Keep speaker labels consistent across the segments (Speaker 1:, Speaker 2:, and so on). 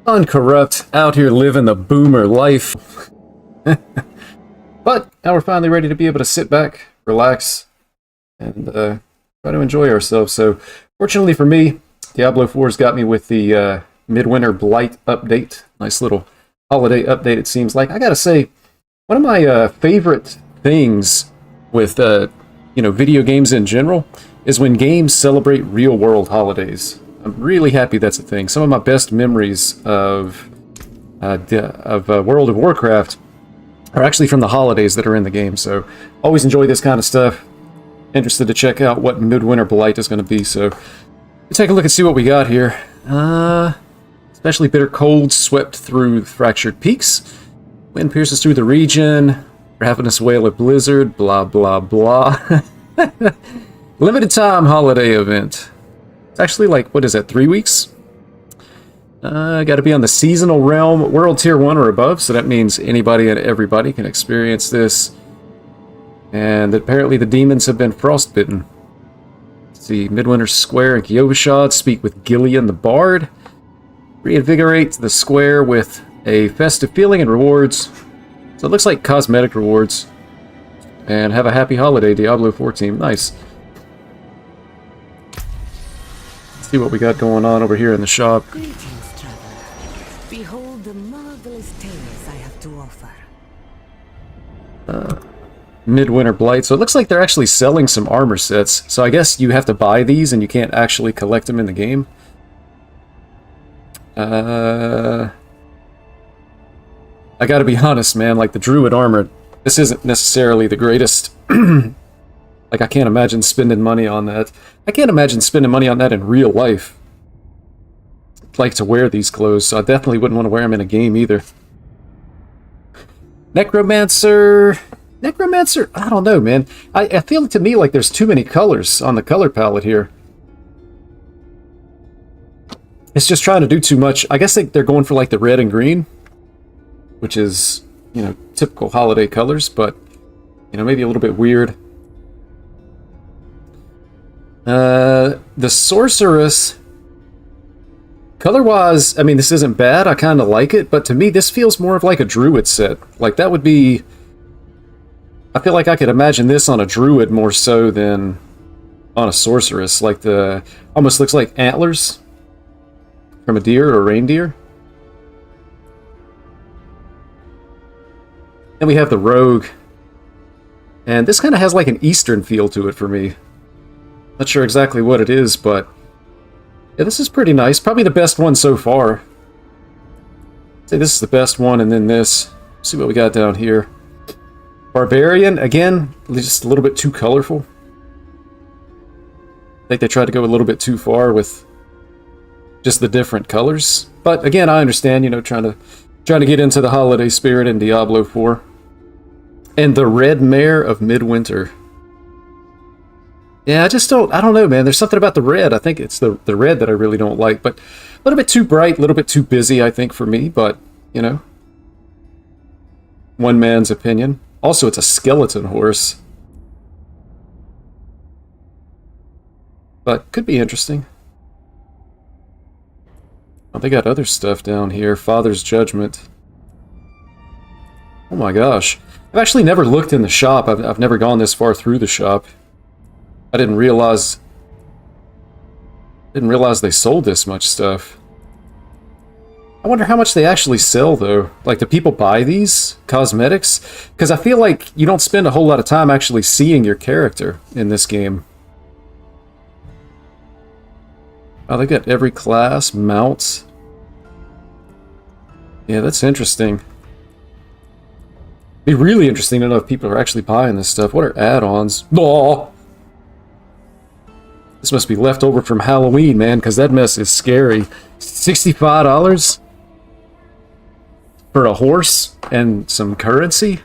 Speaker 1: Uncorrupt, out here living the boomer life. But now we're finally ready to be able to sit back, relax, and try to enjoy ourselves. So, fortunately for me, Diablo 4's got me with the Midwinter Blight update. Nice little holiday update, it seems like. I gotta say, one of my favorite things with video games in general is when games celebrate real-world holidays. I'm really happy that's a thing. Some of my best memories of World of Warcraft are actually from the holidays that are in the game. So always enjoy this kind of stuff. Interested to check out what Midwinter Blight is going to be. So let's take a look and see what we got here. Especially bitter cold swept through fractured peaks. Wind pierces through the region. Ravenous wail of blizzard. Blah, blah, blah. Limited time holiday event. It's actually like, what is that, 3 weeks? Got to be on the seasonal realm, world tier 1 or above, so that means anybody and everybody can experience this. And apparently the demons have been frostbitten. Let's see, Midwinter Square and Gyovashad speak with Gillian the Bard. Reinvigorate the square with a festive feeling and rewards. So it looks like cosmetic rewards. And have a happy holiday, Diablo 4 team. Nice. See what we got going on over here in the shop.
Speaker 2: Greetings, traveler. Behold the marvelous tales I have to offer.
Speaker 1: Midwinter Blight. So it looks like they're actually selling some armor sets. So I guess you have to buy these and you can't actually collect them in the game. I gotta be honest, man. Like the Druid armor, this isn't necessarily the greatest. Like, I can't imagine spending money on that. I can't imagine spending money on that in real life. I'd like to wear these clothes, so I definitely wouldn't want to wear them in a game either. Necromancer... Necromancer? I don't know, man. I feel to me like there's too many colors on the color palette here. It's just trying to do too much. I guess they're going for, like, the red and green, which is, typical holiday colors, but, maybe a little bit weird. The Sorceress, color-wise, I mean, this isn't bad, I kind of like it, but to me, this feels more of like a Druid set. Like, that would be... I feel like I could imagine this on a Druid more so than on a Sorceress. Like, almost looks like antlers from a deer or a reindeer. Then we have the Rogue. And this kind of has like an Eastern feel to it for me. Not sure exactly what it is, but yeah, this is pretty nice. Probably the best one so far. I'd say this is the best one, and then this. Let's see what we got down here. Barbarian, again, just a little bit too colorful. I think they tried to go a little bit too far with just the different colors. But again, I understand, trying to get into the holiday spirit in Diablo 4. And the Red Mare of Midwinter. Yeah, I don't know, man. There's something about the red. I think it's the red that I really don't like. But a little bit too bright, a little bit too busy, I think, for me. But, one man's opinion. Also, it's a skeleton horse. But could be interesting. Oh, they got other stuff down here. Father's Judgment. Oh my gosh. I've actually never looked in the shop. I've never gone this far through the shop. I didn't realize they sold this much stuff. I wonder how much they actually sell, though. Like, do people buy these cosmetics? Because I feel like you don't spend a whole lot of time actually seeing your character in this game. Oh, they got every class, mounts. Yeah, that's interesting. It'd be really interesting to know if people are actually buying this stuff. What are add-ons? Oh! This must be left over from Halloween, man, because that mess is scary. $65 for a horse and some currency?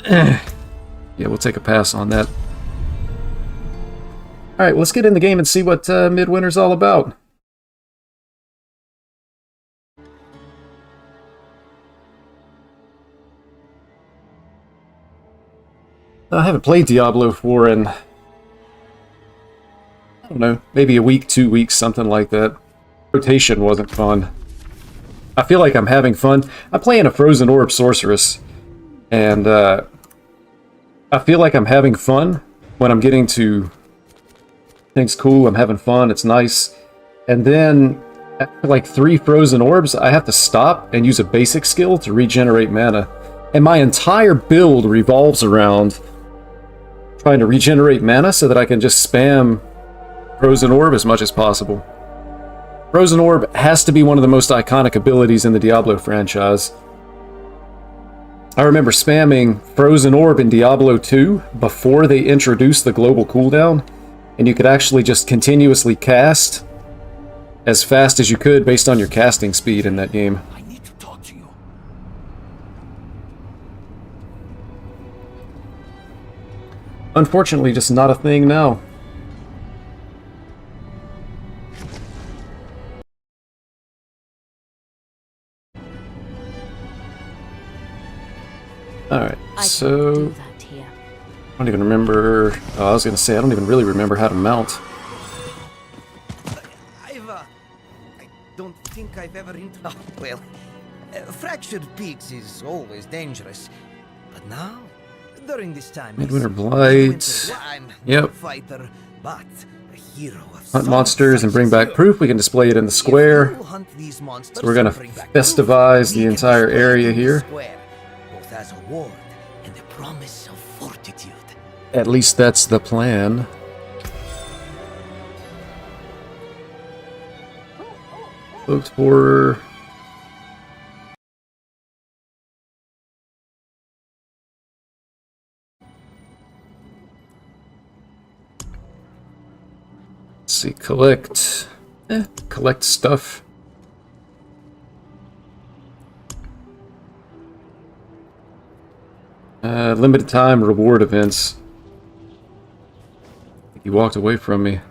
Speaker 1: Yeah, we'll take a pass on that. Alright, well, let's get in the game and see what Midwinter's all about. I haven't played Diablo 4 in... I don't know, maybe a week, 2 weeks, something like that. Rotation wasn't fun. I feel like I'm having fun. I'm playing a Frozen Orb Sorceress, and I feel like I'm having fun when I'm getting to things cool. I'm having fun. It's nice. And then, after like 3 Frozen Orbs, I have to stop and use a basic skill to regenerate mana. And my entire build revolves around trying to regenerate mana so that I can just spam Frozen Orb as much as possible. Frozen Orb has to be one of the most iconic abilities in the Diablo franchise. I remember spamming Frozen Orb in Diablo 2 before they introduced the global cooldown, and you could actually just continuously cast as fast as you could based on your casting speed in that game.
Speaker 3: I need to talk to you.
Speaker 1: Unfortunately, just not a thing now. Alright, so...
Speaker 2: do that here.
Speaker 1: I don't even remember... Oh, I was going to say, I don't even really remember how to mount.
Speaker 3: I don't think I've ever oh, well, fractured peaks is always dangerous. But now, during this time...
Speaker 1: Midwinter Blight.
Speaker 3: I'm
Speaker 1: Yep.
Speaker 3: a fighter, but a hero of
Speaker 1: Hunt monsters and bring back proof. We can display it in the square. So we're going to festivize the entire area here.
Speaker 3: Both as a ward and the promise of fortitude.
Speaker 1: At least that's the plan. Folks horror. Let's see, collect. Collect stuff. Limited time reward events. He walked away from me.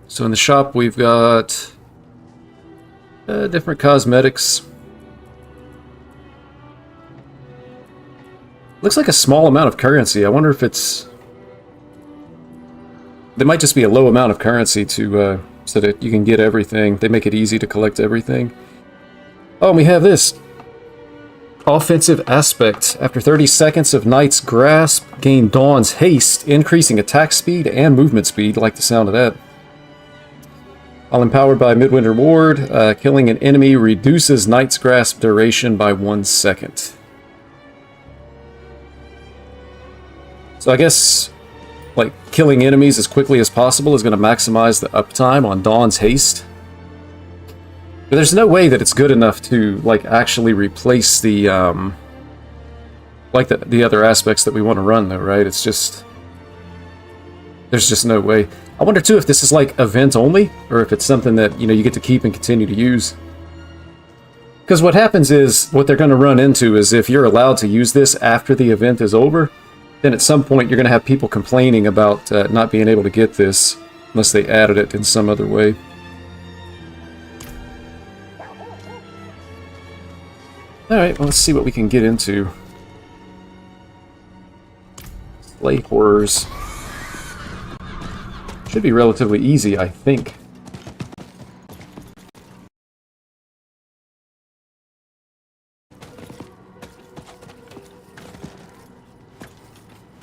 Speaker 1: So in the shop we've got different cosmetics. Looks like a small amount of currency. I wonder if it's... There might just be a low amount of currency to so that you can get everything. They make it easy to collect everything. Oh, and we have this. Offensive aspect. After 30 seconds of Knight's Grasp, gain Dawn's Haste, increasing attack speed and movement speed. Like the sound of that. While empowered by Midwinter Ward, killing an enemy reduces Knight's Grasp duration by 1 second. So I guess, like, killing enemies as quickly as possible is going to maximize the uptime on Dawn's Haste. But there's no way that it's good enough to, like, actually replace the, like, the other aspects that we want to run, though, right? It's just... There's just no way. I wonder, too, if this is, like, event only, or if it's something that, you know, you get to keep and continue to use. Because what happens is, what they're going to run into is if you're allowed to use this after the event is over, then at some point you're going to have people complaining about not being able to get this, unless they added it in some other way. Alright, well, let's see what we can get into. Slay horrors. Should be relatively easy, I think.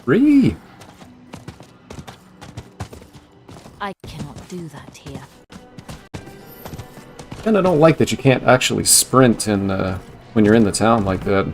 Speaker 1: Free!
Speaker 2: I cannot do that here.
Speaker 1: And I don't like that you can't actually sprint in, when you're in the town like that.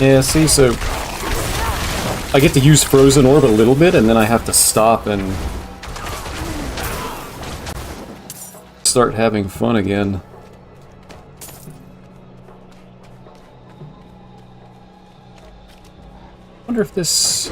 Speaker 1: Yeah, see, so I get to use Frozen Orb a little bit, and then I have to stop and start having fun again. Wonder if this...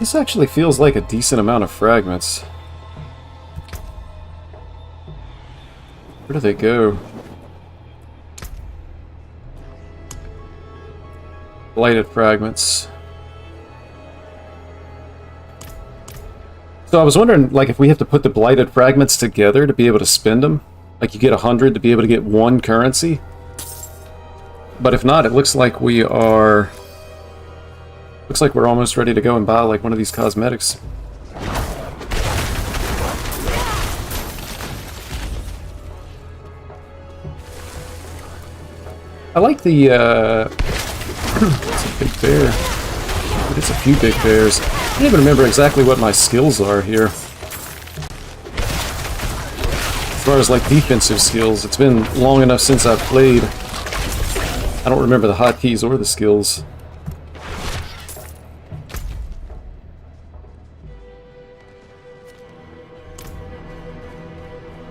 Speaker 1: This actually feels like a decent amount of fragments. Where do they go? Blighted fragments. So I was wondering, like, if we have to put the blighted fragments together to be able to spend them. Like, you get 100 to be able to get 1 currency. But if not, it looks like we are... Looks like we're almost ready to go and buy, like, one of these cosmetics. I like the, it's a big bear. But it's a few big bears. I don't even remember exactly what my skills are here. As far as, like, defensive skills, it's been long enough since I've played. I don't remember the hotkeys or the skills.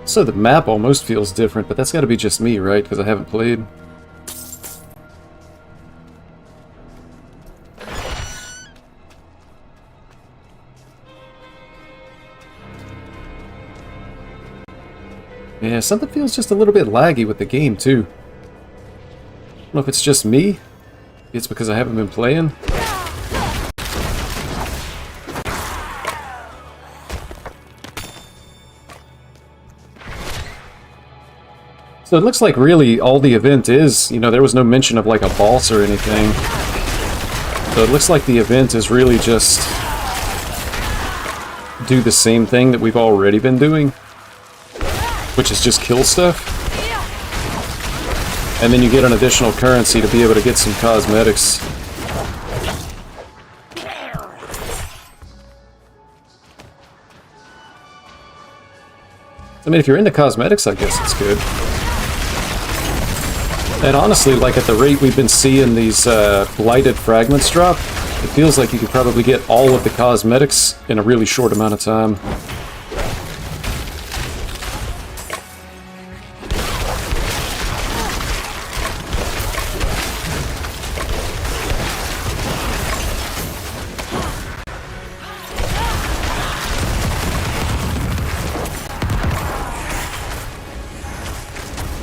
Speaker 1: So the map almost feels different, but that's got to be just me, right? Because I haven't played. Yeah, something feels just a little bit laggy with the game, too. I don't know if it's just me. Maybe it's because I haven't been playing. So it looks like really all the event is, you know, there was no mention of like a boss or anything. So it looks like the event is really just do the same thing that we've already been doing, which is just kill stuff. And then you get an additional currency to be able to get some cosmetics. I mean, if you're into cosmetics, I guess it's good. And honestly, like at the rate we've been seeing these blighted fragments drop, it feels like you could probably get all of the cosmetics in a really short amount of time.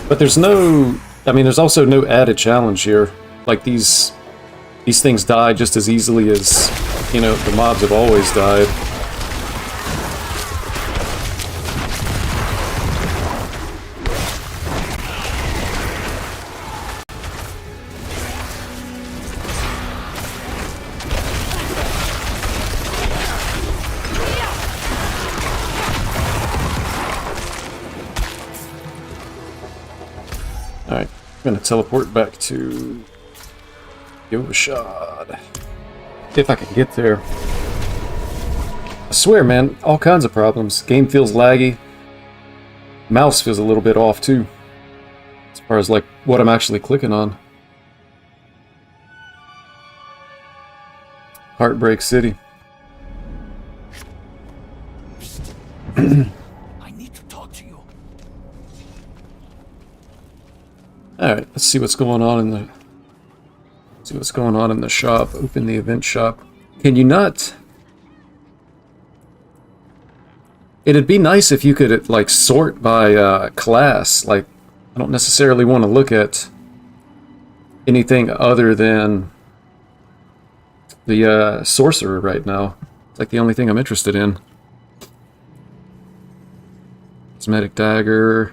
Speaker 1: But there's no... I mean, there's also no added challenge here. Like, these things die just as easily as, you know, the mobs have always died. Alright, I'm gonna teleport back to Yoshad. If I can get there. I swear, man, all kinds of problems. Game feels laggy. Mouse feels a little bit off, too. As far as, like, what I'm actually clicking on. Heartbreak City.
Speaker 4: I need to talk to you.
Speaker 1: Alright, let's see what's going on in the... See what's going on in the shop. Open the event shop. Can you not... It'd be nice if you could, like, sort by class. Like, I don't necessarily want to look at anything other than the sorcerer right now. It's like the only thing I'm interested in. Cosmetic dagger.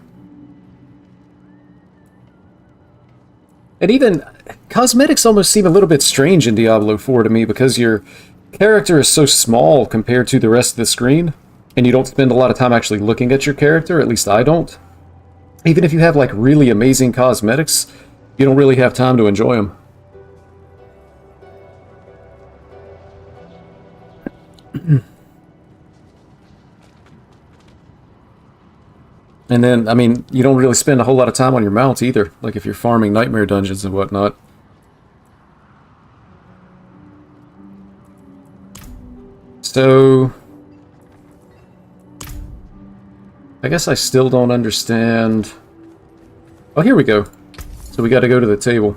Speaker 1: And even cosmetics almost seem a little bit strange in Diablo 4 to me because your character is so small compared to the rest of the screen, and you don't spend a lot of time actually looking at your character, at least I don't. Even if you have like really amazing cosmetics, you don't really have time to enjoy them. And then, I mean, you don't really spend a whole lot of time on your mount either, like if you're farming nightmare dungeons and whatnot. So, I guess I still don't understand. Oh, here we go. So we got to go to the table.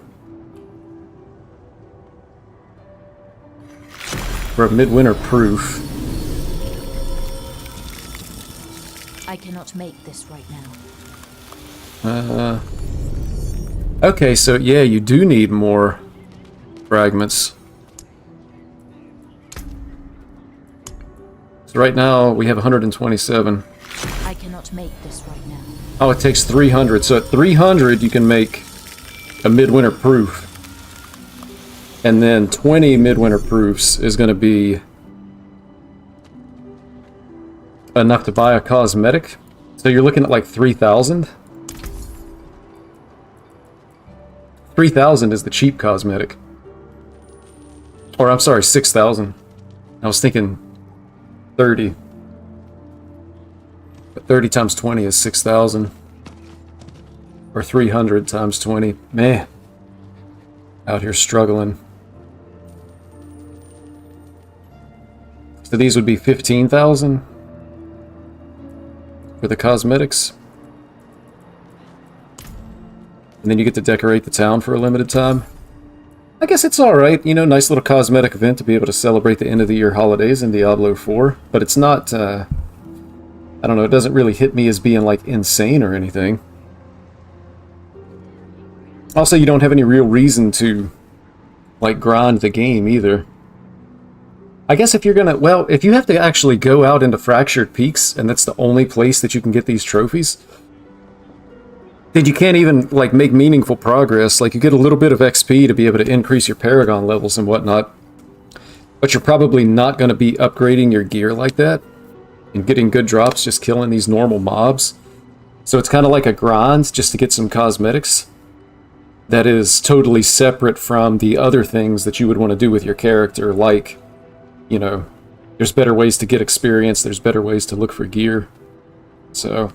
Speaker 1: for a Midwinter proof.
Speaker 5: I cannot make this right now.
Speaker 1: Okay, so yeah, you do need more fragments. So right now we have 127.
Speaker 5: I cannot make this right now.
Speaker 1: Oh, it takes 300. So at 300 you can make a Midwinter proof. And then 20 Midwinter proofs is going to be enough to buy a cosmetic. So you're looking at like 3,000. 3,000 is the cheap cosmetic. Or I'm sorry, 6,000. I was thinking 30. But 30 times 20 is 6,000. Or 300 times 20. Man. Out here struggling. So these would be 15,000 for the cosmetics. And then you get to decorate the town for a limited time. I guess it's alright, you know, nice little cosmetic event to be able to celebrate the end of the year holidays in Diablo 4. But it's not, I don't know, it doesn't really hit me as being, like, insane or anything. Also, you don't have any real reason to, like, grind the game either. I guess if you're gonna, well, if you have to actually go out into Fractured Peaks, and that's the only place that you can get these trophies, then you can't even, like, make meaningful progress. Like, you get a little bit of XP to be able to increase your Paragon levels and whatnot, but you're probably not going to be upgrading your gear like that and getting good drops just killing these normal mobs. So it's kind of like a grind just to get some cosmetics that is totally separate from the other things that you would want to do with your character, like, you know, there's better ways to get experience, there's better ways to look for gear. So,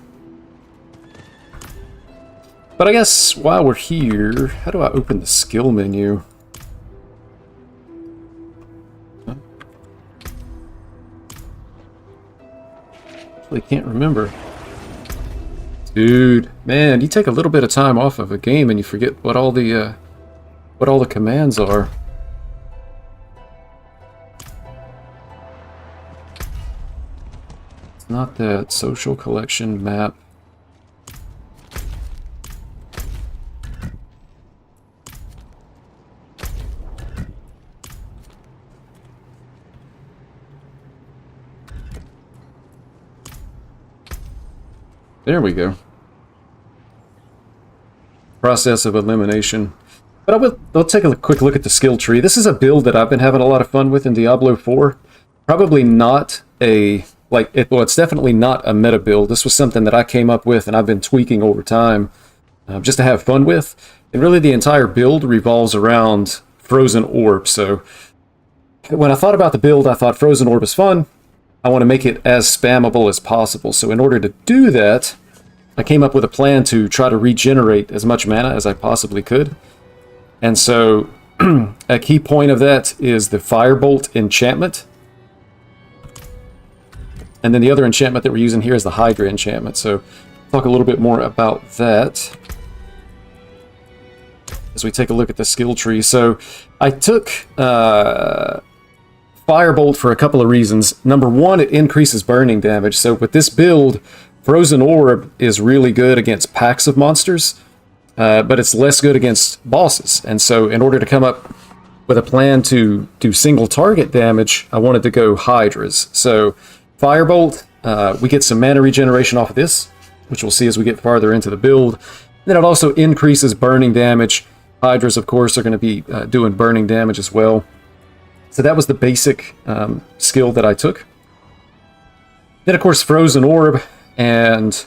Speaker 1: but I guess while we're here, how do I open the skill menu? Huh? Actually can't remember. Dude, man, you take a little bit of time off of a game and you forget what all the commands are. Not that. Social collection map. There we go. Process of elimination. But I'll take a quick look at the skill tree. This is a build that I've been having a lot of fun with in Diablo 4. Probably not a... well, it's definitely not a meta build. This was something that I came up with and I've been tweaking over time just to have fun with. And really the entire build revolves around Frozen Orb. So when I thought about the build, I thought Frozen Orb is fun. I want to make it as spammable as possible. So in order to do that, I came up with a plan to try to regenerate as much mana as I possibly could. And so a key point of that is the Firebolt enchantment. And then the other enchantment that we're using here is the Hydra enchantment. So talk a little bit more about that as we take a look at the skill tree. So I took Firebolt for a couple of reasons. Number one, it increases burning damage. So with this build, Frozen Orb is really good against packs of monsters, but it's less good against bosses. And so in order to come up with a plan to do single target damage, I wanted to go Hydras. So Firebolt, we get some mana regeneration off of this, which we'll see as we get farther into the build. And then it also increases burning damage. Hydras, of course, are going to be doing burning damage as well. So that was the basic skill that I took. Then, of course, Frozen Orb, and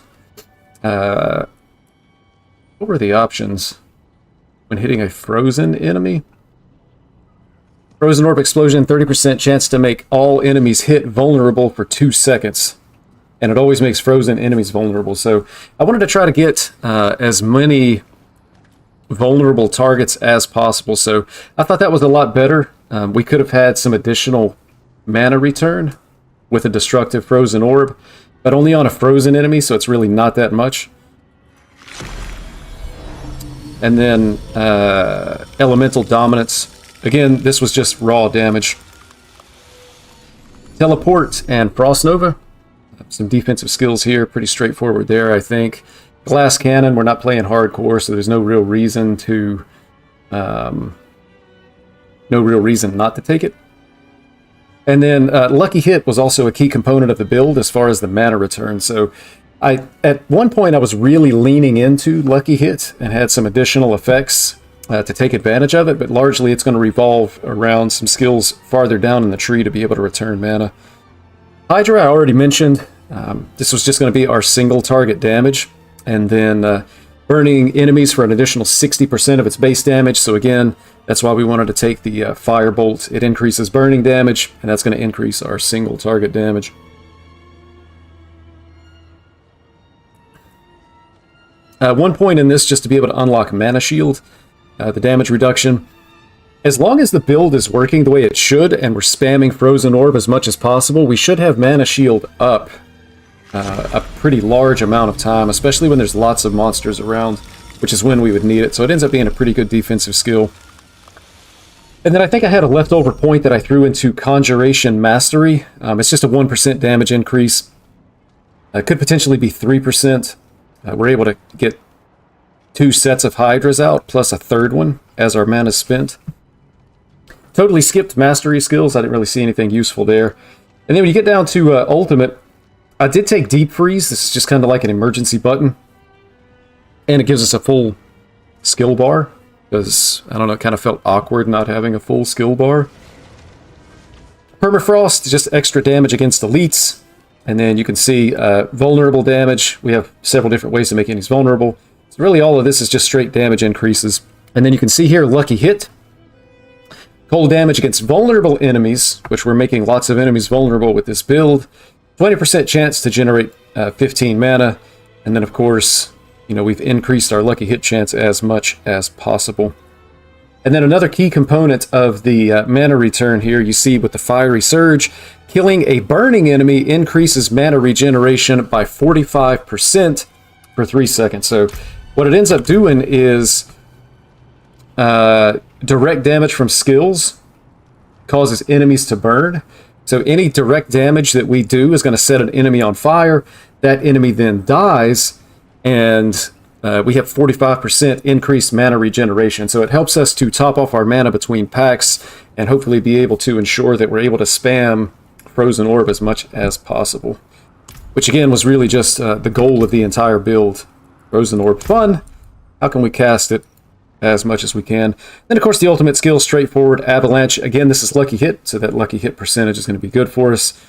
Speaker 1: what were the options when hitting a frozen enemy? Frozen Orb Explosion, 30% chance to make all enemies hit vulnerable for 2 seconds. And it always makes frozen enemies vulnerable. So I wanted to try to get as many vulnerable targets as possible. So I thought that was a lot better. We could have had some additional mana return with a destructive Frozen Orb, but only on a frozen enemy, so it's really not that much. And then Elemental Dominance. Again, this was just raw damage. Teleport and Frost Nova. Some defensive skills here, pretty straightforward there, I think. Glass Cannon, we're not playing hardcore, so there's no real reason to... no real reason not to take it. And then Lucky Hit was also a key component of the build as far as the mana return. So at one point I was really leaning into Lucky Hit and had some additional effects to take advantage of it, but largely it's going to revolve around some skills farther down in the tree to be able to return mana. Hydra I already mentioned. This was just going to be our single target damage, and then burning enemies for an additional 60% of its base damage. So again, that's why we wanted to take the Firebolt. It increases burning damage, and that's going to increase our single target damage. One point in this, just to be able to unlock Mana Shield, the damage reduction. As long as the build is working the way it should, and we're spamming Frozen Orb as much as possible, we should have Mana Shield up a pretty large amount of time, especially when there's lots of monsters around, which is when we would need it. So it ends up being a pretty good defensive skill. And then I think I had a leftover point that I threw into Conjuration Mastery. It's just a 1% damage increase. It could potentially be 3%. We're able to get 2 sets of Hydras out, plus a third one as our mana is spent. Totally skipped Mastery skills. I didn't really see anything useful there. And then when you get down to Ultimate, I did take Deep Freeze. This is just kind of like an emergency button. And it gives us a full skill bar. Because, I don't know, it kind of felt awkward not having a full skill bar. Permafrost, just extra damage against elites. And then you can see vulnerable damage. We have several different ways to make enemies vulnerable. So really all of this is just straight damage increases. And then you can see here, Lucky Hit. Cold damage against vulnerable enemies, which we're making lots of enemies vulnerable with this build. 20% chance to generate 15 mana. And then, of course, you know, we've increased our Lucky Hit chance as much as possible. And then another key component of the mana return here, you see with the Fiery Surge, killing a burning enemy increases mana regeneration by 45% for 3 seconds. So what it ends up doing is direct damage from skills causes enemies to burn. So any direct damage that we do is going to set an enemy on fire. That enemy then dies, and we have 45% increased mana regeneration. So it helps us to top off our mana between packs and hopefully be able to ensure that we're able to spam Frozen Orb as much as possible. Which again was really just the goal of the entire build. Frozen Orb fun. How can we cast it as much as we can? Then of course the ultimate skill, straightforward Avalanche. Again, this is Lucky Hit, so that Lucky Hit percentage is going to be good for us.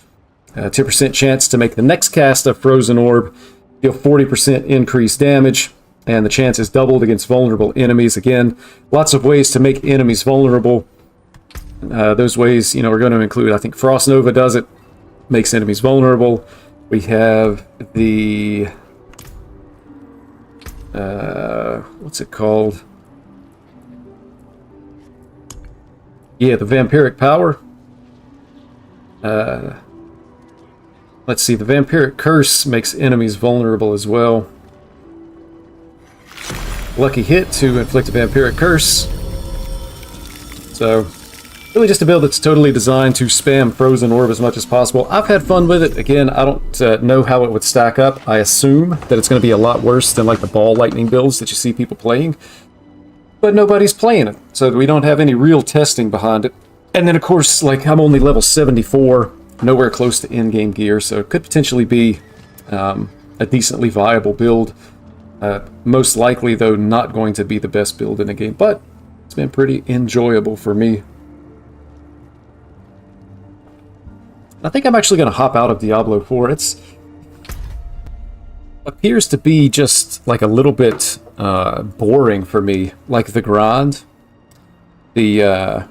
Speaker 1: 10% chance to make the next cast of Frozen Orb. Deal 40% increased damage, and the chance is doubled against vulnerable enemies. Again, lots of ways to make enemies vulnerable. Those ways, you know, we're going to include, I think Frost Nova does it, makes enemies vulnerable. We have the what's it called? Yeah, the Vampiric Power. Let's see, the Vampiric Curse makes enemies vulnerable as well. Lucky Hit to inflict a Vampiric Curse. So, really just a build that's totally designed to spam Frozen Orb as much as possible. I've had fun with it. Again, I don't know how it would stack up. I assume that it's going to be a lot worse than like the Ball Lightning builds that you see people playing. But nobody's playing it, so we don't have any real testing behind it. And then, of course, like, I'm only level 74, nowhere close to in-game gear, so it could potentially be a decently viable build. Most likely, though, not going to be the best build in the game, but it's been pretty enjoyable for me. I think I'm actually going to hop out of Diablo 4. It appears to be just like a little bit boring for me, like the grind. The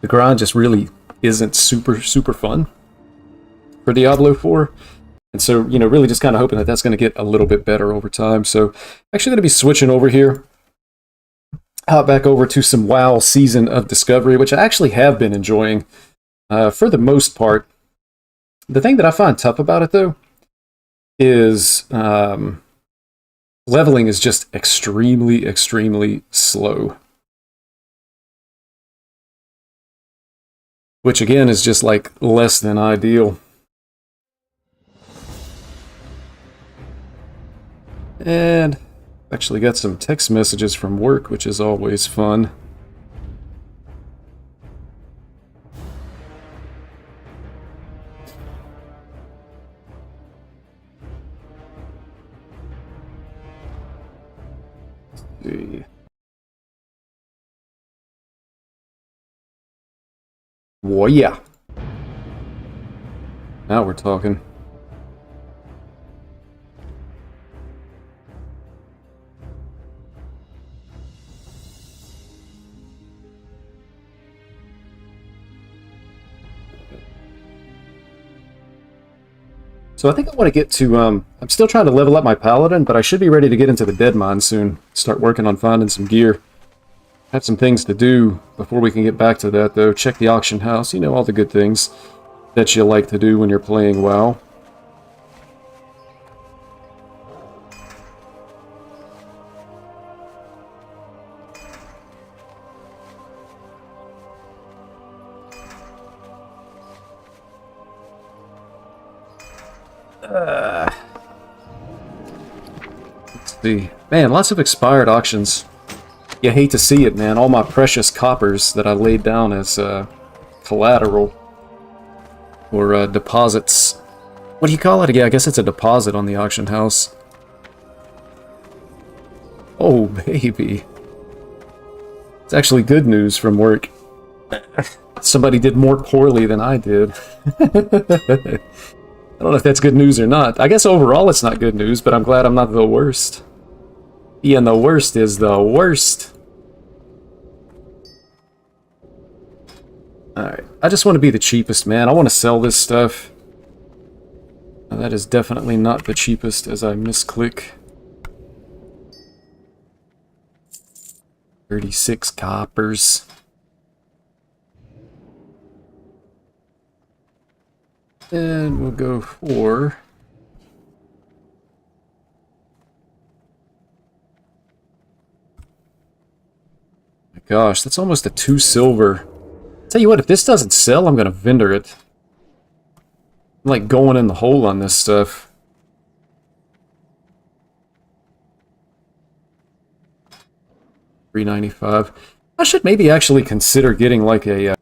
Speaker 1: grind just really isn't super fun for Diablo 4. And so, you know, really just kind of hoping that that's going to get a little bit better over time. So, actually going to be switching over here. Hop back over to some WoW Season of Discovery, which I actually have been enjoying for the most part. The thing that I find tough about it, though, is leveling is just extremely slow. which again is just like less than ideal. And actually got some text messages from work, which is always fun. Let's see. Well, yeah. Now we're talking. So I think I want to get to, I'm still trying to level up my paladin, but I should be ready to get into the dead mine soon. Start working on finding some gear. Have some things to do before we can get back to that, though. Check the auction house, you know, all the good things that you like to do when you're playing WoW. Let's see. Man, lots of expired auctions. You hate to see it, man. All my precious coppers that I laid down as collateral or deposits. What do you call it? Yeah, I guess it's a deposit on the auction house. Oh, baby. It's actually good news from work. Somebody did more poorly than I did. I don't know if that's good news or not. I guess overall it's not good news, but I'm glad I'm not the worst. Being the worst is the worst. Alright, I just want to be the cheapest, man. I want to sell this stuff. Now, that is definitely not the cheapest as I misclick. 36 coppers. And we'll go for... my gosh, that's almost a 2 silver. Tell you what, if this doesn't sell, I'm gonna vendor it. I'm like going in the hole on this stuff. $3.95. I should maybe actually consider getting like a...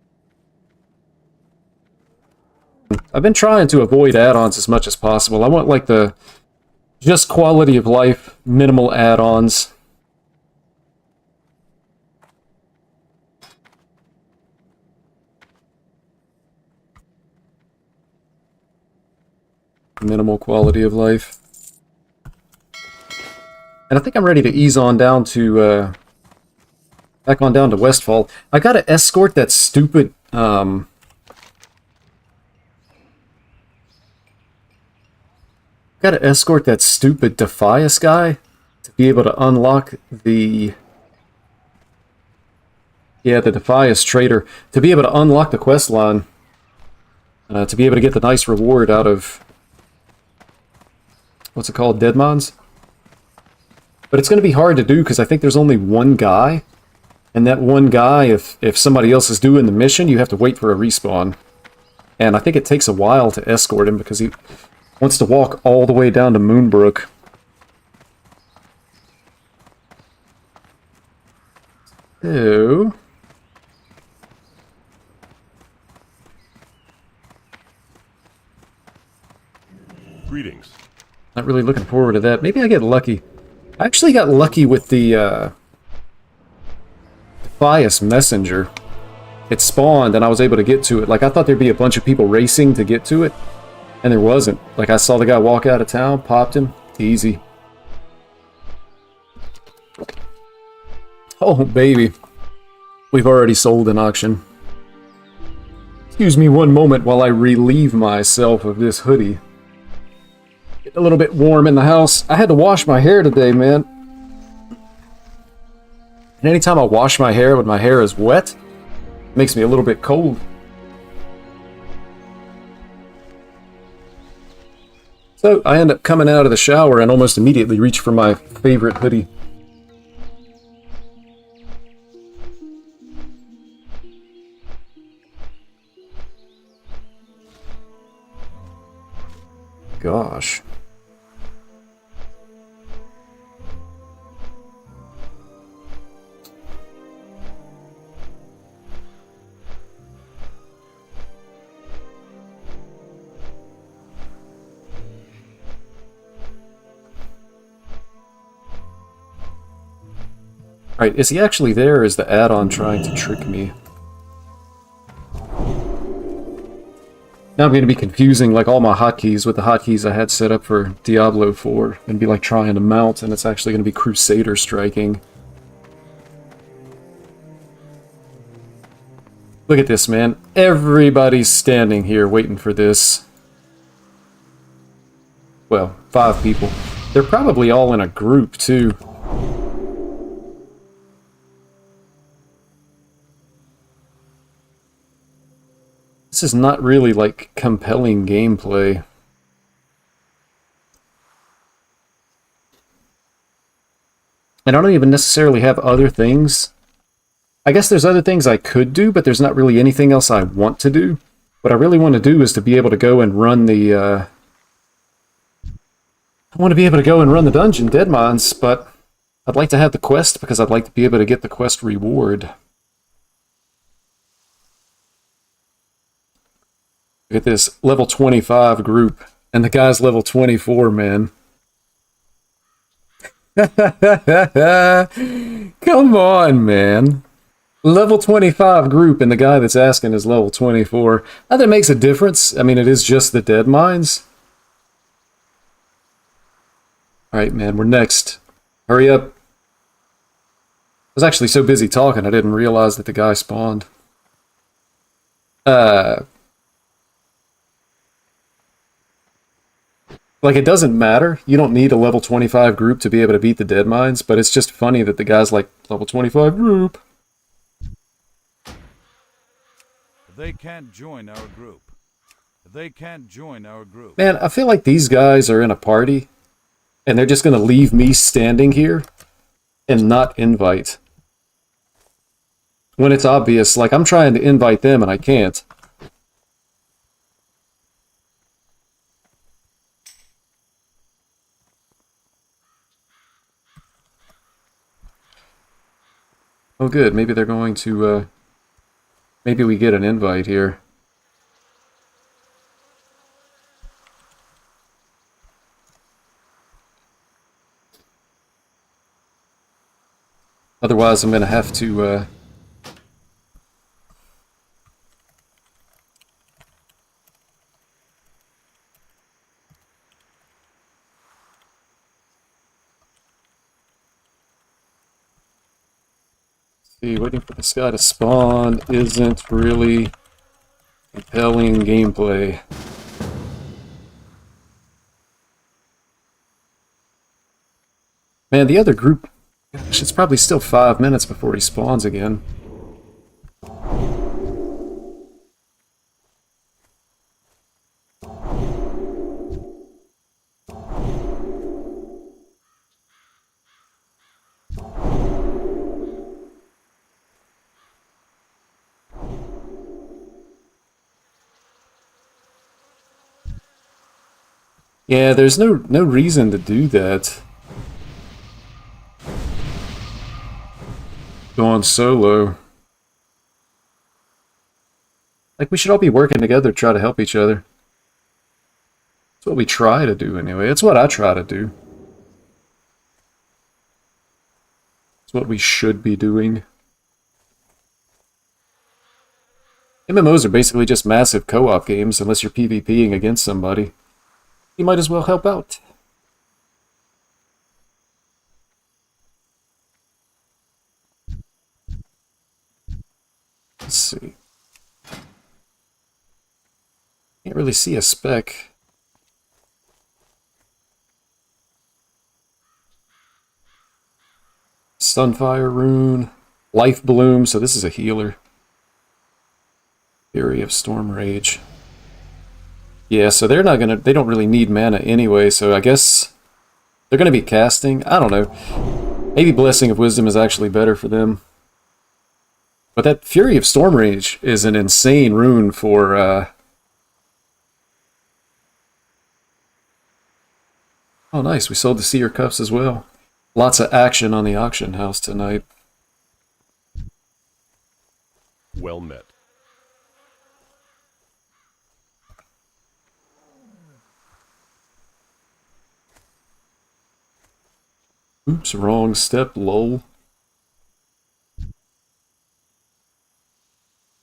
Speaker 1: I've been trying to avoid add-ons as much as possible. I want like the just quality of life, minimal add-ons. Minimal quality of life. And I think I'm ready to ease on down to, back on down to Westfall. I gotta escort that stupid, gotta escort that stupid Defias guy to be able to unlock the... yeah, the Defias trader. To be able to unlock the quest line. To be able to get the nice reward out of... what's it called? Dead Mines? But it's going to be hard to do because I think there's only one guy. And that one guy, if somebody else is doing the mission, you have to wait for a respawn. And I think it takes a while to escort him because he wants to walk all the way down to Moonbrook. So...
Speaker 4: Greetings.
Speaker 1: not really looking forward to that. Maybe I get lucky. I actually got lucky with the Defias Messenger. It spawned and I was able to get to it. Like, I thought there'd be a bunch of people racing to get to it. And there wasn't. Like, I saw the guy walk out of town, popped him. Easy. Oh, baby. We've already sold an auction. Excuse me one moment while I relieve myself of this hoodie. Get a little bit warm in the house. I had to wash my hair today, man. And anytime I wash my hair when my hair is wet, it makes me a little bit cold. So I end up coming out of the shower and almost immediately reach for my favorite hoodie. gosh. Alright, is he actually there, or is the add-on trying to trick me? Now I'm going to be confusing like all my hotkeys with the hotkeys I had set up for Diablo 4 and be like trying to mount, and it's actually going to be Crusader striking. Look at this, man. Everybody's standing here waiting for this. Well, 5 people. They're probably all in a group, too. This is not really, like, compelling gameplay. And I don't even necessarily have other things. I guess there's other things I could do, but there's not really anything else I want to do. What I really want to do is to be able to go and run the, I want to be able to go and run the dungeon, Deadmines, but I'd like to have the quest because I'd like to be able to get the quest reward. Look at this level 25 group, and the guy's level 24, man. Come on, man. Level 25 group, and the guy that's asking is level 24. Not that it makes a difference. I mean, it is just the Deadmines. Alright, man, we're next. Hurry up. I was actually so busy talking, I didn't realize that the guy spawned. Like, it doesn't matter. You don't need a level 25 group to be able to beat the Deadmines, but it's just funny that the guy's like, level 25 group.
Speaker 6: They can't join our group. They can't join our group.
Speaker 1: Man, I feel like these guys are in a party, and they're just going to leave me standing here and not invite. When it's obvious, like, I'm trying to invite them and I can't. Oh good, maybe they're going to, maybe we get an invite here. Otherwise, I'm going to have to, see, waiting for this guy to spawn isn't really compelling gameplay. Man, the other group, gosh, it's probably still 5 minutes before he spawns again. Yeah, there's no reason to do that. Going solo. Like, we should all be working together to try to help each other. That's what we try to do anyway. That's what I try to do. It's what we should be doing. MMOs are basically just massive co-op games unless you're PvPing against somebody. You might as well help out. Let's see. Can't really see a spec. Sunfire Rune. Life Bloom, so this is a healer. Fury of Storm Rage. Yeah, so they're not gonna, they don't really need mana anyway, so I guess they're gonna be casting. I don't know. Maybe Blessing of Wisdom is actually better for them. But that Fury of Storm Rage is an insane rune for Oh, nice. We sold the seer cuffs as well. Lots of action on the auction house tonight.
Speaker 4: Well met.
Speaker 1: Oops, wrong step, lol.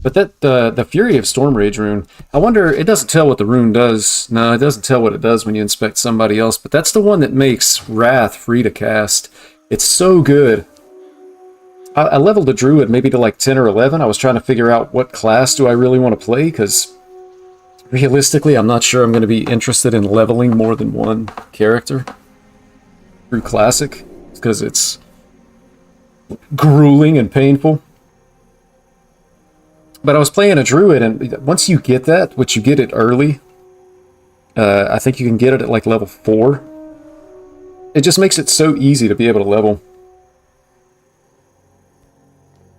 Speaker 1: But that the Fury of Stormrage rune, I wonder, it doesn't tell what the rune does. No, it doesn't tell what it does when you inspect somebody else, but that's the one that makes Wrath free to cast. It's so good. I leveled a druid maybe to like 10 or 11. I was trying to figure out what class do I really want to play, because realistically, I'm not sure I'm going to be interested in leveling more than one character through Classic, because it's grueling and painful. But I was playing a druid, and once you get that, which you get it early, I think you can get it at like level 4. It just makes it so easy to be able to level.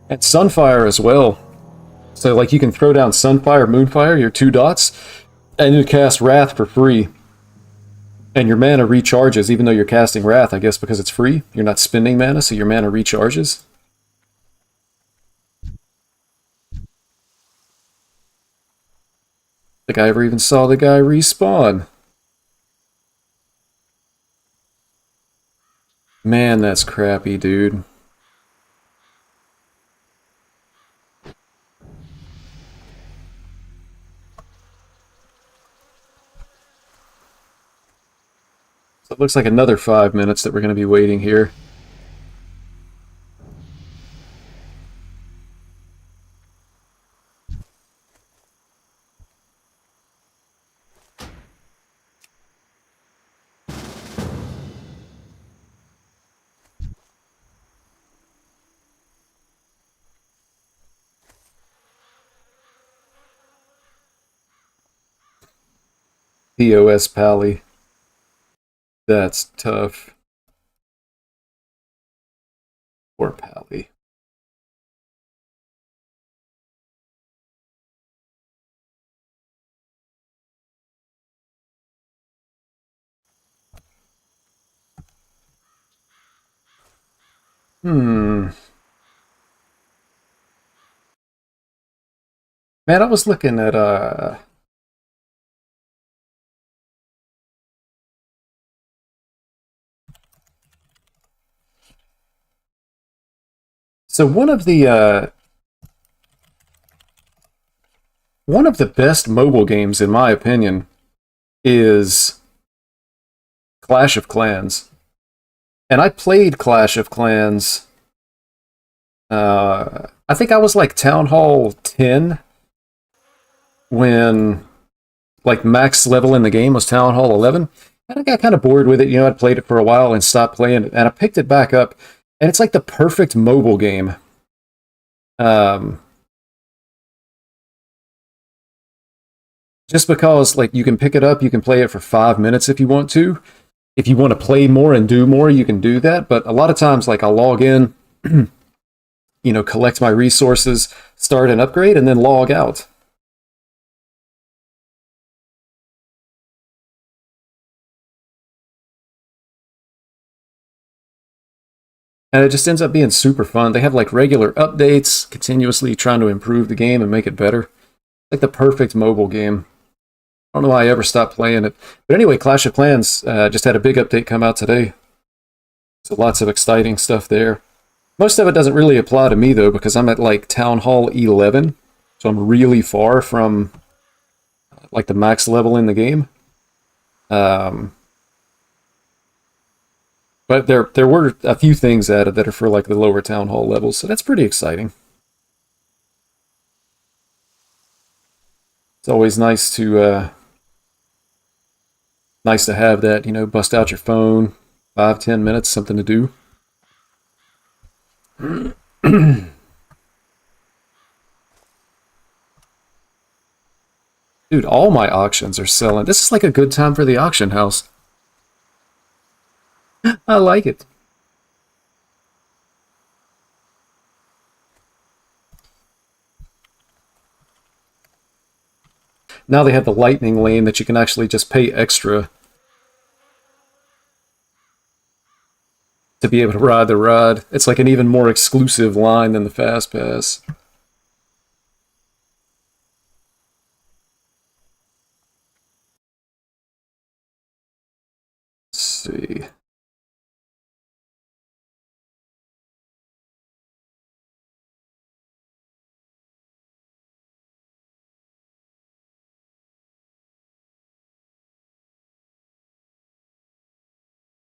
Speaker 1: And Sunfire as well. So like you can throw down Sunfire, Moonfire, your 2 dots, and you cast Wrath for free. And your mana recharges, even though you're casting Wrath, I guess because it's free. You're not spending mana, so your mana recharges. I think I ever even saw the guy respawn. Man, that's crappy, dude. So it looks like another 5 minutes that we're going to be waiting here. POS Pally. That's tough. Poor Pally. Man, I was looking at so one of the best mobile games, in my opinion, is Clash of Clans. And I played Clash of Clans. I think I was like Town Hall 10 when like max level in the game was Town Hall 11. And I got kind of bored with it. You know, I'd played it for a while and stopped playing it. And I picked it back up. And it's like the perfect mobile game. Just because like you can pick it up, you can play it for 5 minutes if you want to. If you want to play more and do more, you can do that. But a lot of times, like I'll log in, you know, collect my resources, start an upgrade, and then log out. And it just ends up being super fun. They have like regular updates, continuously trying to improve the game and make it better. Like the perfect mobile game. I don't know why I ever stopped playing it. But anyway, Clash of Clans just had a big update come out today. So lots of exciting stuff there. Most of it doesn't really apply to me, though, because I'm at like Town Hall 11. So I'm really far from like the max level in the game. But there were a few things added that are for like the lower Town Hall levels. So that's pretty exciting. It's always nice to have that, you know, bust out your phone, 5-10 minutes, something to do. Dude, all my auctions are selling. This is like a good time for the auction house. I like it. Now they have the lightning lane that you can actually just pay extra to be able to ride the ride. It's like an even more exclusive line than the Fast Pass. Let's see.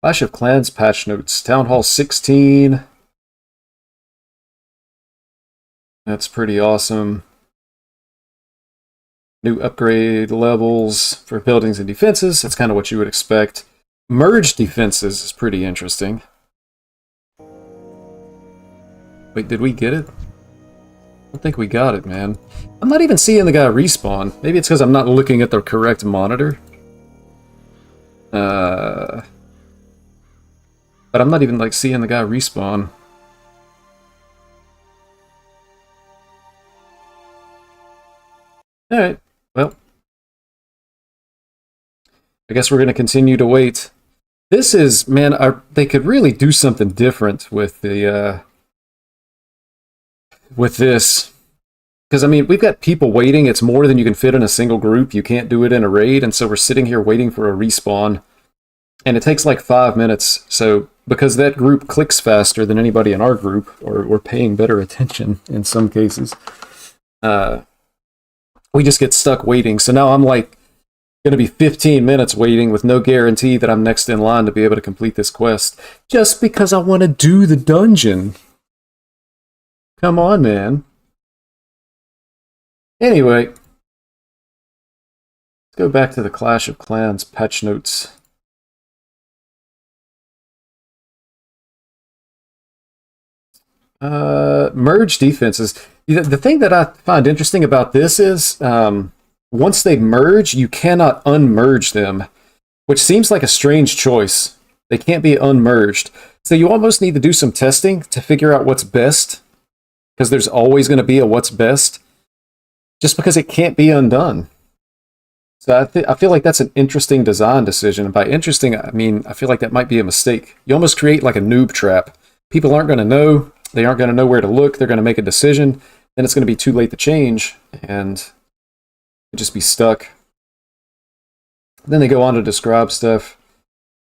Speaker 1: Clash of Clans patch notes. Town Hall 16. That's pretty awesome. New upgrade levels for buildings and defenses. That's kind of what you would expect. Merge defenses is pretty interesting. Wait, did we get it? I don't think we got it, man. I'm not even seeing the guy respawn. Maybe it's because I'm not looking at the correct monitor. But I'm not even, like, seeing the guy respawn. Alright, well. I guess we're going to continue to wait. This is, man, they could really do something different with the, with this. Because, I mean, we've got people waiting. It's more than you can fit in a single group. You can't do it in a raid, and so we're sitting here waiting for a respawn. And it takes like 5 minutes, so because that group clicks faster than anybody in our group, or we're paying better attention in some cases, we just get stuck waiting. So now I'm like going to be 15 minutes waiting with no guarantee that I'm next in line to be able to complete this quest, just because I want to do the dungeon. Come on, man. Anyway, let's go back to the Clash of Clans patch notes. Merge defenses. The thing that I find interesting about this is once they merge, you cannot unmerge them, which seems like a strange choice. They can't be unmerged. So you almost need to do some testing to figure out what's best, because there's always going to be a what's best, just because it can't be undone. So I feel like that's an interesting design decision. And by interesting, I mean, I feel like that might be a mistake. You almost create like a noob trap. People aren't going to know. They aren't going to know where to look. They're going to make a decision. Then it's going to be too late to change, and you'll just be stuck. Then they go on to describe stuff.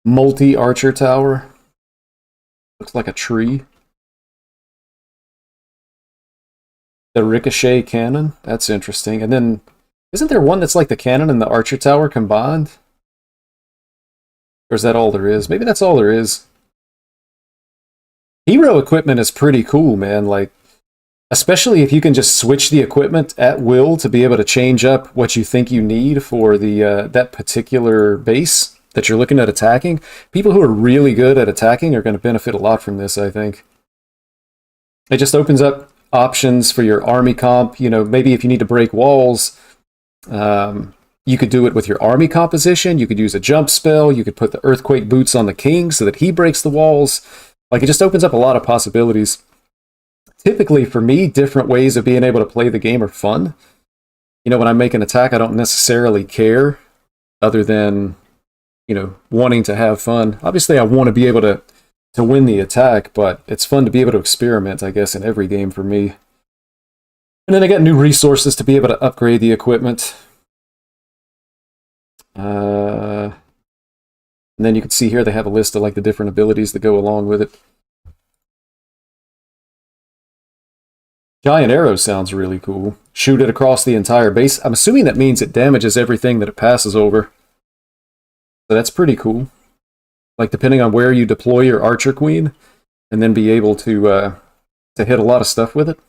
Speaker 1: Multi-archer tower. Looks like a tree. The ricochet cannon. That's interesting. And then, isn't there one that's like the cannon and the archer tower combined? Or is that all there is? Maybe that's all there is. Hero equipment is pretty cool, man. Like, especially if you can just switch the equipment at will to be able to change up what you think you need for the that particular base that you're looking at attacking. People who are really good at attacking are going to benefit a lot from this, I think. It just opens up options for your army comp. You know, maybe if you need to break walls, you could do it with your army composition. You could use a jump spell. You could put the earthquake boots on the king so that he breaks the walls. Like, it just opens up a lot of possibilities. Typically, for me, different ways of being able to play the game are fun. You know, when I make an attack, I don't necessarily care, other than, you know, wanting to have fun. Obviously, I want to be able to win the attack, but it's fun to be able to experiment, I guess, in every game for me. And then I got new resources to be able to upgrade the equipment. And then you can see here they have a list of like the different abilities that go along with it. Giant arrow sounds really cool. Shoot it across the entire base. I'm assuming that means it damages everything that it passes over. So that's pretty cool. Like, depending on where you deploy your archer queen, and then be able to hit a lot of stuff with it.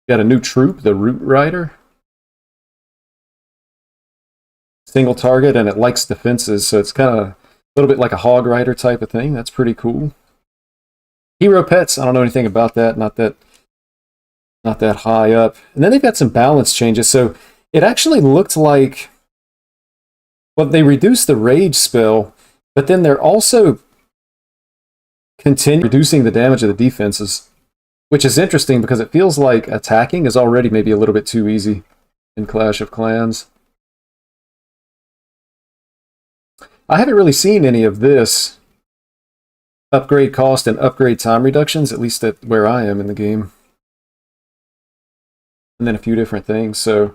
Speaker 1: Got a new troop, the Root Rider. Single target, and it likes defenses, so it's kind of a little bit like a hog rider type of thing. That's pretty cool. Hero pets, I don't know anything about that. Not that high up. And then they've got some balance changes. So it actually looked like, well, they reduced the rage spell, but then they're also reducing the damage of the defenses, which is interesting because it feels like attacking is already maybe a little bit too easy in Clash of Clans. I haven't really seen any of this upgrade cost and upgrade time reductions, at least at where I am in the game. And then a few different things. So,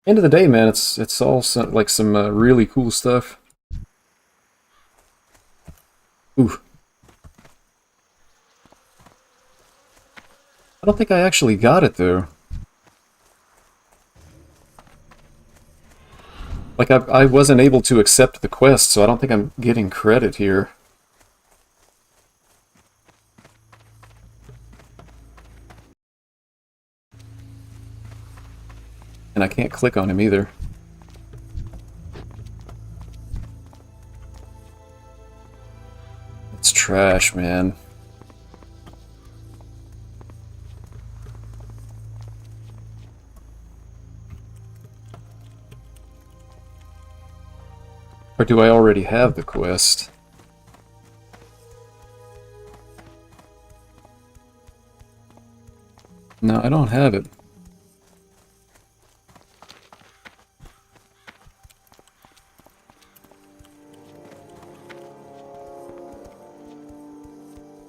Speaker 1: end of the day, man, it's all some really cool stuff. Ooh. I don't think I actually got it, though. Like, I wasn't able to accept the quest, so I don't think I'm getting credit here. And I can't click on him either. It's trash, man. Or do I already have the quest? No, I don't have it.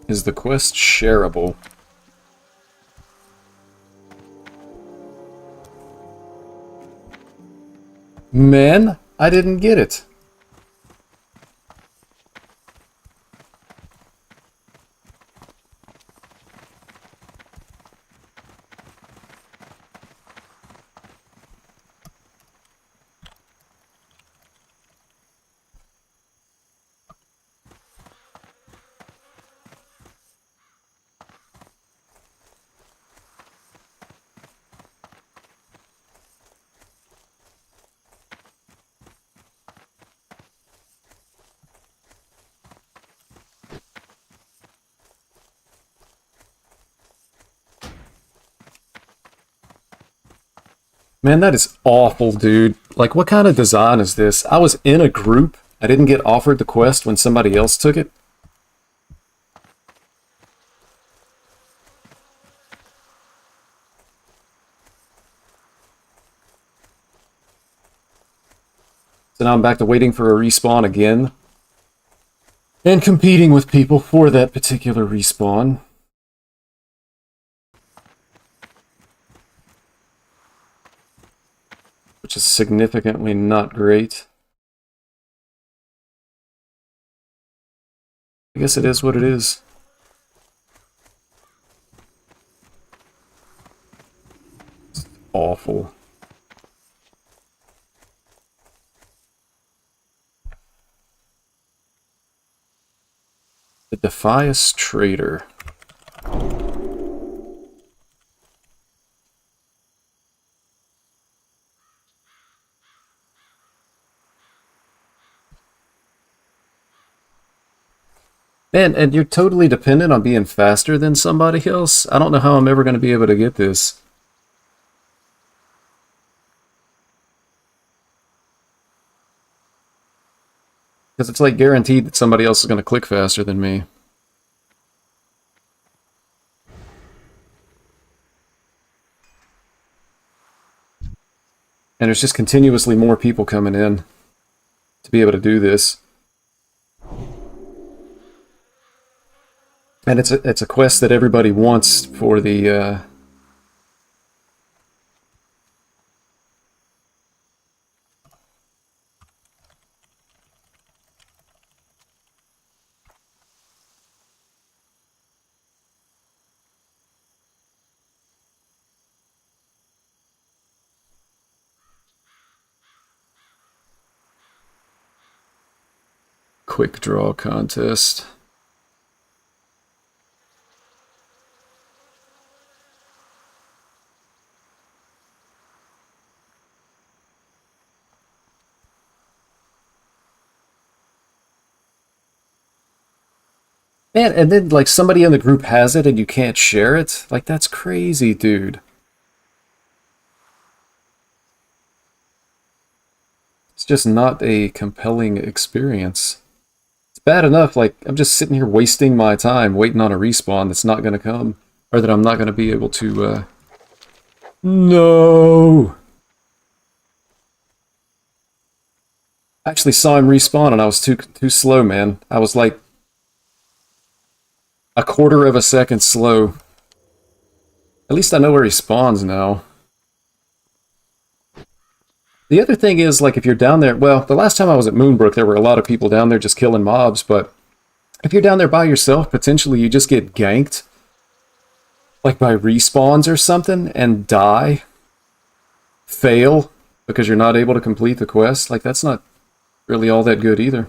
Speaker 1: Is the quest shareable? Man, I didn't get it. Man, that is awful, dude. Like, what kind of design is this? I was in a group. I didn't get offered the quest when somebody else took it. So now I'm back to waiting for a respawn again. And competing with people for that particular respawn. Which is significantly not great. I guess it is what it is. It's awful. The Defias Trader. Man, and you're totally dependent on being faster than somebody else? I don't know how I'm ever going to be able to get this. Because it's like guaranteed that somebody else is going to click faster than me. And there's just continuously more people coming in to be able to do this. And it's a quest that everybody wants for the quick draw contest. Man, and then like somebody in the group has it and you can't share it? Like, that's crazy, dude. It's just not a compelling experience. It's bad enough, like, I'm just sitting here wasting my time waiting on a respawn that's not going to come. Or that I'm not going to be able to, No! I actually saw him respawn and I was too slow, man. I was like a quarter of a second slow. At least I know where he spawns now. The other thing is, like, if you're down there... Well, the last time I was at Moonbrook, there were a lot of people down there just killing mobs, but if you're down there by yourself, potentially you just get ganked, like by respawns or something, and die. Fail, because you're not able to complete the quest. Like, that's not really all that good either.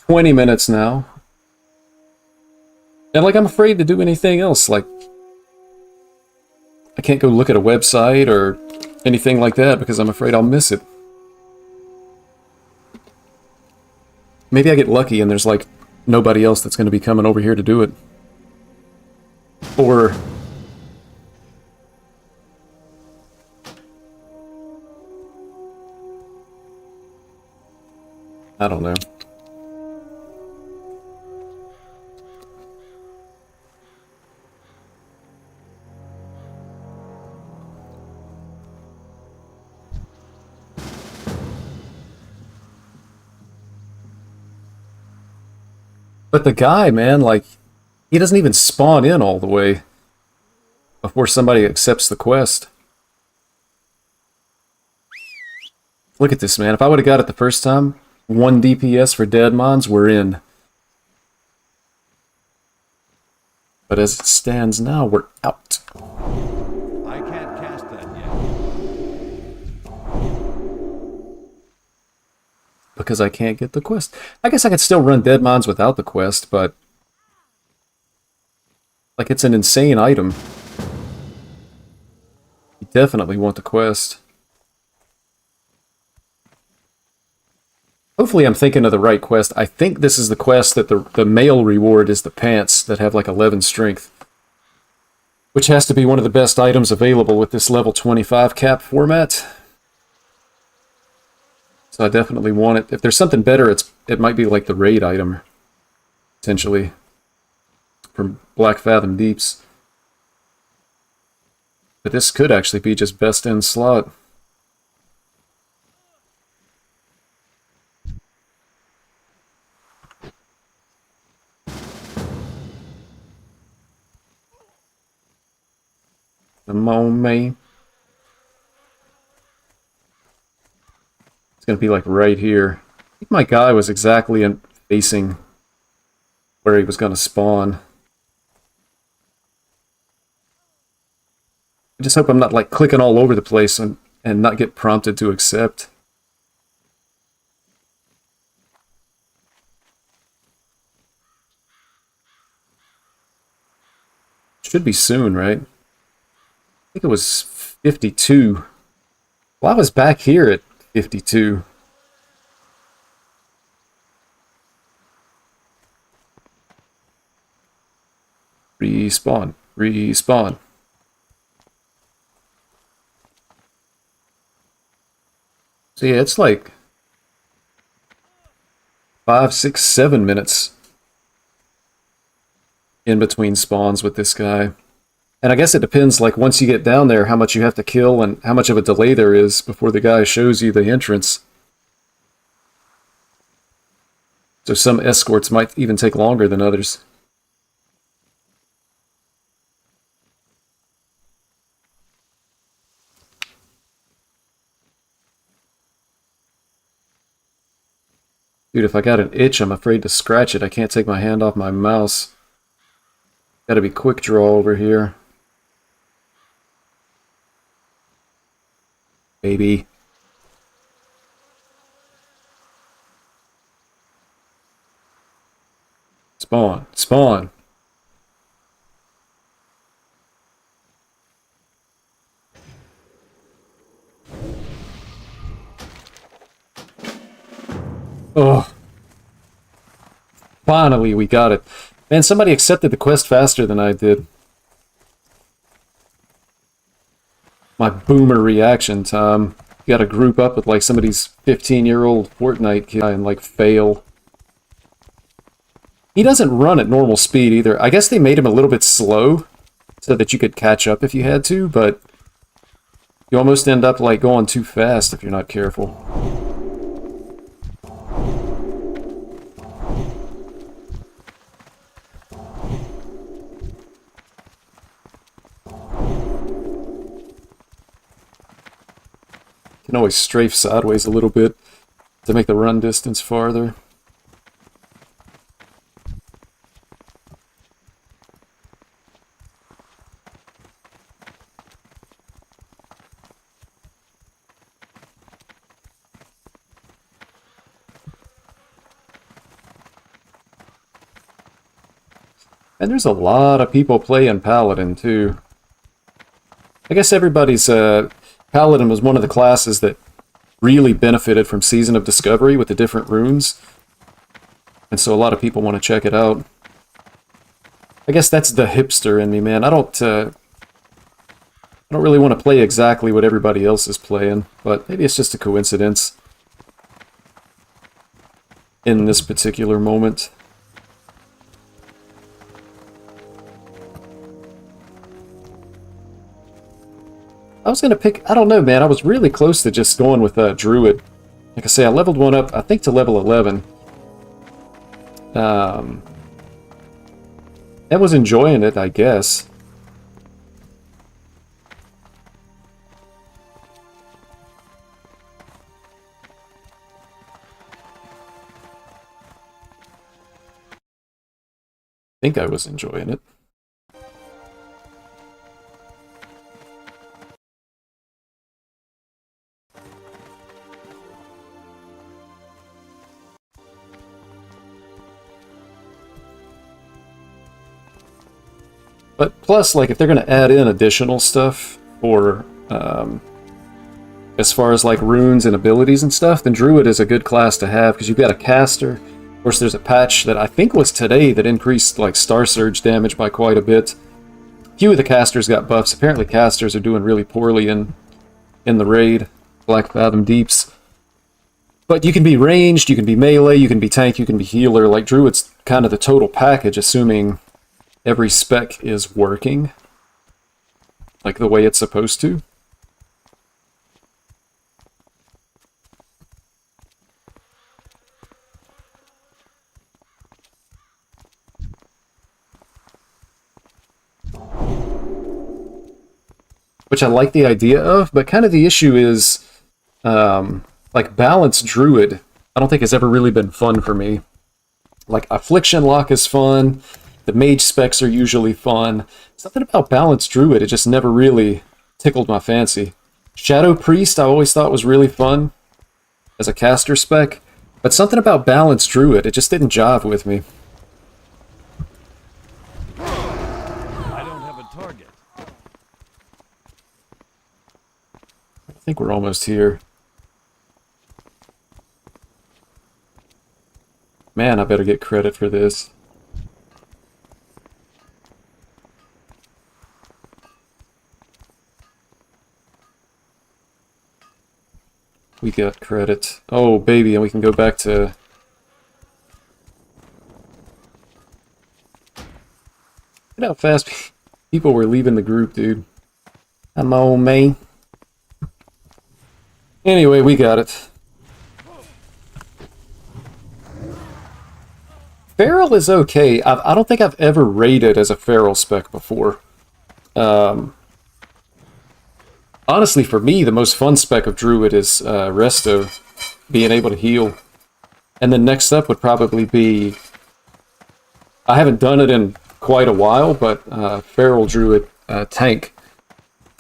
Speaker 1: $20 now. And, like, I'm afraid to do anything else. Like, I can't go look at a website or anything like that because I'm afraid I'll miss it. Maybe I get lucky and there's, like, nobody else that's going to be coming over here to do it. Or... I don't know. But the guy, man, like, he doesn't even spawn in all the way before somebody accepts the quest. Look at this, man. If I would have got it the first time, 1 DPS for dead mons, we're in. But as it stands now, we're out.
Speaker 6: I can't cast that yet.
Speaker 1: Because I can't get the quest. I guess I could still run dead mons without the quest, but... like, it's an insane item. You definitely want the quest. Hopefully I'm thinking of the right quest. I think this is the quest that the male reward is the pants that have like 11 strength. Which has to be one of the best items available with this level 25 cap format. So I definitely want it. If there's something better, it might be like the raid item. Potentially. From Black Fathom Deeps. But this could actually be just best in slot. Come on, man. It's going to be like right here. I think my guy was exactly facing where he was going to spawn. I just hope I'm not like clicking all over the place and not get prompted to accept. Should be soon, right? I think it was 52. Well, I was back here at 52. Respawn. Respawn. So yeah, it's like 5, 6, 7 minutes in between spawns with this guy. And I guess it depends, like, once you get down there, how much you have to kill and how much of a delay there is before the guy shows you the entrance. So some escorts might even take longer than others. Dude, if I got an itch, I'm afraid to scratch it. I can't take my hand off my mouse. Gotta be quick draw over here. Baby. Spawn. Spawn. Oh. Finally, we got it. Man, somebody accepted the quest faster than I did. My boomer reaction time. You gotta group up with like somebody's 15-year-old Fortnite kid and like fail. He doesn't run at normal speed either. I guess they made him a little bit slow so that you could catch up if you had to, but you almost end up like going too fast if you're not careful. Can always strafe sideways a little bit to make the run distance farther. And there's a lot of people playing Paladin too. I guess everybody's Paladin was one of the classes that really benefited from Season of Discovery with the different runes. And so a lot of people want to check it out. I guess that's the hipster in me, man. I don't really want to play exactly what everybody else is playing, but maybe it's just a coincidence in this particular moment. I was going to pick, I don't know, man. I was really close to just going with Druid. Like I say, I leveled one up, I think, to level 11. I was enjoying it, I guess. I think I was enjoying it. But plus, like, if they're going to add in additional stuff for, as far as, like, runes and abilities and stuff, then Druid is a good class to have, because you've got a caster. Of course, there's a patch that I think was today that increased, like, Star Surge damage by quite a bit. A few of the casters got buffs. Apparently, casters are doing really poorly in the raid, Black Fathom Deeps. But you can be ranged, you can be melee, you can be tank, you can be healer. Like, Druid's kind of the total package, assuming every spec is working like the way it's supposed to. Which I like the idea of, but kind of the issue is like balanced Druid I don't think has ever really been fun for me. Like Affliction Lock is fun. The mage specs are usually fun. Something about balanced Druid, it just never really tickled my fancy. Shadow Priest I always thought was really fun as a caster spec, but something about balanced Druid, it just didn't jive with me.
Speaker 6: I don't have a target.
Speaker 1: I think we're almost here. Man, I better get credit for this. We got credit. Oh, baby, and we can go back to... Look how fast people were leaving the group, dude. Come on, man. Anyway, we got it. Feral is okay. I don't think I've ever raided as a Feral spec before. Honestly, for me, the most fun spec of Druid is Resto, being able to heal. And then next up would probably be... I haven't done it in quite a while, but Feral Druid Tank,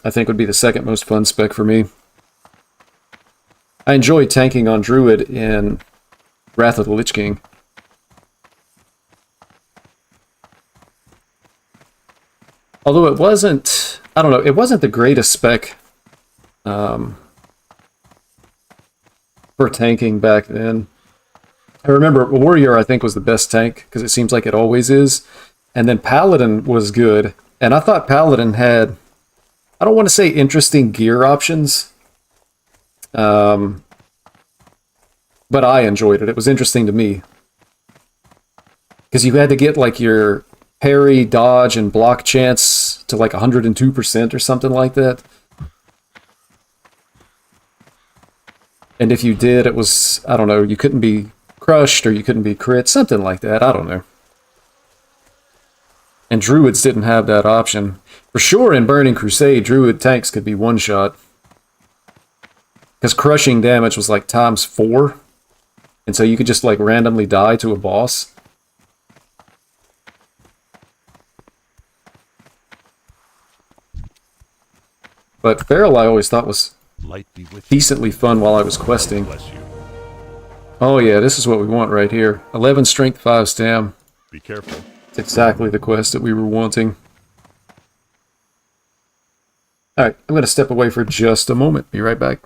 Speaker 1: I think would be the second most fun spec for me. I enjoy tanking on Druid in Wrath of the Lich King. Although it wasn't, I don't know, it wasn't the greatest spec for tanking back then. I remember Warrior, I think, was the best tank, because it seems like it always is. And then Paladin was good. And I thought Paladin had, I don't want to say interesting gear options, but I enjoyed it. It was interesting to me. Because you had to get like your parry, dodge, and block chance to like 102% or something like that. And if you did, it was, I don't know, you couldn't be crushed or you couldn't be crit, something like that, I don't know. And druids didn't have that option. For sure in Burning Crusade, druid tanks could be one-shot. Because crushing damage was like ×4. And so you could just like randomly die to a boss. But Feral I always thought was
Speaker 4: Light be with you.
Speaker 1: decently fun while I was questing.
Speaker 4: Bless you.
Speaker 1: Oh yeah, this is what we want right here. 11 strength, 5 stam.
Speaker 4: Be careful.
Speaker 1: It's exactly the quest that we were wanting. Alright, I'm going to step away for just a moment. Be right back.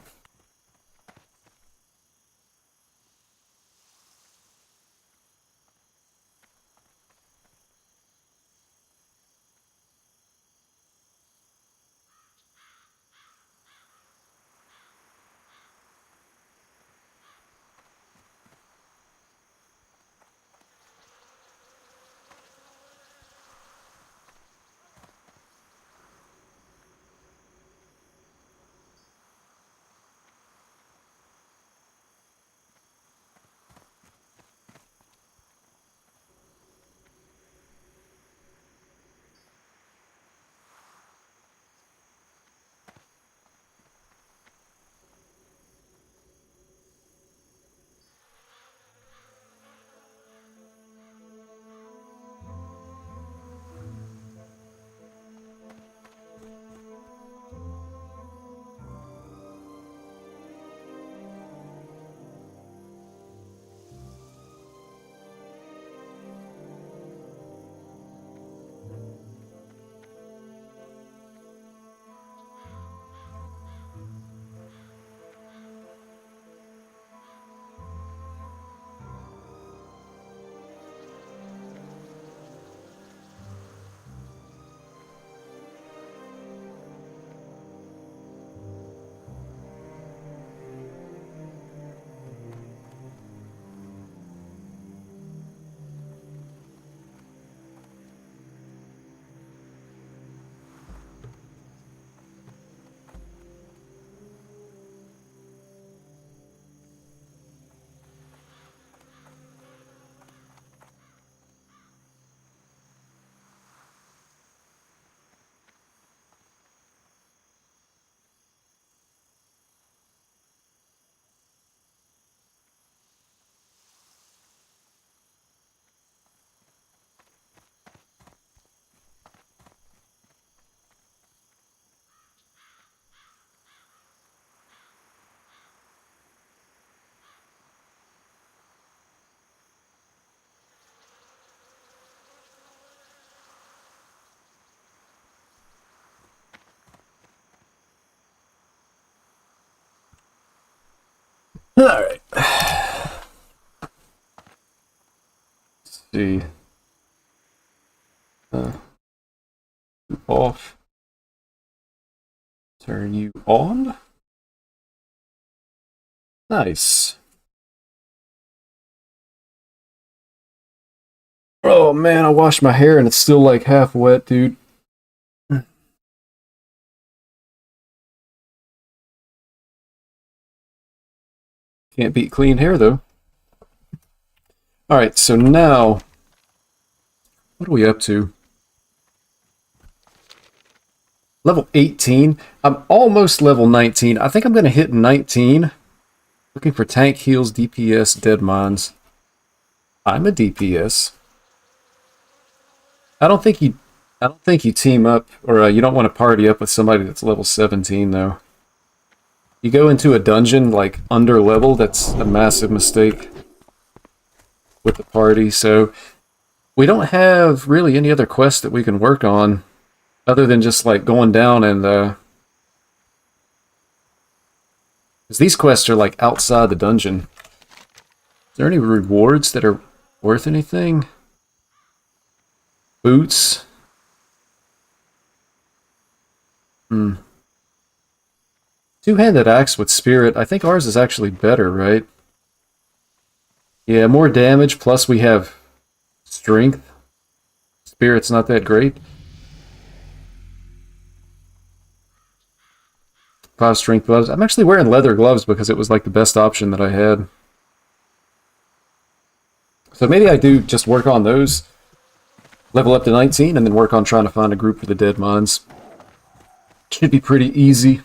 Speaker 1: Alright. Let's see. Off. Turn you on. Nice. Oh man, I washed my hair and it's still like half wet, dude. Can't beat clean hair, though. Alright, so now... what are we up to? Level 18. I'm almost level 19. I think I'm going to hit 19. Looking for tank heals, DPS, dead mines. I'm a DPS. I don't think you team up, or you don't want to party up with somebody that's level 17, though. You go into a dungeon, like, under level, that's a massive mistake with the party, so we don't have really any other quests that we can work on, other than just, like, going down and, because these quests are, like, outside the dungeon. Is there any rewards that are worth anything? Boots? Two-handed axe with spirit. I think ours is actually better, right? Yeah, more damage, plus we have strength. Spirit's not that great. 5 strength gloves. I'm actually wearing leather gloves because it was like the best option that I had. So maybe I do just work on those, level up to 19, and then work on trying to find a group for the dead mines. Should be pretty easy.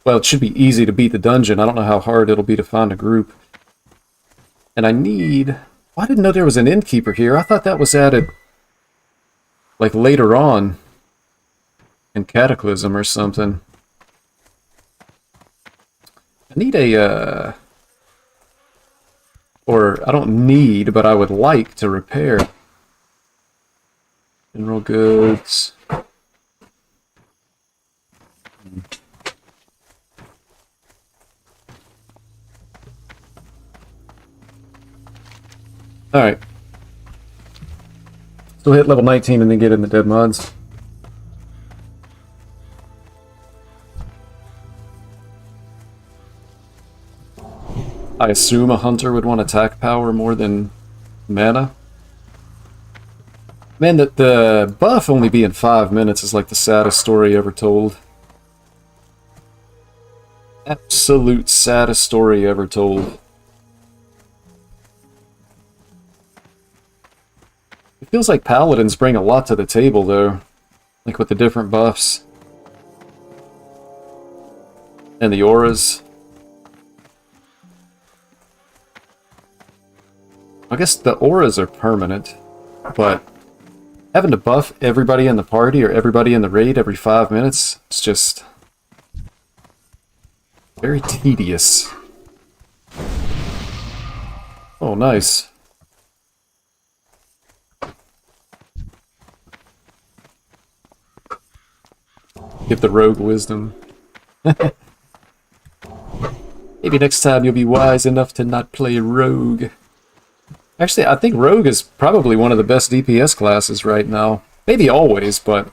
Speaker 1: Well, it should be easy to beat the dungeon. I don't know how hard it'll be to find a group. And I need... Well, I didn't know there was an innkeeper here. I thought that was added like later on in Cataclysm or something. I need a... Or, I don't need, but I would like to repair. General goods. Alright. Still hit level 19 and then get in the dead mods. I assume a hunter would want attack power more than mana. Man, the buff only being 5 minutes is like the saddest story ever told. Absolute saddest story ever told. It feels like paladins bring a lot to the table, though. Like with the different buffs. And the auras. I guess the auras are permanent, but having to buff everybody in the party or everybody in the raid every 5 minutes, it's just very tedious. Oh, nice. Give the rogue wisdom. Maybe next time you'll be wise enough to not play rogue. Actually, I think rogue is probably one of the best DPS classes right now. Maybe always, but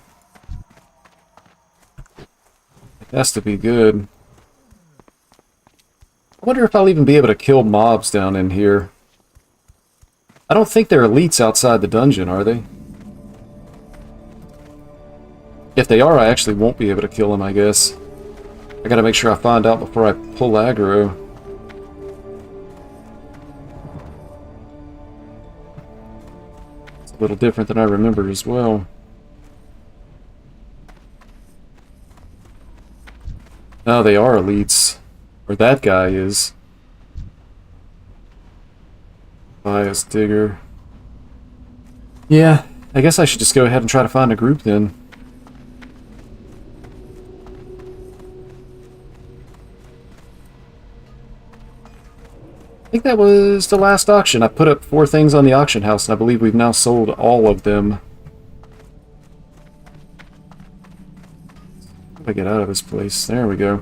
Speaker 1: it has to be good. I wonder if I'll even be able to kill mobs down in here. I don't think they're elites outside the dungeon, are they? If they are, I actually won't be able to kill them, I guess. I gotta make sure I find out before I pull aggro. It's a little different than I remember as well. No, they are elites. Or that guy is. Bias Digger. Yeah, I guess I should just go ahead and try to find a group then. I think that was the last auction. I put up 4 things on the auction house, and I believe we've now sold all of them. How do I get out of this place? There we go.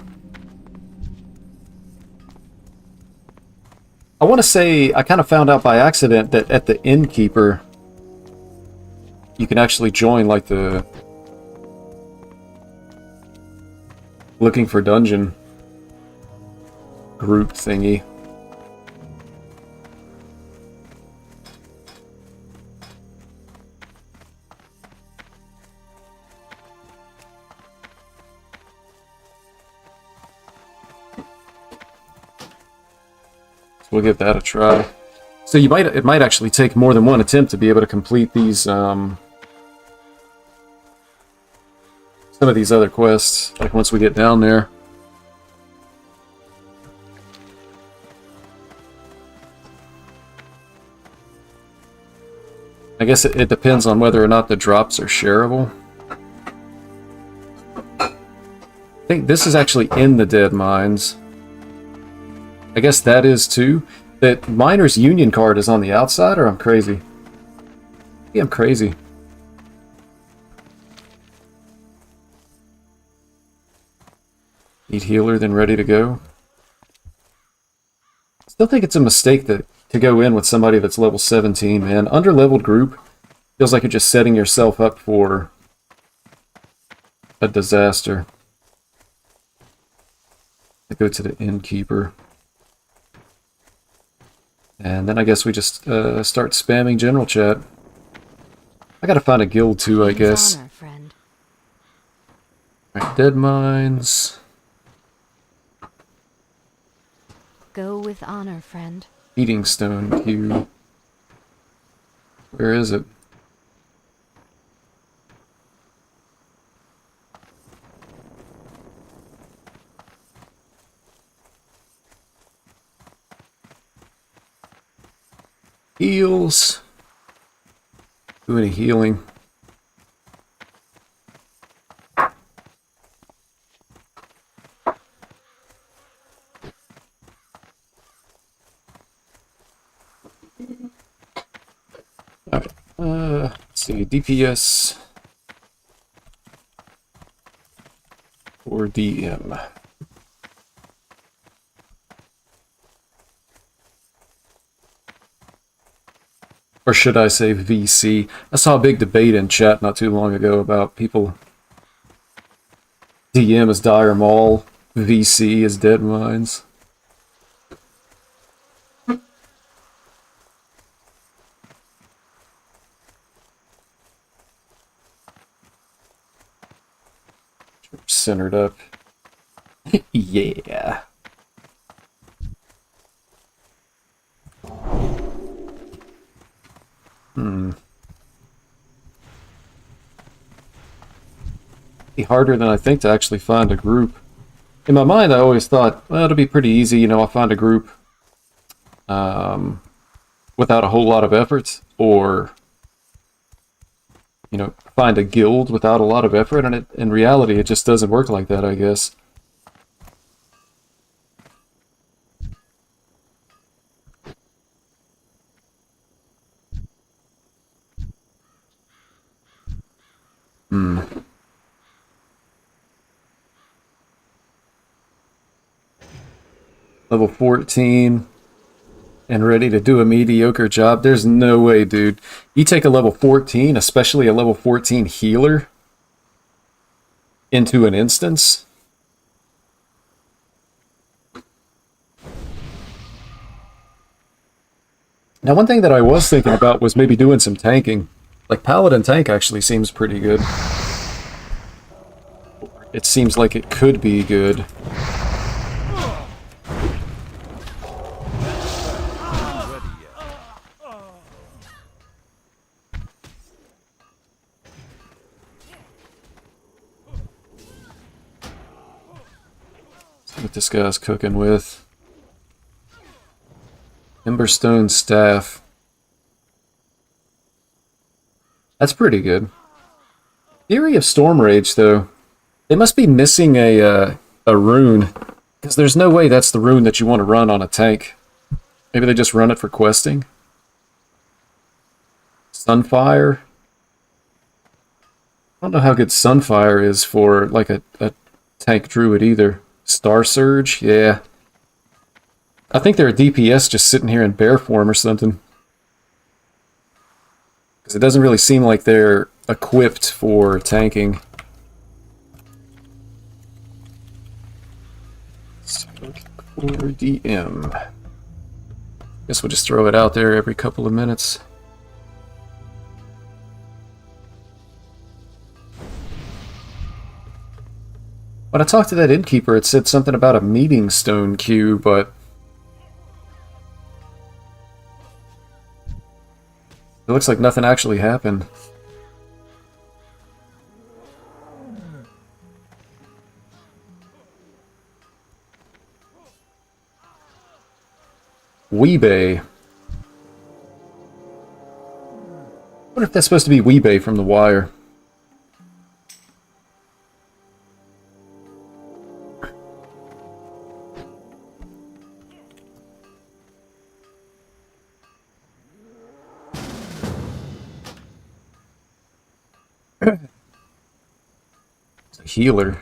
Speaker 1: I want to say I kind of found out by accident that at the innkeeper, you can actually join like the looking for dungeon group thingy. We'll give that a try. So it might actually take more than one attempt to be able to complete these some of these other quests, like once we get down there. I guess it depends on whether or not the drops are shareable. I think this is actually in the dead mines. I guess that is too. That Miner's Union card is on the outside, or I'm crazy? Yeah, I'm crazy. Need healer, then ready to go. Still think it's a mistake to go in with somebody that's level 17, man. Under-leveled group feels like you're just setting yourself up for a disaster. I go to the innkeeper. And then I guess we just start spamming general chat. I gotta find a guild too, I guess.
Speaker 5: Honor, friend.
Speaker 1: Right, Dead Mines.
Speaker 5: Go with honor, friend.
Speaker 1: Eating Stone queue. Where is it? Heals. Do any healing. Alright, let's see, DPS or DM. Or should I say VC? I saw a big debate in chat not too long ago about people. DM is Dire Maul, VC is Dead Mines. Centered up. Yeah. Be harder than I think to actually find a group. In my mind, I always thought, well, it'll be pretty easy, you know, I'll find a group without a whole lot of effort, or, you know, find a guild without a lot of effort, and in reality, it just doesn't work like that, I guess. Level 14 and ready to do a mediocre job. There's no way, dude. You take a level 14, especially a level 14 healer, into an instance. Now, one thing that I was thinking about was maybe doing some tanking. Like, Paladin tank actually seems pretty good. It seems like it could be good. What this guy's cooking with. Emberstone staff. That's pretty good. Theory of Storm Rage, though. They must be missing a rune, because there's no way that's the rune that you want to run on a tank. Maybe they just run it for questing. Sunfire. I don't know how good Sunfire is for like a tank druid either. Star Surge, yeah. I think they're a DPS just sitting here in bear form or something. Because it doesn't really seem like they're equipped for tanking. So, for DM. Guess we'll just throw it out there every couple of minutes. When I talked to that innkeeper, it said something about a meeting stone queue, but it looks like nothing actually happened. Weebay. I wonder if that's supposed to be Weebay from The Wire. A healer.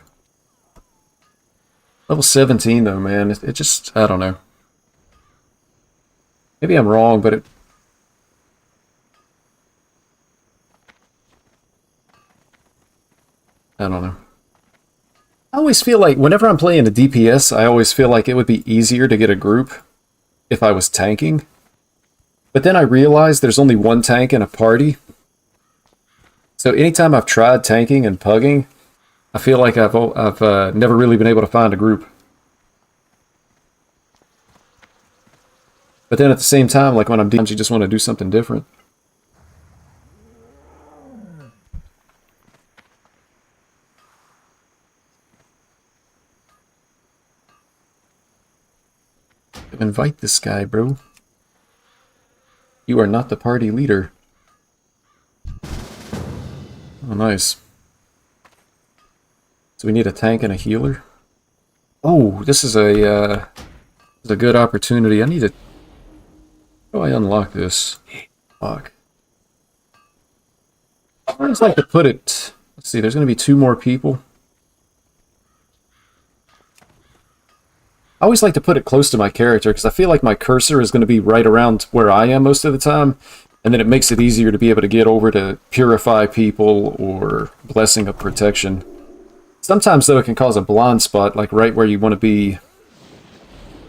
Speaker 1: Level 17 though, man. It just, I don't know. Maybe I'm wrong, but I don't know. I always feel like whenever I'm playing a DPS, I always feel like it would be easier to get a group if I was tanking. But then I realized there's only one tank in a party. So anytime I've tried tanking and pugging, I feel like I've never really been able to find a group. But then at the same time, like when I'm doing, you just want to do something different. Invite this guy, bro. You are not the party leader. Oh, nice. So we need a tank and a healer. Oh, this is a good opportunity. I need to... How do I unlock this? Fuck. I always like to put it... Let's see, there's going to be 2 more people. I always like to put it close to my character, because I feel like my cursor is going to be right around where I am most of the time, and then it makes it easier to be able to get over to Purify people or Blessing of Protection. Sometimes, though, it can cause a blind spot, like right where you want to be,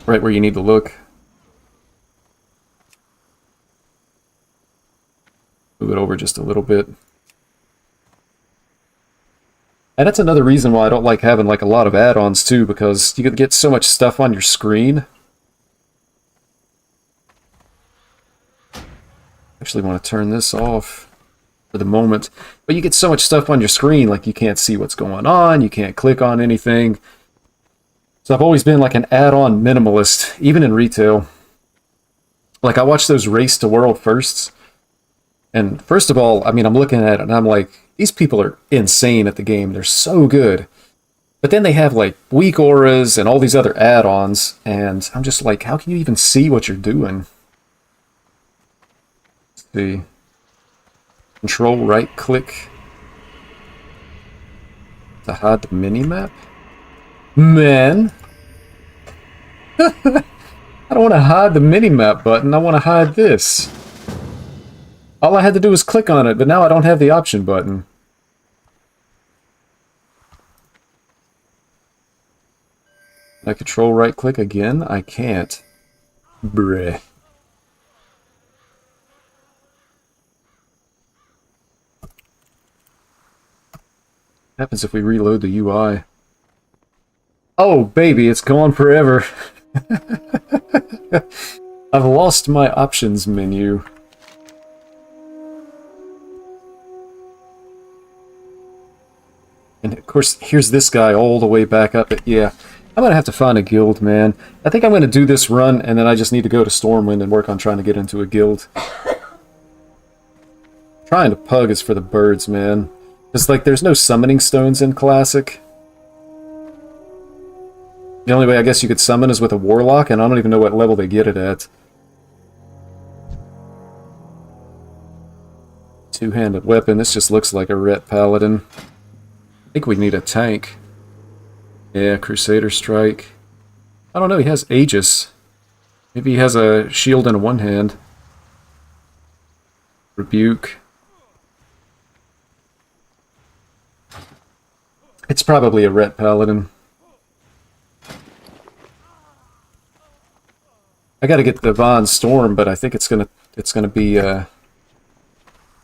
Speaker 1: right where you need to look. Move it over just a little bit. And that's another reason why I don't like having like a lot of add-ons too, because you can get so much stuff on your screen. Actually want to turn this off for the moment. But you get so much stuff on your screen, like you can't see what's going on, you can't click on anything. So I've always been like an add-on minimalist, even in retail. Like I watch those Race to World firsts. And first of all, I mean, I'm looking at it and I'm like, these people are insane at the game. They're so good. But then they have like weak auras and all these other add-ons. And I'm just like, how can you even see what you're doing? Let's see. Control right click to hide the minimap? Man. I don't want to hide the minimap button. I want to hide this. All I had to do was click on it, but now I don't have the option button. Can I control right click again? I can't. Bleh. What happens if we reload the UI? Oh, baby, it's gone forever. I've lost my options menu. And of course, here's this guy all the way back up. Yeah, I'm going to have to find a guild, man. I think I'm going to do this run, and then I just need to go to Stormwind and work on trying to get into a guild. Trying to pug is for the birds, man. Because, like, there's no summoning stones in Classic. The only way I guess you could summon is with a Warlock, and I don't even know what level they get it at. Two-handed weapon. This just looks like a Ret Paladin. I think we need a tank. Yeah, Crusader Strike. I don't know, he has Aegis. Maybe he has a shield in one hand. Rebuke. It's probably a Ret Paladin. I gotta get the Divine Storm, but I think it's gonna be I'm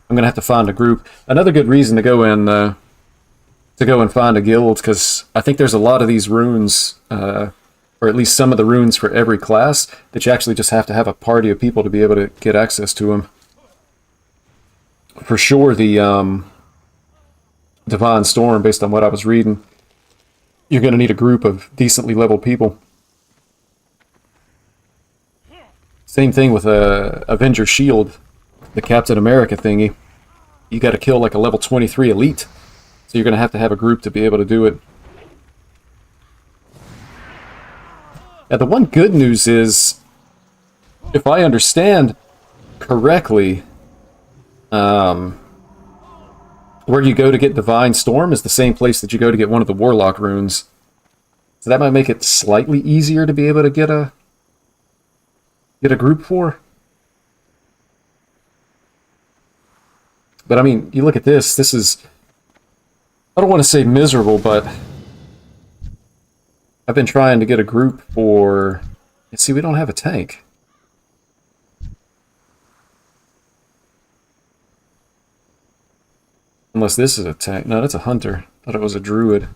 Speaker 1: gonna have to find a group. Another good reason to go and find a guild, because I think there's a lot of these runes, or at least some of the runes for every class, that you actually just have to have a party of people to be able to get access to them. For sure, the Divine Storm, based on what I was reading, you're going to need a group of decently leveled people. Same thing with Avenger Shield, the Captain America thingy. You got to kill like a level 23 elite. So you're going to have a group to be able to do it. Now, the one good news is, if I understand correctly, where you go to get Divine Storm is the same place that you go to get one of the Warlock runes. So that might make it slightly easier to be able to get a group for. But I mean, you look at this. This is, I don't want to say miserable, but I've been trying to get a group for... See, we don't have a tank. Unless this is a tank. No, that's a hunter. Thought it was a druid. I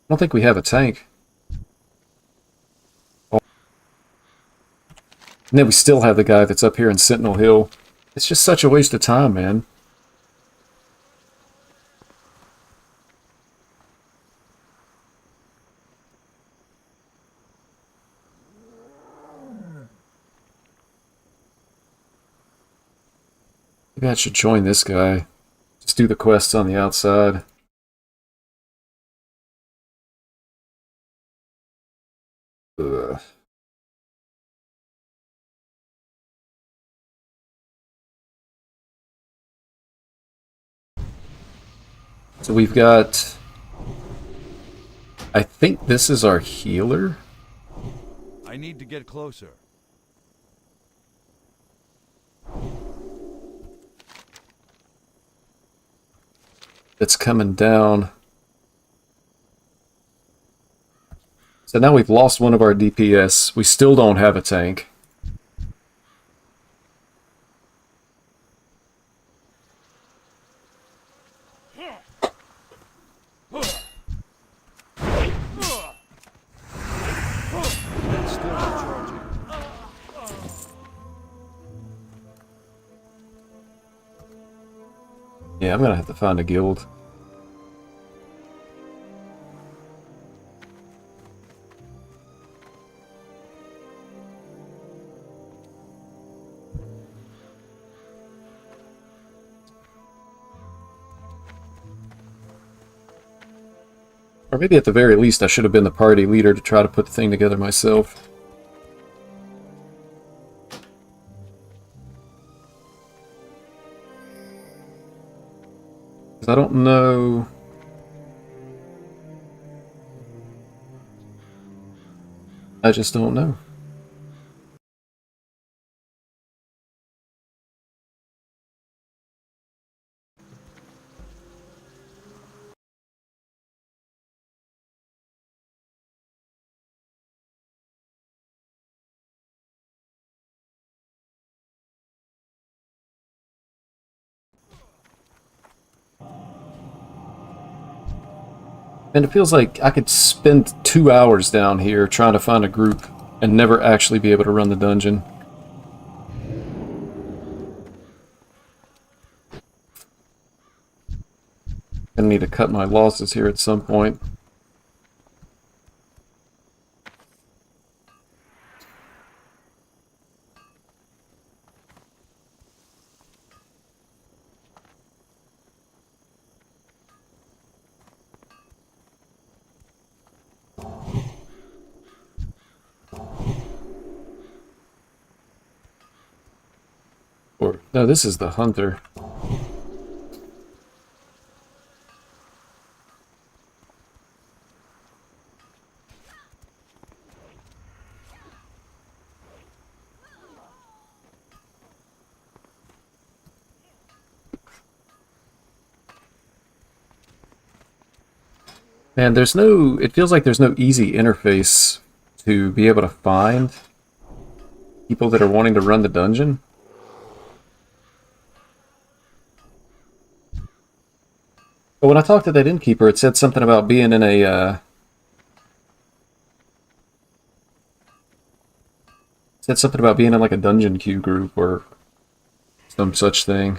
Speaker 1: don't think we have a tank. Oh. And then we still have the guy that's up here in Sentinel Hill. It's just such a waste of time, man. Maybe I should join this guy. Just do the quests on the outside. Ugh. So we've got... I think this is our healer.
Speaker 6: I need to get closer.
Speaker 1: That's coming down. So now we've lost one of our DPS. We still don't have a tank.
Speaker 6: Still recharging.
Speaker 1: Yeah, I'm gonna have to find a guild. Or maybe at the very least I should have been the party leader to try to put the thing together myself. I don't know. I just don't know. And it feels like I could spend 2 hours down here trying to find a group and never actually be able to run the dungeon. Gonna need to cut my losses here at some point. Or, no, this is the hunter. Man, there's no... It feels like there's no easy interface to be able to find people that are wanting to run the dungeon. But when I talked to that innkeeper, it said something about being in a, said something about being in like a dungeon queue group or some such thing.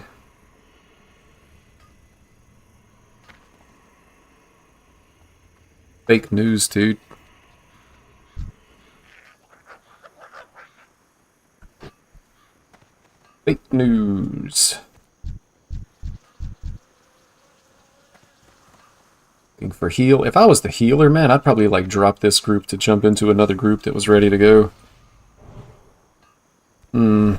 Speaker 1: Fake news, dude. Fake news. Looking for heal. If I was the healer, man, I'd probably like drop this group to jump into another group that was ready to go. I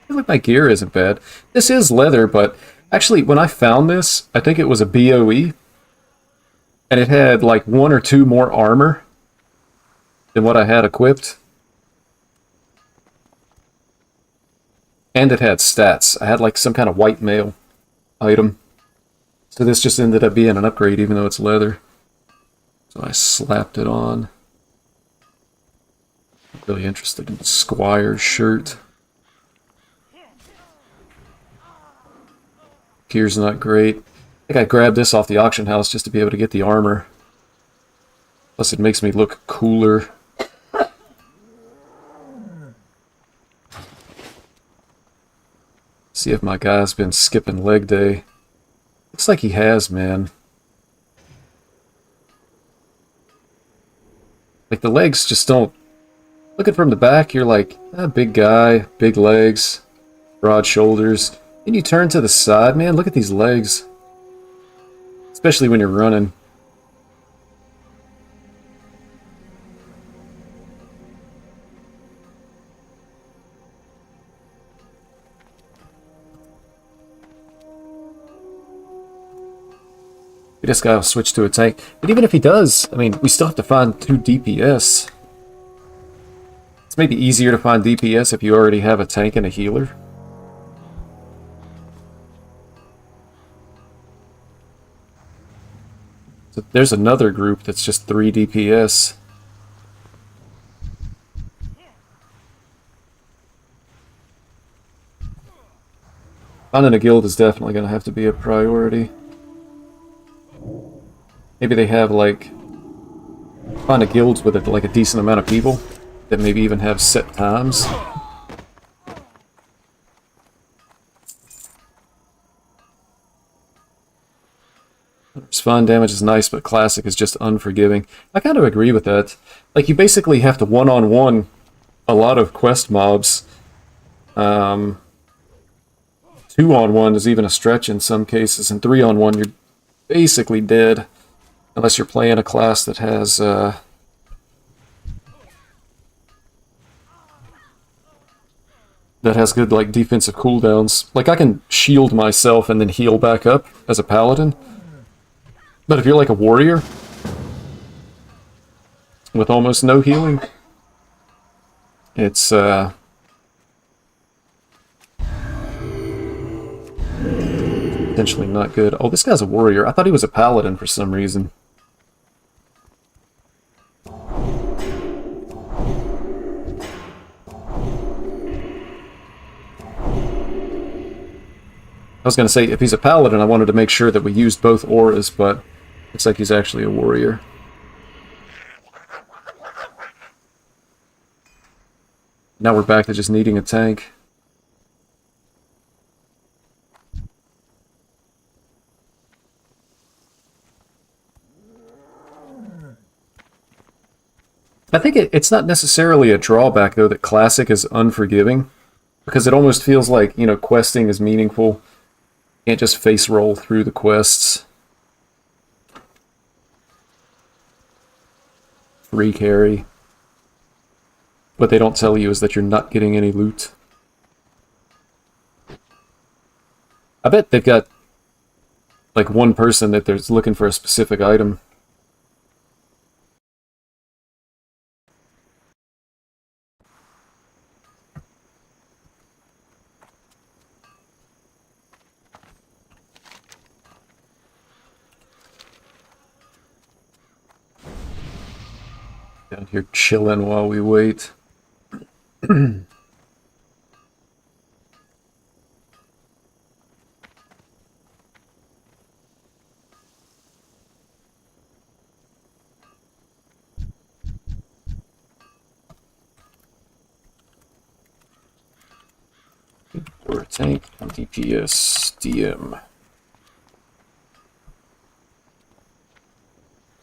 Speaker 1: feel like my gear isn't bad. This is leather, but actually when I found this, I think it was a BOE. And it had like 1 or 2 more armor than what I had equipped. And it had stats. I had like some kind of white mail item. So this just ended up being an upgrade even though it's leather. So I slapped it on. Really interested in Squire's shirt. Gear's not great. I think I grabbed this off the auction house just to be able to get the armor. Plus it makes me look cooler. See if my guy's been skipping leg day. Looks like he has, man. Like the legs just don't... Looking from the back, you're like, big guy, big legs, broad shoulders. Then you turn to the side, man, look at these legs. Especially when you're running. This guy will switch to a tank. But even if he does, I mean, we still have to find 2 DPS. It's maybe easier to find DPS if you already have a tank and a healer. So there's another group that's just 3 DPS. Finding a guild is definitely going to have to be a priority. Maybe they have, like, find a guild with like a decent amount of people that maybe even have set times. Spawn damage is nice, but classic is just unforgiving. I kind of agree with that. Like, you basically have to one-on-one a lot of quest mobs. 2-on-1 is even a stretch in some cases, and 3-on-1 you're basically dead. Unless you're playing a class that has, that has good, like, defensive cooldowns. Like, I can shield myself and then heal back up as a paladin. But if you're like a warrior, with almost no healing, it's, potentially not good. Oh, this guy's a warrior. I thought he was a paladin for some reason. I was going to say, if he's a paladin, I wanted to make sure that we used both auras, but looks like he's actually a warrior. Now we're back to just needing a tank. I think it's not necessarily a drawback, though, that Classic is unforgiving, because it almost feels like, you know, questing is meaningful. You can't just face roll through the quests. Free carry. What they don't tell you is that you're not getting any loot. I bet they've got, like, one person that they're looking for a specific item. Down here chilling while we wait. Or a tank, DPS, DM.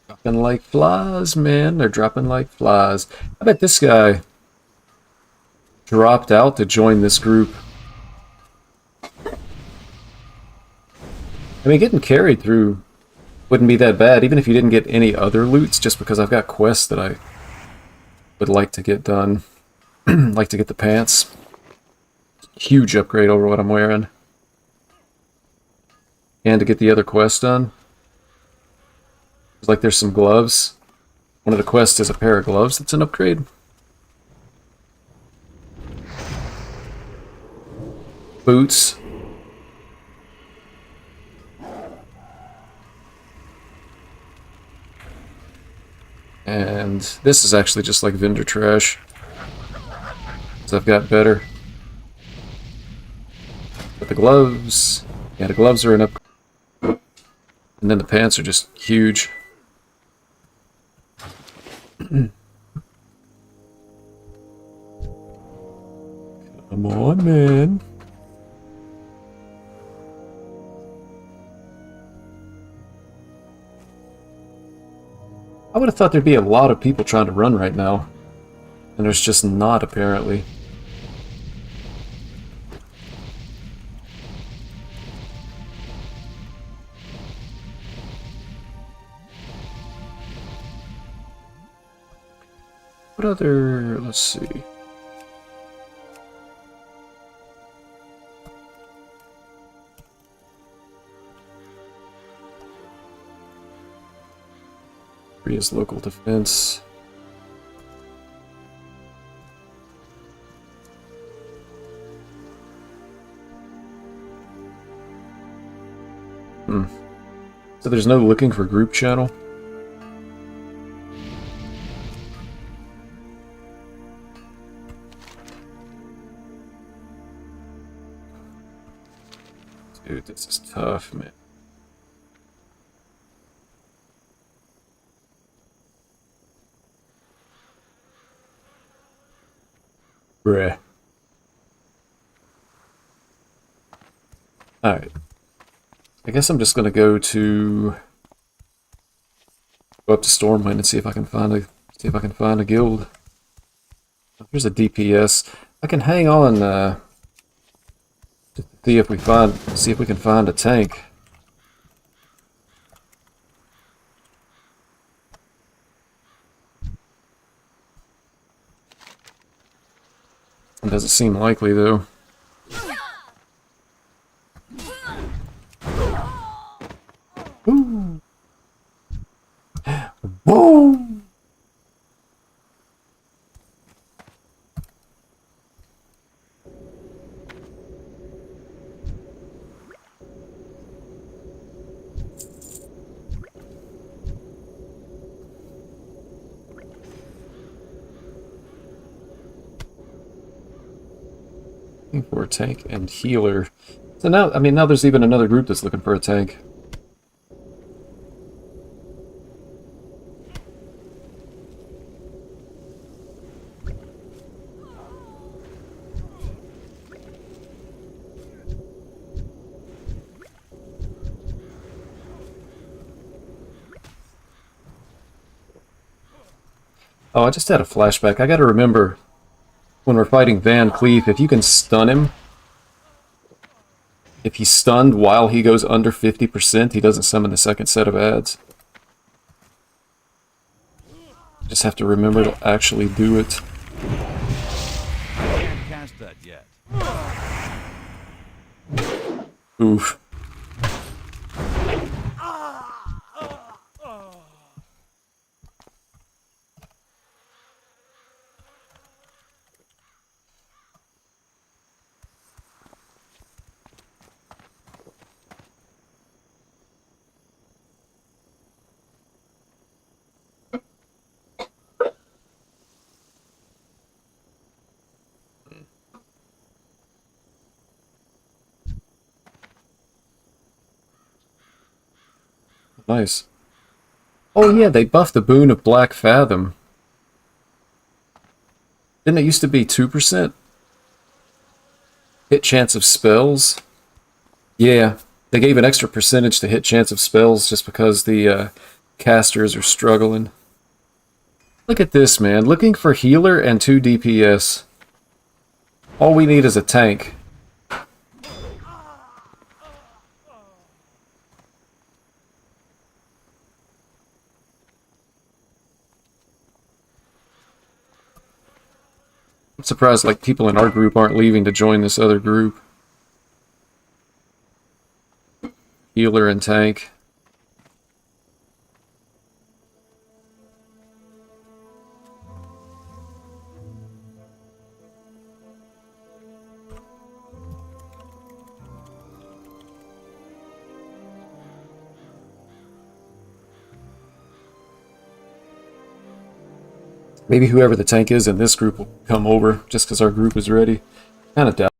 Speaker 1: Dropping like flies, man. They're dropping like flies. I bet this guy dropped out to join this group. I mean, getting carried through wouldn't be that bad, even if you didn't get any other loots, just because I've got quests that I would like to get done. Like to get the pants. Huge upgrade over what I'm wearing. And to get the other quest done. Like there's some gloves. One of the quests is a pair of gloves that's an upgrade. Boots. And this is actually just like vendor trash. So I've got better. But the gloves... Yeah, the gloves are an up... And then the pants are just huge. Come on, man. I would have thought there'd be a lot of people trying to run right now. And there's just not, apparently. What other... let's see. Korea's local defense. So there's no looking for group channel? Dude, this is tough, man. Bruh. Alright. I guess I'm just gonna go up to Stormwind and see if I can find a guild. Here's a DPS. I can hang on to see if we can find a tank. It doesn't seem likely though. Ooh. Whoa! Looking for a tank and healer. So now, I mean, now there's even another group that's looking for a tank. Oh, I just had a flashback. I gotta remember, when we're fighting Van Cleef, if you can stun him, if he's stunned while he goes under 50%, he doesn't summon the second set of ads. Just have to remember to actually do it.
Speaker 6: Can't cast that yet.
Speaker 1: Oof. Nice. Oh yeah, they buffed the boon of Black Fathom. Didn't it used to be 2%? Hit chance of spells? Yeah, they gave an extra percentage to hit chance of spells just because the casters are struggling. Look at this, man. Looking for healer and 2 DPS. All we need is a tank. I'm surprised like people in our group aren't leaving to join this other group. Healer and tank. Maybe whoever the tank is in this group will come over just because our group is ready. Kind of doubt.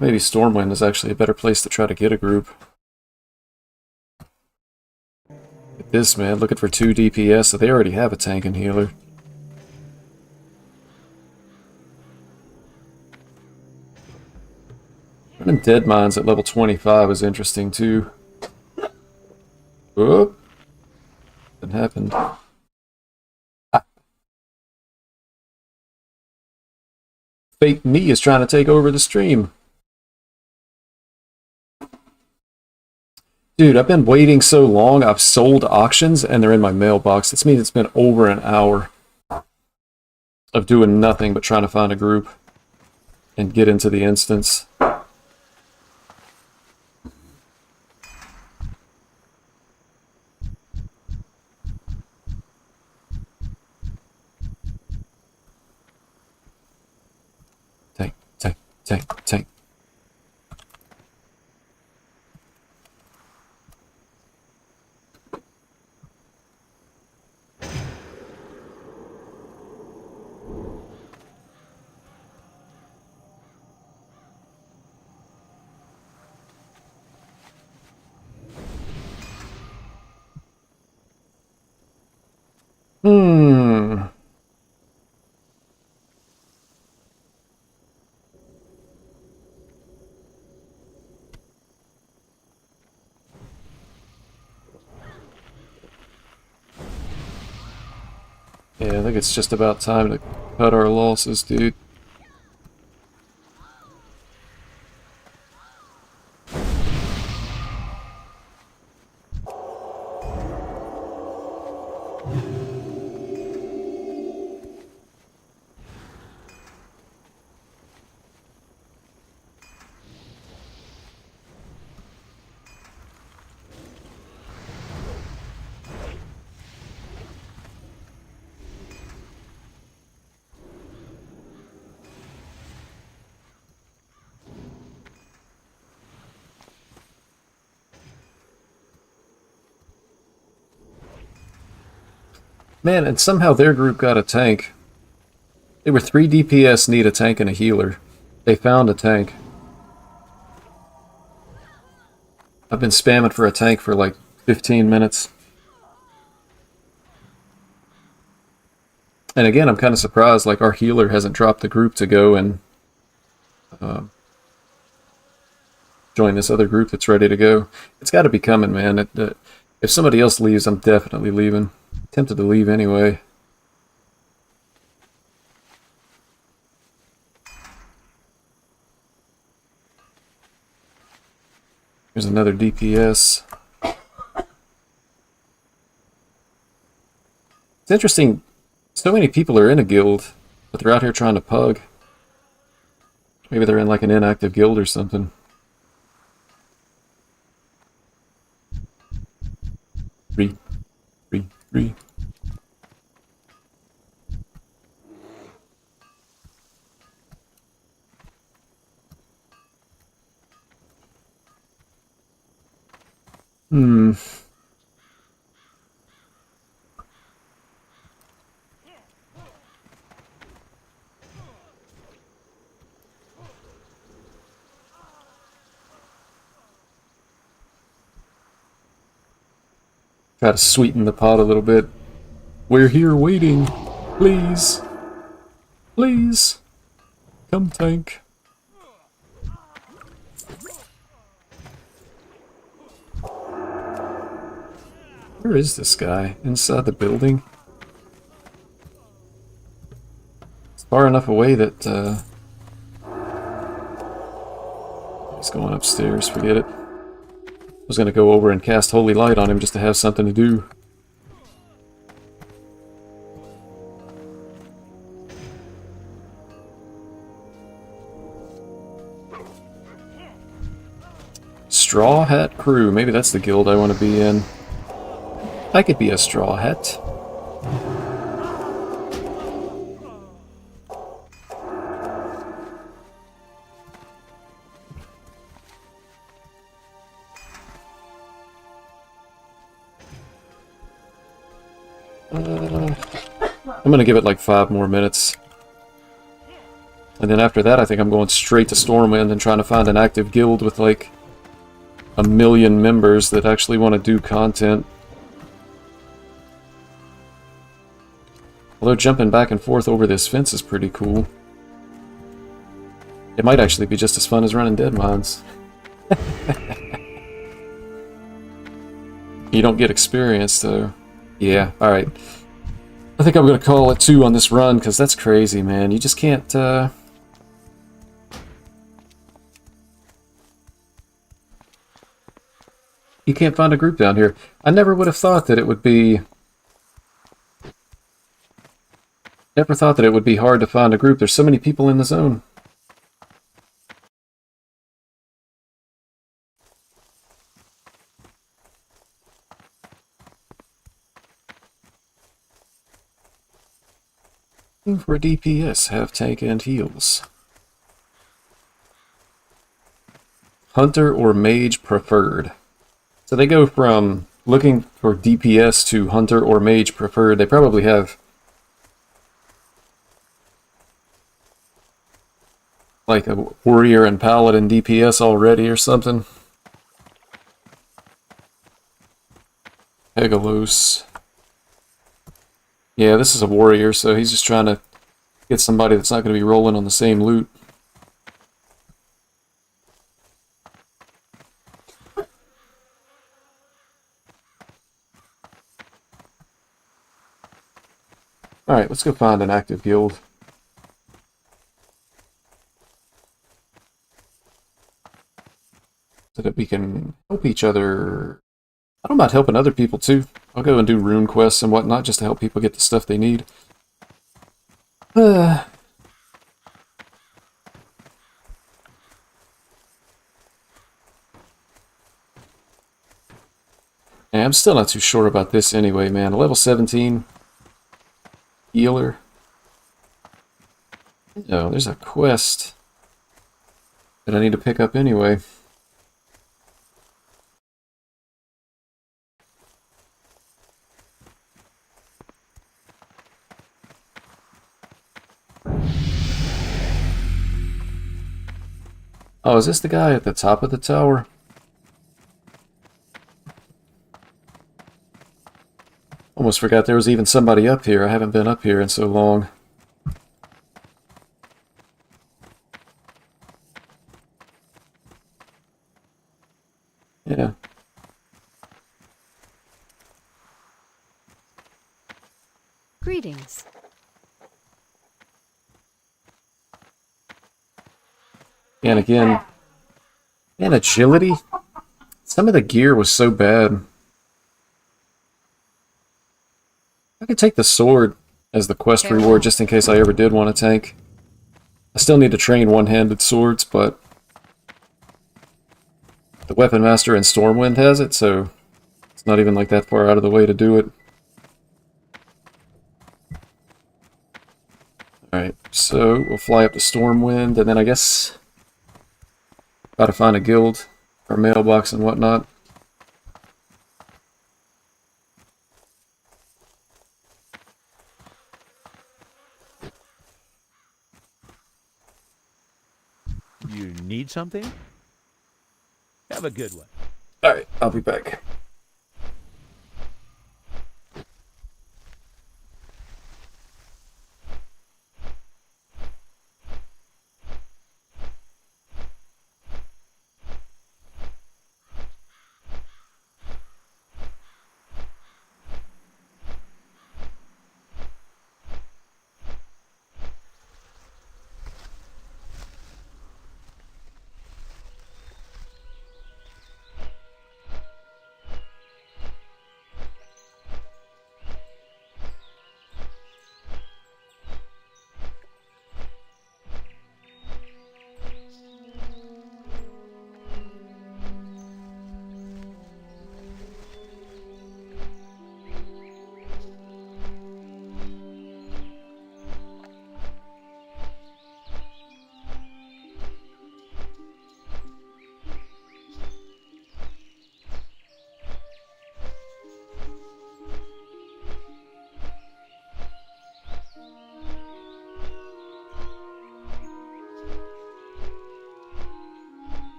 Speaker 1: Maybe Stormwind is actually a better place to try to get a group. This man looking for 2 DPS, so they already have a tank and healer. Running Dead Mines at level 25 is interesting too. Whoop. That happened. Ah. Fake me is trying to take over the stream. Dude, I've been waiting so long. I've sold auctions and they're in my mailbox. This means it's been over an hour of doing nothing but trying to find a group and get into the instance. Tank, tank, tank, tank. Hmm. Yeah, I think it's just about time to cut our losses, dude. Man, and somehow their group got a tank. They were 3 DPS, need a tank and a healer. They found a tank. I've been spamming for a tank for like 15 minutes. And again, I'm kind of surprised, like, our healer hasn't dropped the group to go and join this other group that's ready to go. It's got to be coming, man. If somebody else leaves, I'm definitely leaving. Tempted to leave anyway. Here's another DPS. It's interesting. So many people are in a guild, but they're out here trying to pug. Maybe they're in like an inactive guild or something. Re. Hmm. Try to sweeten the pot a little bit. We're here waiting. Please. Please. Come tank. Where is this guy? Inside the building? It's far enough away that, he's going upstairs, forget it. I was gonna go over and cast Holy Light on him just to have something to do. Straw Hat Crew. Maybe that's the guild I want to be in. I could be a Straw Hat. I'm gonna give it like 5 more minutes. And then after that, I think I'm going straight to Stormwind and trying to find an active guild with like 1 million members that actually want to do content. Although jumping back and forth over this fence is pretty cool. It might actually be just as fun as running dead mines. You don't get experience though. Yeah, alright. I think I'm gonna call it 2 on this run, because that's crazy, man. You just can't, you can't find a group down here. I never would have thought that it would be... Never thought that it would be hard to find a group. There's so many people in the zone. Looking for a DPS, have tank and heals. Hunter or mage preferred. So they go from looking for DPS to hunter or mage preferred. They probably have like a warrior and paladin DPS already or something. Pegalos. Yeah, this is a warrior, so he's just trying to get somebody that's not going to be rolling on the same loot. Alright, let's go find an active guild. So that we can help each other. I don't mind helping other people too. I'll go and do rune quests and whatnot just to help people get the stuff they need. Yeah, I'm still not too sure about this anyway, man. A level 17 healer. No, there's a quest that I need to pick up anyway. Oh, is this the guy at the top of the tower? Almost forgot there was even somebody up here. I haven't been up here in so long. Yeah.
Speaker 5: Greetings.
Speaker 1: And again, man, agility? Some of the gear was so bad. I could take the sword as the quest reward just in case I ever did want a tank. I still need to train one-handed swords, but the Weapon Master in Stormwind has it, so it's not even like that far out of the way to do it. Alright, so we'll fly up to Stormwind, and then I guess gotta find a guild or mailbox and whatnot.
Speaker 7: You need something? Have a good one.
Speaker 1: Alright, I'll be back.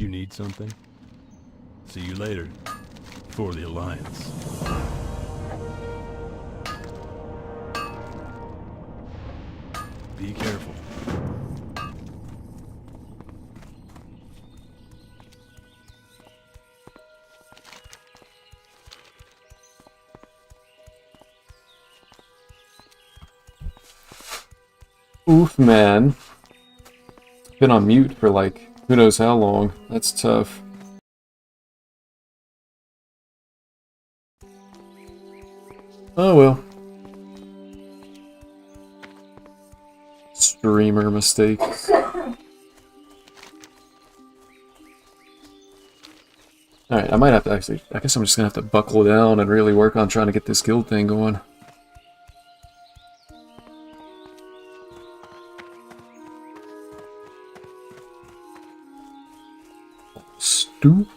Speaker 4: You need something? See you later. For the Alliance. Be careful.
Speaker 1: Oof, man. Been on mute for like who knows how long. That's tough. Oh well. Streamer mistakes. Alright, I might have to actually... I guess I'm just gonna have to buckle down and really work on trying to get this guild thing going. Stoop.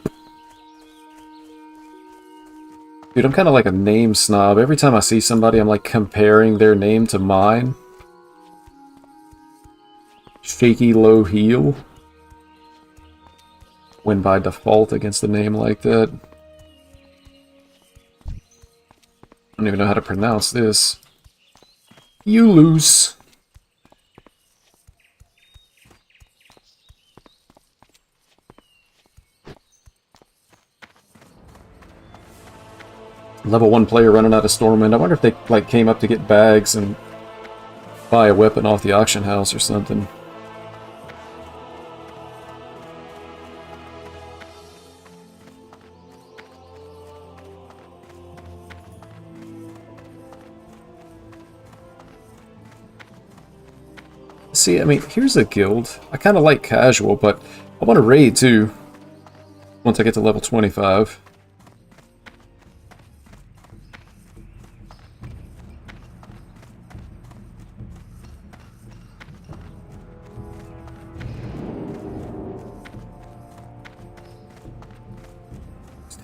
Speaker 1: Dude, I'm kind of like a name snob. Every time I see somebody, I'm like comparing their name to mine. Shaky low heel. When by default against a name like that. I don't even know how to pronounce this. You lose. Level 1 player running out of Stormwind. I wonder if they like came up to get bags and buy a weapon off the auction house or something. See, I mean, here's a guild. I kind of like casual, but I want to raid too. Once I get to level 25.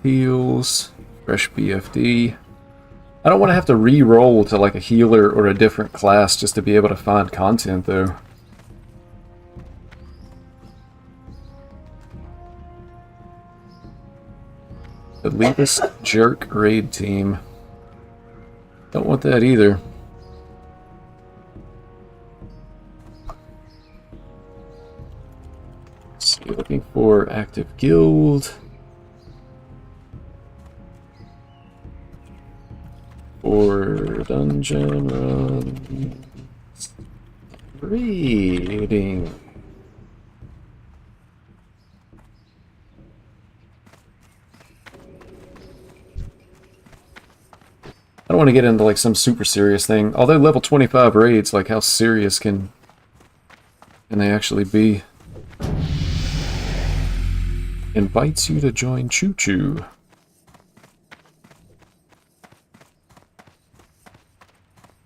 Speaker 1: Heals, fresh BFD. I don't want to have to re-roll to like a healer or a different class just to be able to find content though. Elitist jerk raid team. Don't want that either. Let's see, looking for active guild. For dungeon runs. Reading. I don't want to get into like some super serious thing. Although level 25 raids, like how serious can they actually be? Invites you to join Choo Choo.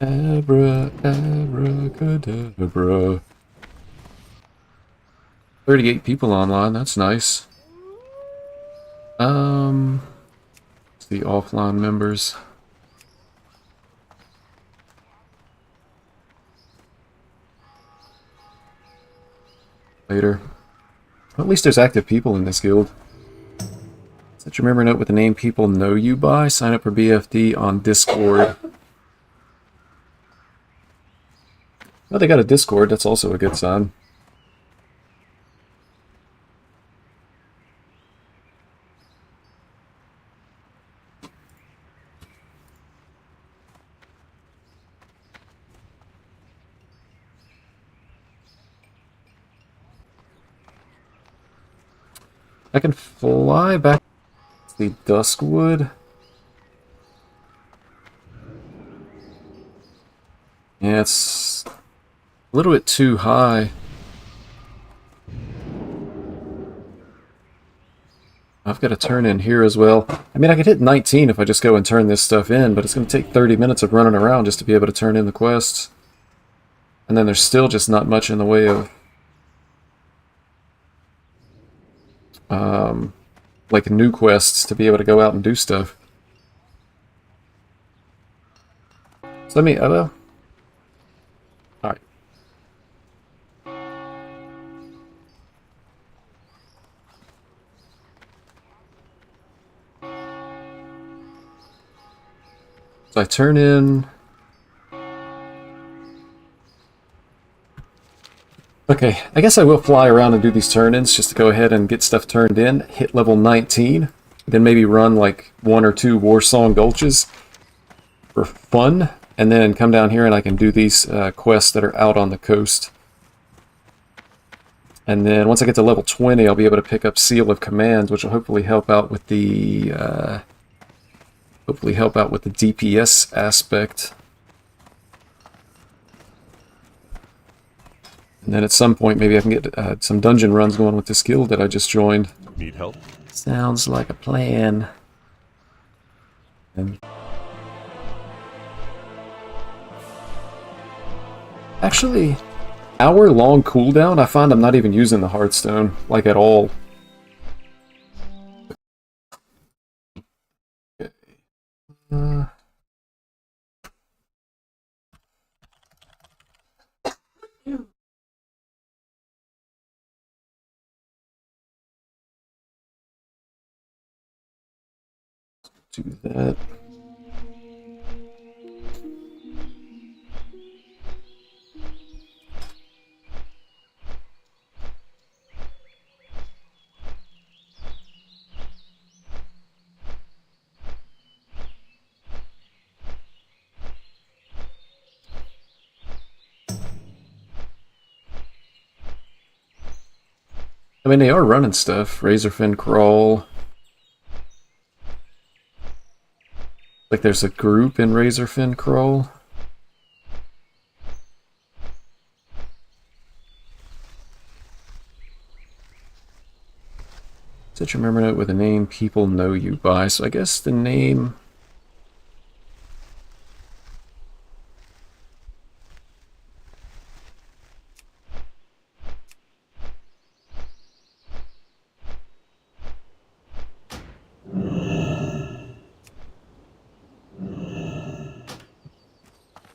Speaker 1: Abracadabra. 38 people online, that's nice. The offline members. Later. Well, at least there's active people in this guild. Set your memory note with the name people know you by. Sign up for BFD on Discord. Well, they got a Discord, that's also a good sign. I can fly back to the Duskwood. Yeah, it's a little bit too high. I've got to turn in here as well. I mean, I could hit 19 if I just go and turn this stuff in, but it's going to take 30 minutes of running around just to be able to turn in the quests. And then there's still just not much in the way of like new quests to be able to go out and do stuff. So let me, well, alright. I turn in... Okay, I guess I will fly around and do these turn-ins just to go ahead and get stuff turned in, hit level 19, then maybe run like 1 or 2 Warsong Gulches for fun, and then come down here and I can do these quests that are out on the coast. And then once I get to level 20, I'll be able to pick up Seal of Command, which will hopefully help out with the DPS aspect. And then at some point, maybe I can get some dungeon runs going with this guild that I just joined.
Speaker 8: Need help?
Speaker 1: Sounds like a plan. And actually, hour-long cooldown, I find I'm not even using the Hearthstone, like at all. Okay. Do that. I mean, they are running stuff. Razorfin Crawl. Like there's a group in Razorfin Crawl. Such a member note with a name people know you by. So I guess the name...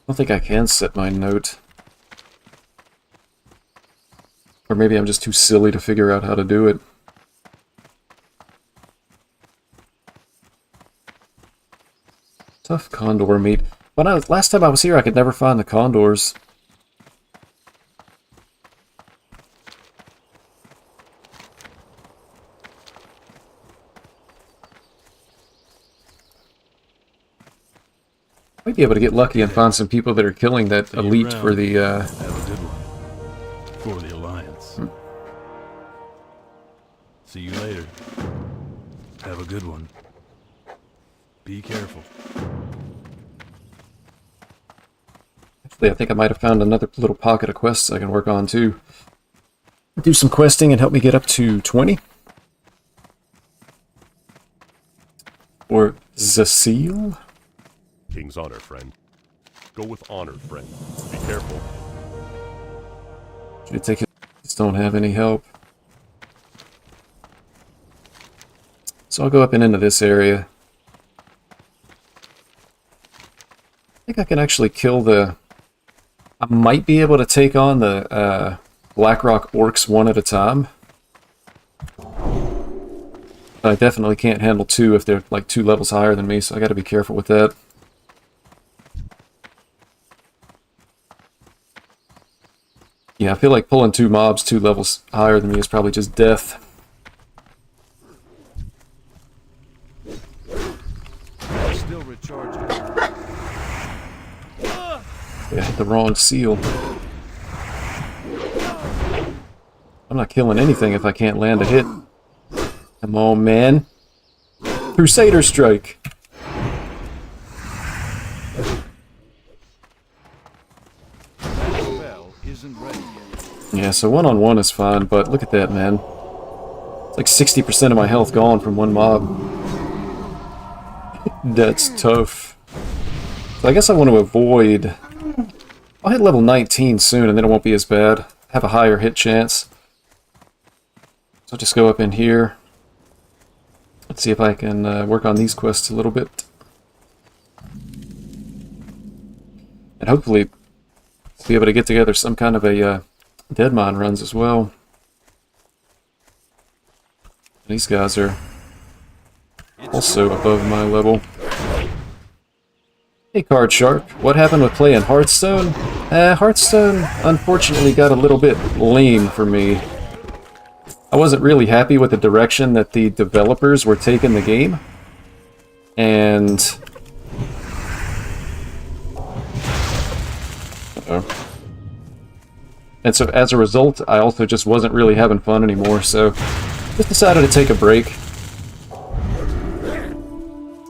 Speaker 1: I don't think I can set my note. Or maybe I'm just too silly to figure out how to do it. Tough condor meat. Last time I was here, I could never find the condors. Might be able to get lucky and find some people that are killing that elite for the,
Speaker 4: Have a good one. For the Alliance. See you later. Have a good one. Be careful.
Speaker 1: Actually, I think I might have found another little pocket of quests I can work on, too. Do some questing and help me get up to 20. Or Zasil?
Speaker 8: King's honor, friend. Go with honor, friend. Be careful.
Speaker 1: Should take it. Just don't have any help. So I'll go up and into this area. I think I can actually kill the... I might be able to take on the Blackrock Orcs one at a time. I definitely can't handle 2 if they're like 2 levels higher than me, so I gotta be careful with that. Yeah, I feel like pulling 2 mobs 2 levels higher than me is probably just death.
Speaker 6: Still recharging.
Speaker 1: Yeah, I hit the wrong seal. I'm not killing anything if I can't land a hit. Come on, man. Crusader Strike.
Speaker 6: Spell isn't ready yet.
Speaker 1: Yeah, so one-on-one is fine, but look at that, man. It's like 60% of my health gone from one mob. That's tough. So I guess I want to avoid... I'll hit level 19 soon, and then it won't be as bad. Have a higher hit chance. So I'll just go up in here. Let's see if I can work on these quests a little bit. And hopefully be able to get together some kind of a Deadmine runs as well. These guys are also above my level. Hey Hey, Card Sharp. What happened with playing Hearthstone? Hearthstone, unfortunately, got a little bit lame for me. I wasn't really happy with the direction that the developers were taking the game. And... uh-oh. And so, as a result, I also just wasn't really having fun anymore, so... just decided to take a break.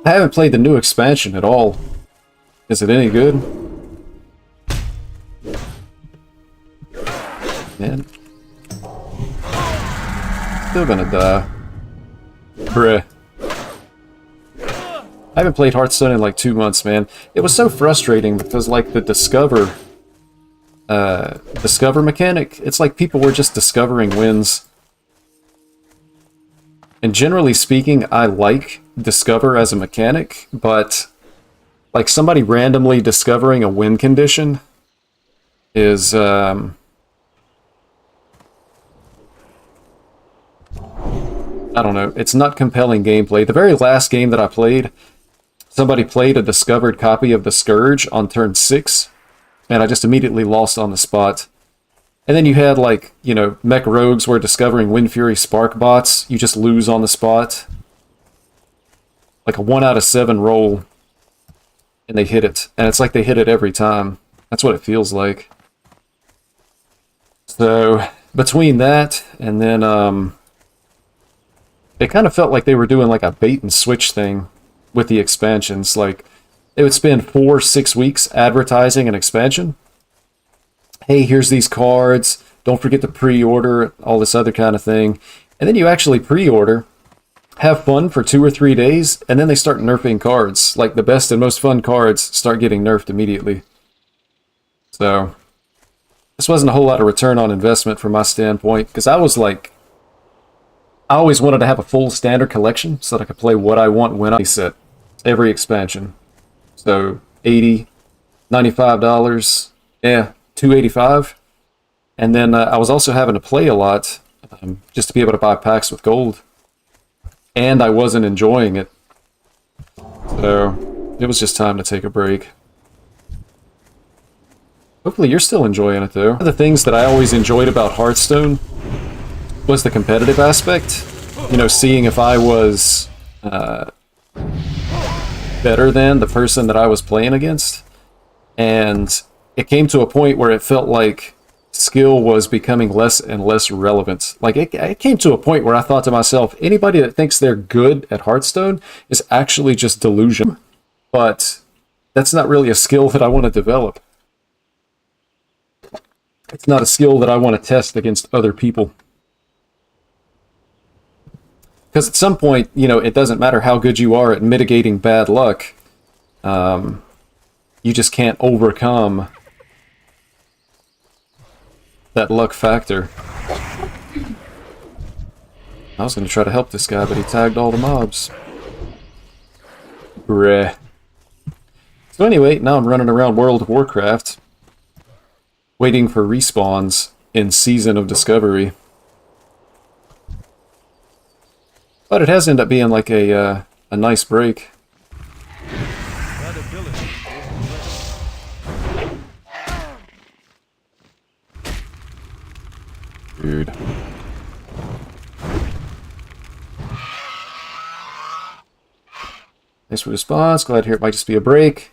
Speaker 1: I haven't played the new expansion at all. Is it any good? Man. Still gonna die. Bruh. I haven't played Hearthstone in like 2 months, man. It was so frustrating because like the discover mechanic, it's like people were just discovering wins. And generally speaking, I like discover as a mechanic, but like somebody randomly discovering a win condition is I don't know, it's not compelling gameplay. The very last game that I played, somebody played a discovered copy of the Scourge on turn 6, and I just immediately lost on the spot. And then you had like, you know, mech rogues were discovering Wind Fury Spark bots, you just lose on the spot. Like a 1 out of 7 roll. And they hit it. And it's like they hit it every time. That's what it feels like. So, between that, and then, it kind of felt like they were doing like a bait and switch thing with the expansions. Like, they would spend 4-6 weeks advertising an expansion. Hey, here's these cards. Don't forget to pre-order, all this other kind of thing. And then you actually pre-order, have fun for 2 or 3 days, and then they start nerfing cards. Like, the best and most fun cards start getting nerfed immediately. So, this wasn't a whole lot of return on investment from my standpoint, because I was like, I always wanted to have a full standard collection so that I could play what I want when I set every expansion. So, $80, $95, yeah, $285. And then I was also having to play a lot just to be able to buy packs with gold. And I wasn't enjoying it. So, it was just time to take a break. Hopefully you're still enjoying it, though. One of the things that I always enjoyed about Hearthstone was the competitive aspect. You know, seeing if I was better than the person that I was playing against. And it came to a point where it felt like skill was becoming less and less relevant. Like, it came to a point where I thought to myself, anybody that thinks they're good at Hearthstone is actually just delusion. But that's not really a skill that I want to develop. It's not a skill that I want to test against other people. Because at some point, you know, it doesn't matter how good you are at mitigating bad luck. You just can't overcome that luck factor. I was going to try to help this guy, but he tagged all the mobs. Bruh. So anyway, now I'm running around World of Warcraft, waiting for respawns in Season of Discovery. But it has ended up being like a nice break.
Speaker 6: That ability isn't ready.
Speaker 1: Dude. Thanks for the response. Glad to hear it might just be a break.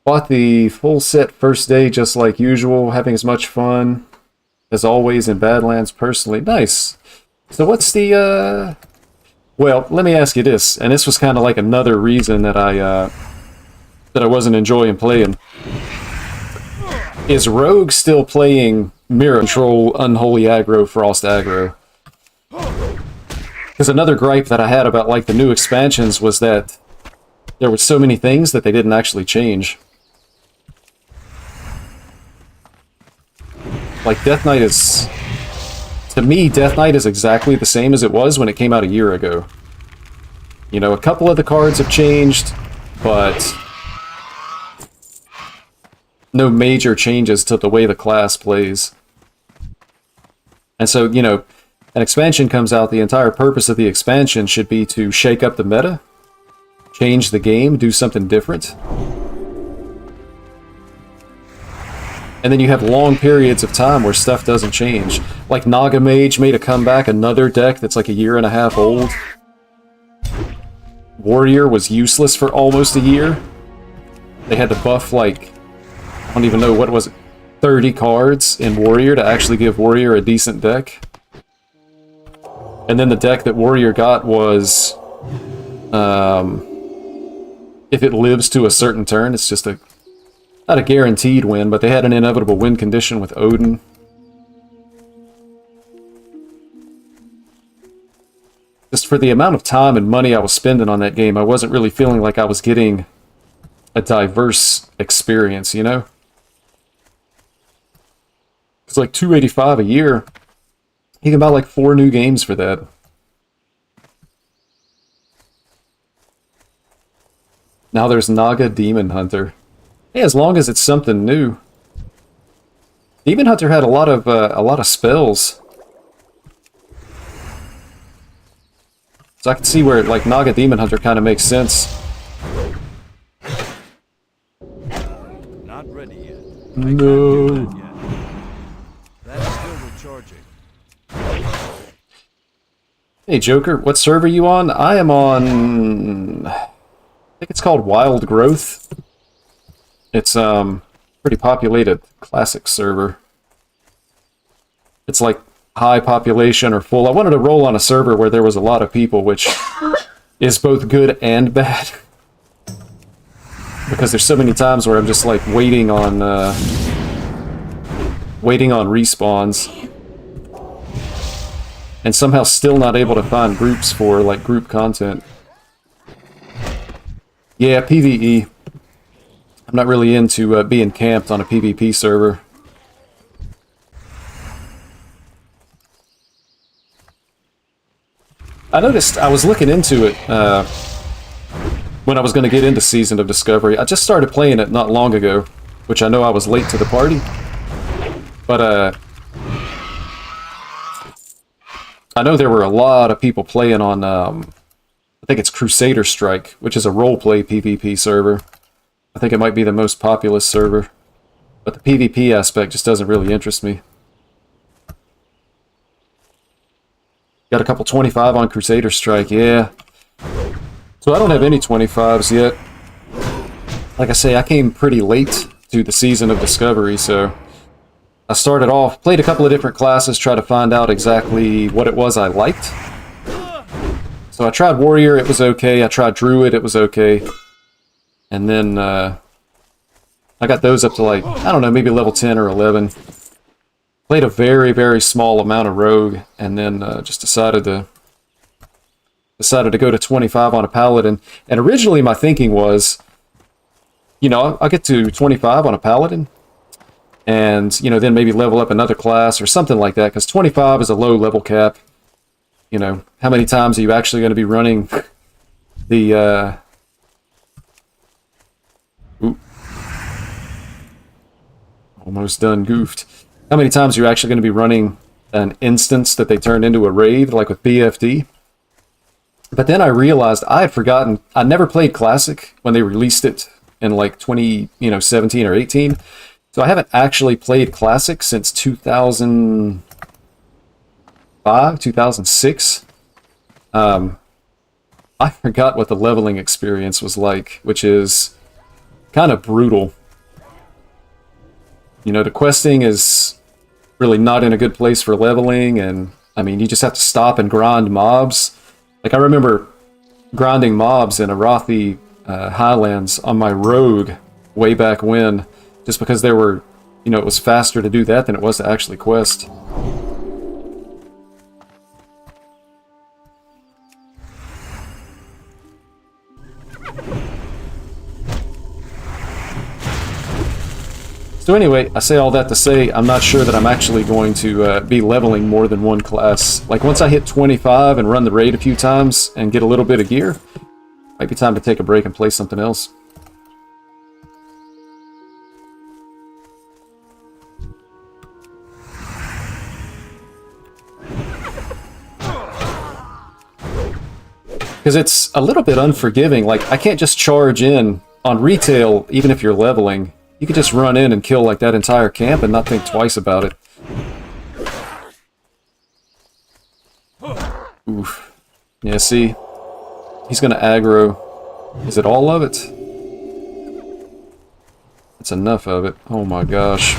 Speaker 1: Bought the full set first day just like usual. Having as much fun as always in Badlands personally. Nice. So what's the... Well, let me ask you this. And this was kind of like another reason that I wasn't enjoying playing. Is Rogue still playing Mirror Control, Unholy Aggro, Frost Aggro? Because another gripe that I had about like the new expansions was that there were so many things that they didn't actually change. Like Death Knight is... To me, Death Knight is exactly the same as it was when it came out a year ago. You know, a couple of the cards have changed, but no major changes to the way the class plays. And so, you know, an expansion comes out, the entire purpose of the expansion should be to shake up the meta, change the game, do something different. And then you have long periods of time where stuff doesn't change. Like Naga Mage made a comeback, another deck that's like a year and a half old. Warrior was useless for almost a year. They had to buff like, I don't even know, what was it, 30 cards in Warrior to actually give Warrior a decent deck. And then the deck that Warrior got was, if it lives to a certain turn, it's just not a guaranteed win, but they had an inevitable win condition with Odin. Just for the amount of time and money I was spending on that game, I wasn't really feeling like I was getting a diverse experience, you know? It's like $285 a year. You can buy like 4 new games for that. Now there's Naga Demon Hunter. Hey, as long as it's something new. Demon Hunter had a lot of spells. So I can see where like Naga Demon Hunter kind of makes sense.
Speaker 6: Not ready yet.
Speaker 1: No.
Speaker 6: That's still recharging.
Speaker 1: Hey Joker, what server are you on? I am on, I think it's called Wild Growth. It's pretty populated classic server. It's like high population or full. I wanted to roll on a server where there was a lot of people, which is both good and bad. Because there's so many times where I'm just like waiting on respawns. And somehow still not able to find groups for like group content. Yeah, PvE. I'm not really into being camped on a PvP server. I noticed, I was looking into it when I was going to get into Season of Discovery. I just started playing it not long ago, which I know I was late to the party. But I know there were a lot of people playing on, I think it's Crusader Strike, which is a roleplay PvP server. I think it might be the most populous server. But the PvP aspect just doesn't really interest me. Got a couple 25 on Crusader Strike, yeah. So I don't have any 25s yet. Like I say, I came pretty late to the Season of Discovery, so I started off, played a couple of different classes, tried to find out exactly what it was I liked. So I tried Warrior, it was okay. I tried Druid, it was okay. And then I got those up to like, I don't know, maybe level 10 or 11. Played a very, very small amount of Rogue, and then just decided to go to 25 on a Paladin. And originally my thinking was, you know, I'll get to 25 on a Paladin, and, you know, then maybe level up another class or something like that, because 25 is a low level cap. You know, how many times are you actually going to be running the... Almost done goofed. How many times are you actually going to be running an instance that they turned into a raid, like with BFD? But then I realized I had forgotten, I never played Classic when they released it in like 2017 or 18. So I haven't actually played Classic since 2005, 2006. I forgot what the leveling experience was like, which is kind of brutal. You know, the questing is really not in a good place for leveling, and I mean, you just have to stop and grind mobs. Like, I remember grinding mobs in Arathi Highlands on my Rogue way back when, just because there were, you know, it was faster to do that than it was to actually quest. So anyway, I say all that to say I'm not sure that I'm actually going to be leveling more than one class. Like, once I hit 25 and run the raid a few times and get a little bit of gear, might be time to take a break and play something else. Because it's a little bit unforgiving. Like, I can't just charge in on retail, even if you're leveling. You could just run in and kill like that entire camp and not think twice about it. Oof. Yeah, see? He's gonna aggro. Is it all of it? That's enough of it. Oh my gosh.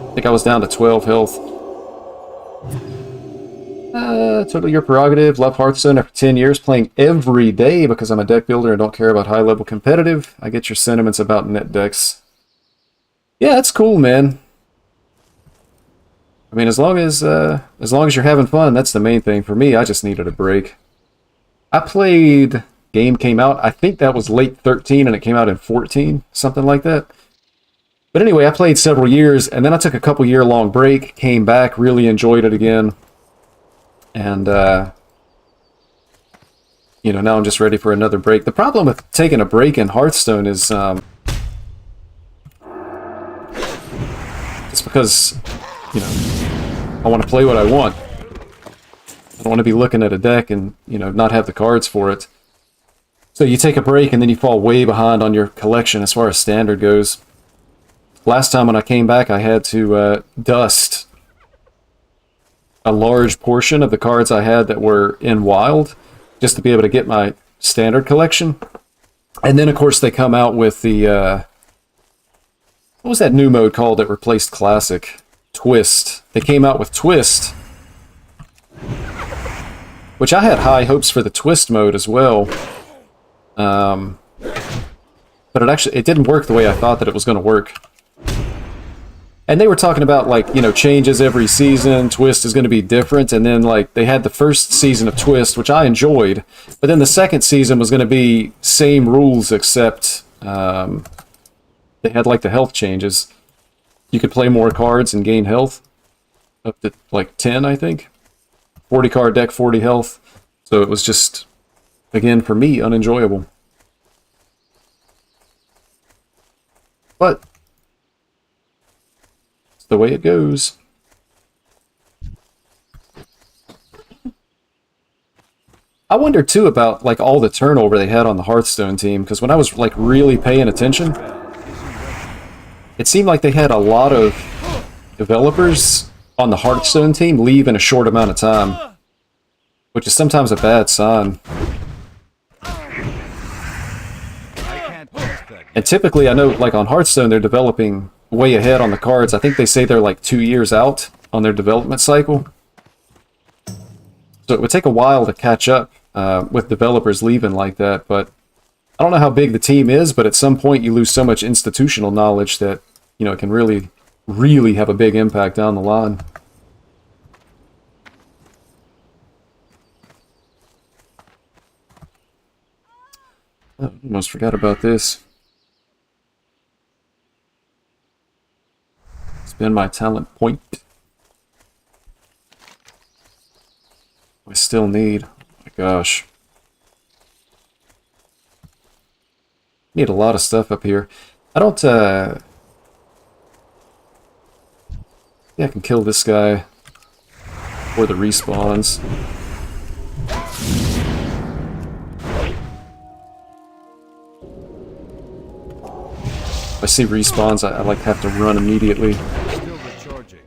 Speaker 1: I think I was down to 12 health. Totally your prerogative. Love Hearthstone after 10 years, playing every day because I'm a deck builder and don't care about high-level competitive. I get your sentiments about net decks. Yeah, that's cool, man. I mean, as long as you're having fun, that's the main thing. For me, I just needed a break. I played... Game came out, I think that was late 13 and it came out in 14, something like that. But anyway, I played several years, and then I took a couple year-long break, came back, really enjoyed it again. And, you know, now I'm just ready for another break. The problem with taking a break in Hearthstone is, it's because, you know, I want to play what I want. I don't want to be looking at a deck and, you know, not have the cards for it. So you take a break and then you fall way behind on your collection as far as standard goes. Last time when I came back, I had to dust a large portion of the cards I had that were in Wild just to be able to get my standard collection. And then, of course, they come out with the... what was that new mode called that replaced Classic? Twist. They came out with Twist, which I had high hopes for the Twist mode as well. But it didn't work the way I thought that it was going to work. And they were talking about, like, you know, changes every season, Twist is going to be different, and then, like, they had the first season of Twist, which I enjoyed, but then the second season was going to be same rules, except, they had, like, the health changes. You could play more cards and gain health, up to, like, 10, I think. 40 card deck, 40 health, so it was just... Again, for me, unenjoyable. But it's the way it goes. I wonder too about like all the turnover they had on the Hearthstone team, because when I was like really paying attention, it seemed like they had a lot of developers on the Hearthstone team leave in a short amount of time, which is sometimes a bad sign. And typically, I know, like on Hearthstone, they're developing way ahead on the cards. I think they say they're like 2 years out on their development cycle. So it would take a while to catch up with developers leaving like that. But I don't know how big the team is, but at some point you lose so much institutional knowledge that, you know, it can really, really have a big impact down the line. Oh, almost forgot about this. Spend my talent point. I still need. Oh my gosh. Need a lot of stuff up here. I don't, yeah, I can kill this guy before the respawns. If I see respawns, I like have to run immediately.
Speaker 6: Still recharging.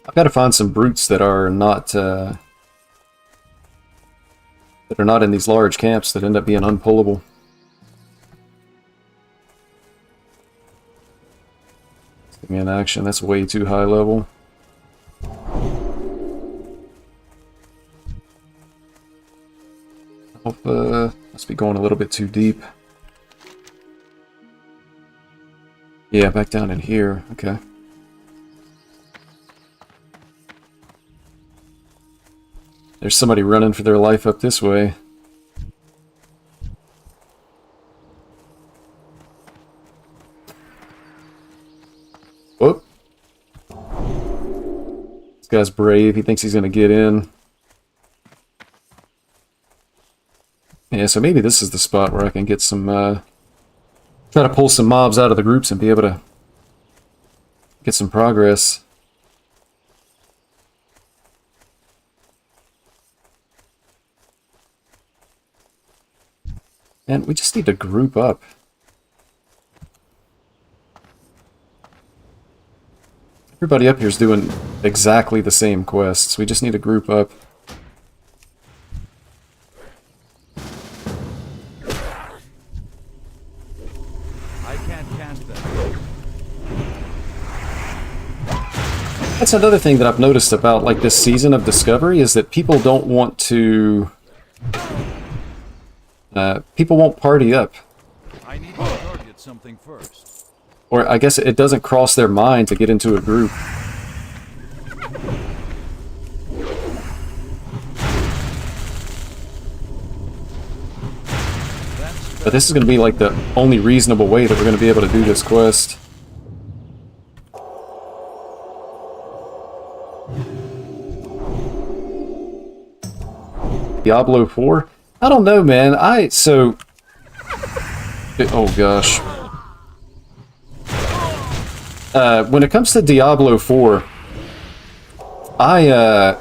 Speaker 1: I've got to find some brutes that are not in these large camps that end up being unpullable. Get me in action. That's way too high level. Hope, must be going a little bit too deep. Yeah, back down in here. Okay. There's somebody running for their life up this way. Whoop. This guy's brave. He thinks he's going to get in. Yeah, so maybe this is the spot where I can get some, try to pull some mobs out of the groups and be able to get some progress. And we just need to group up. Everybody up here is doing exactly the same quests. We just need to group up.
Speaker 6: I can't cast that.
Speaker 1: That's another thing that I've noticed about like this season of Discovery is that people don't want to... people won't party up.
Speaker 6: I need to target something first.
Speaker 1: Or I guess it doesn't cross their mind to get into a group. But this is going to be like the only reasonable way that we're going to be able to do this quest. Diablo 4? I don't know, man. Oh gosh. When it comes to Diablo 4, I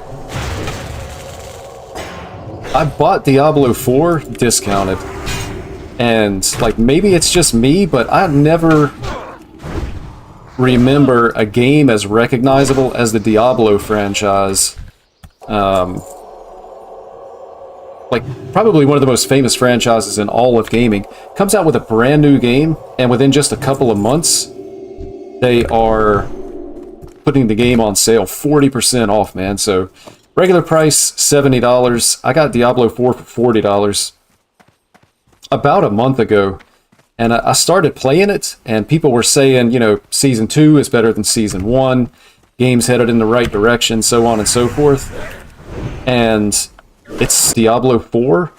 Speaker 1: bought Diablo 4 discounted. And, like, maybe it's just me, but I never remember a game as recognizable as the Diablo franchise. Like, probably one of the most famous franchises in all of gaming. Comes out with a brand new game, and within just a couple of months, they are putting the game on sale 40% off, man. So, regular price, $70. I got Diablo 4 for $40 about a month ago. And I started playing it, and people were saying, you know, Season 2 is better than Season 1. Game's headed in the right direction, so on and so forth. And it's Diablo 4,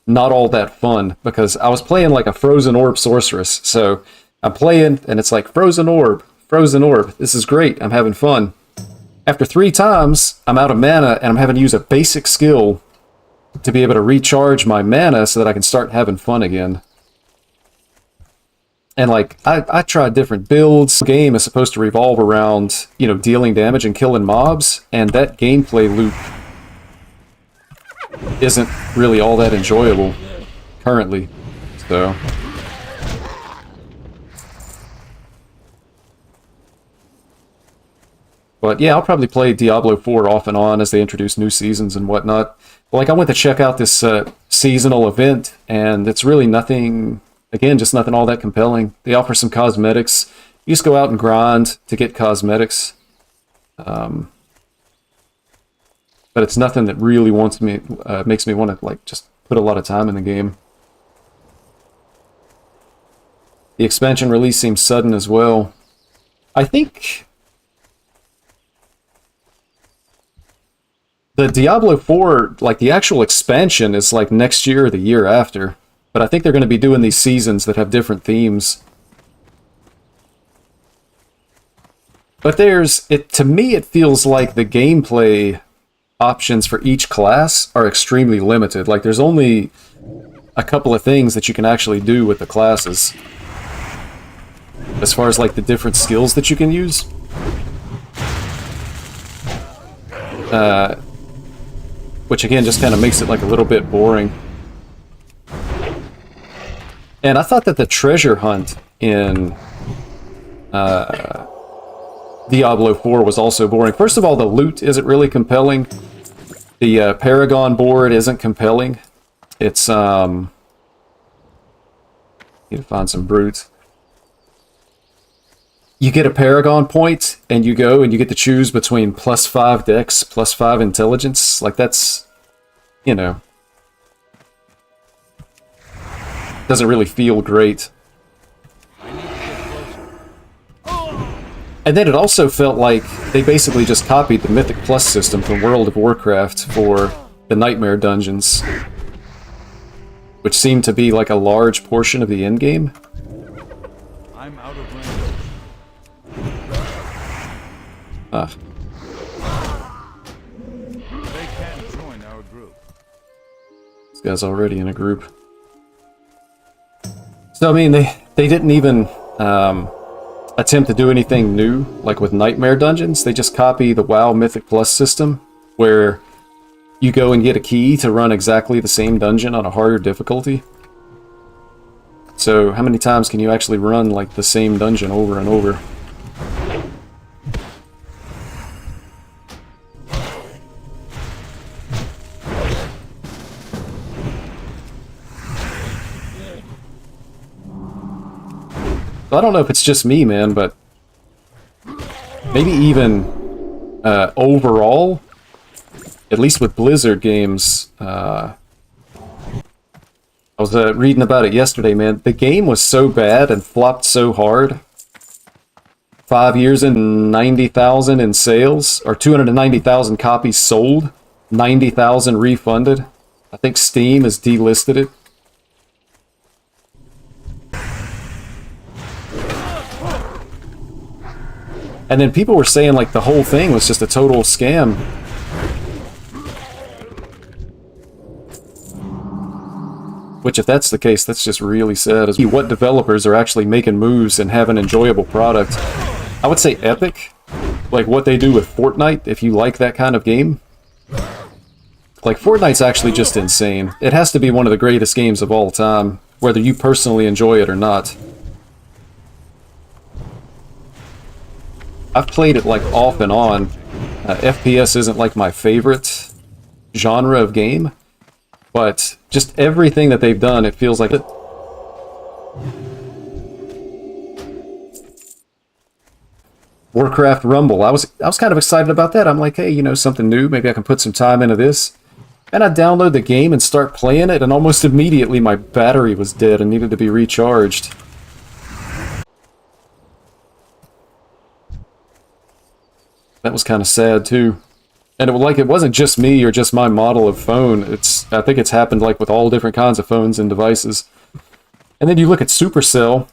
Speaker 1: not all that fun, because I was playing like a Frozen Orb Sorceress. So, I'm playing, and it's like, Frozen Orb. This is great. I'm having fun. After 3 times, I'm out of mana, and I'm having to use a basic skill to be able to recharge my mana so that I can start having fun again. And, like, I tried different builds. The game is supposed to revolve around, you know, dealing damage and killing mobs, and that gameplay loop isn't really all that enjoyable currently. So... But yeah, I'll probably play Diablo 4 off and on as they introduce new seasons and whatnot. Like, I went to check out this seasonal event, and it's really nothing, again, just nothing all that compelling. They offer some cosmetics. You just go out and grind to get cosmetics. But it's nothing that really makes me want to, like, just put a lot of time in the game. The expansion release seems sudden as well. I think... the Diablo 4, like, the actual expansion is, like, next year or the year after. But I think they're going to be doing these seasons that have different themes. But to me, it feels like the gameplay options for each class are extremely limited. Like, there's only a couple of things that you can actually do with the classes. As far as, like, the different skills that you can use. Which again just kind of makes it like a little bit boring. And I thought that the treasure hunt in Diablo 4 was also boring. First of all, the loot isn't really compelling. The Paragon board isn't compelling. It's need to find some brutes. You get a Paragon point, and you go and you get to choose between +5 Dex, +5 Intelligence. Like, that's, you know, doesn't really feel great. And then it also felt like they basically just copied the Mythic Plus system from World of Warcraft for the Nightmare Dungeons, which seemed to be like a large portion of the endgame.
Speaker 6: I'm out of range. They can't join our group.
Speaker 1: This guy's already in a group. So, I mean, they didn't even attempt to do anything new, like with Nightmare Dungeons. They just copy the WoW Mythic Plus system, where you go and get a key to run exactly the same dungeon on a harder difficulty. So how many times can you actually run like the same dungeon over and over? I don't know if it's just me, man, but maybe even overall, at least with Blizzard games, I was reading about it yesterday, man. The game was so bad and flopped so hard. 5 years and 90,000 in sales, or 290,000 copies sold, 90,000 refunded. I think Steam has delisted it. And then people were saying like the whole thing was just a total scam. Which, if that's the case, that's just really sad. Is what developers are actually making moves and have an enjoyable product. I would say Epic, like what they do with Fortnite, if you like that kind of game. Like, Fortnite's actually just insane. It has to be one of the greatest games of all time, whether you personally enjoy it or not. I've played it like off and on. FPS isn't like my favorite genre of game, but just everything that they've done, it feels like it. Warcraft Rumble. I was kind of excited about that. I'm like, hey, you know, something new. Maybe I can put some time into this. And I download the game and start playing it, and almost immediately my battery was dead and needed to be recharged. That was kind of sad too. And it wasn't just me or just my model of phone. I think it's happened like with all different kinds of phones and devices. And then you look at Supercell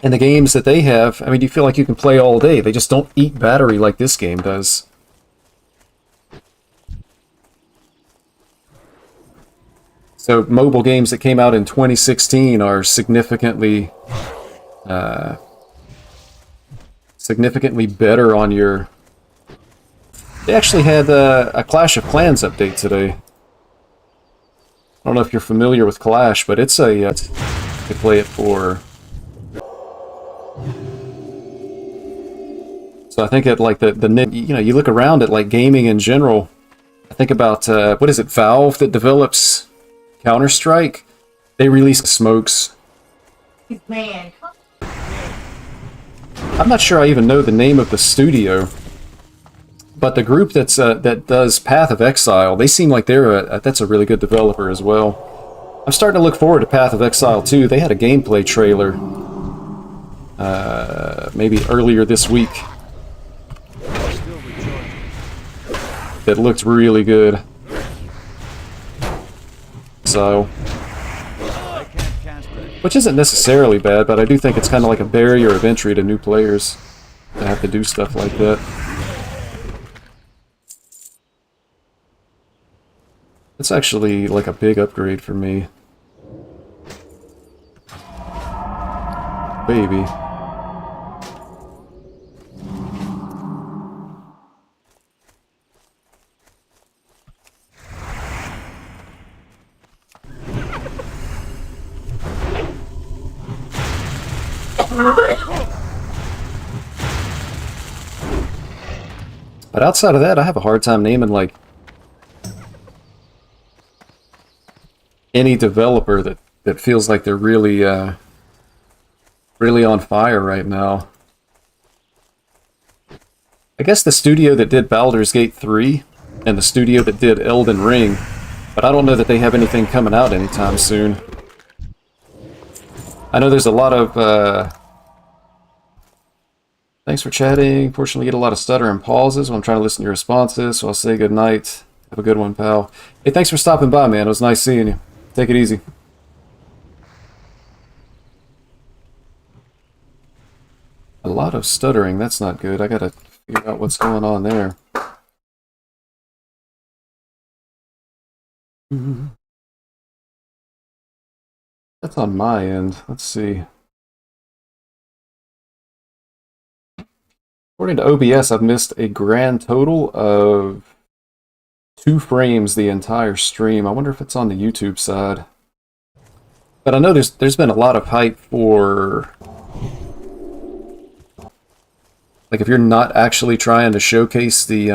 Speaker 1: and the games that they have. I mean, you feel like you can play all day. They just don't eat battery like this game does. So mobile games that came out in 2016 are significantly better on your... They actually had a Clash of Clans update today. I don't know if you're familiar with Clash, but it's a... you play it for... So I think at like the you know, you look around at like gaming in general. I think about what is it, Valve that develops Counter-Strike? They release Smokes.
Speaker 9: Man.
Speaker 1: I'm not sure I even know the name of the studio, but the group that does Path of Exile, they seem like that's a really good developer as well. I'm starting to look forward to Path of Exile 2. They had a gameplay trailer maybe earlier this week that looked really good. So, which isn't necessarily bad, but I do think it's kind of like a barrier of entry to new players to have to do stuff like that. It's actually like a big upgrade for me. Baby. But outside of that, I have a hard time naming like any developer that feels like they're really really on fire right now. I guess the studio that did Baldur's Gate 3 and the studio that did Elden Ring, but I don't know that they have anything coming out anytime soon. I know there's a lot of thanks for chatting. Fortunately, you get a lot of stutter and pauses when I'm trying to listen to your responses, so I'll say good night. Have a good one, pal. Hey, thanks for stopping by, man. It was nice seeing you. Take it easy. A lot of stuttering. That's not good. I gotta figure out what's going on there. That's on my end. Let's see. According to OBS, I've missed a grand total of 2 frames the entire stream. I wonder if it's on the YouTube side. But I know there's been a lot of hype for, like, if you're not actually trying to showcase the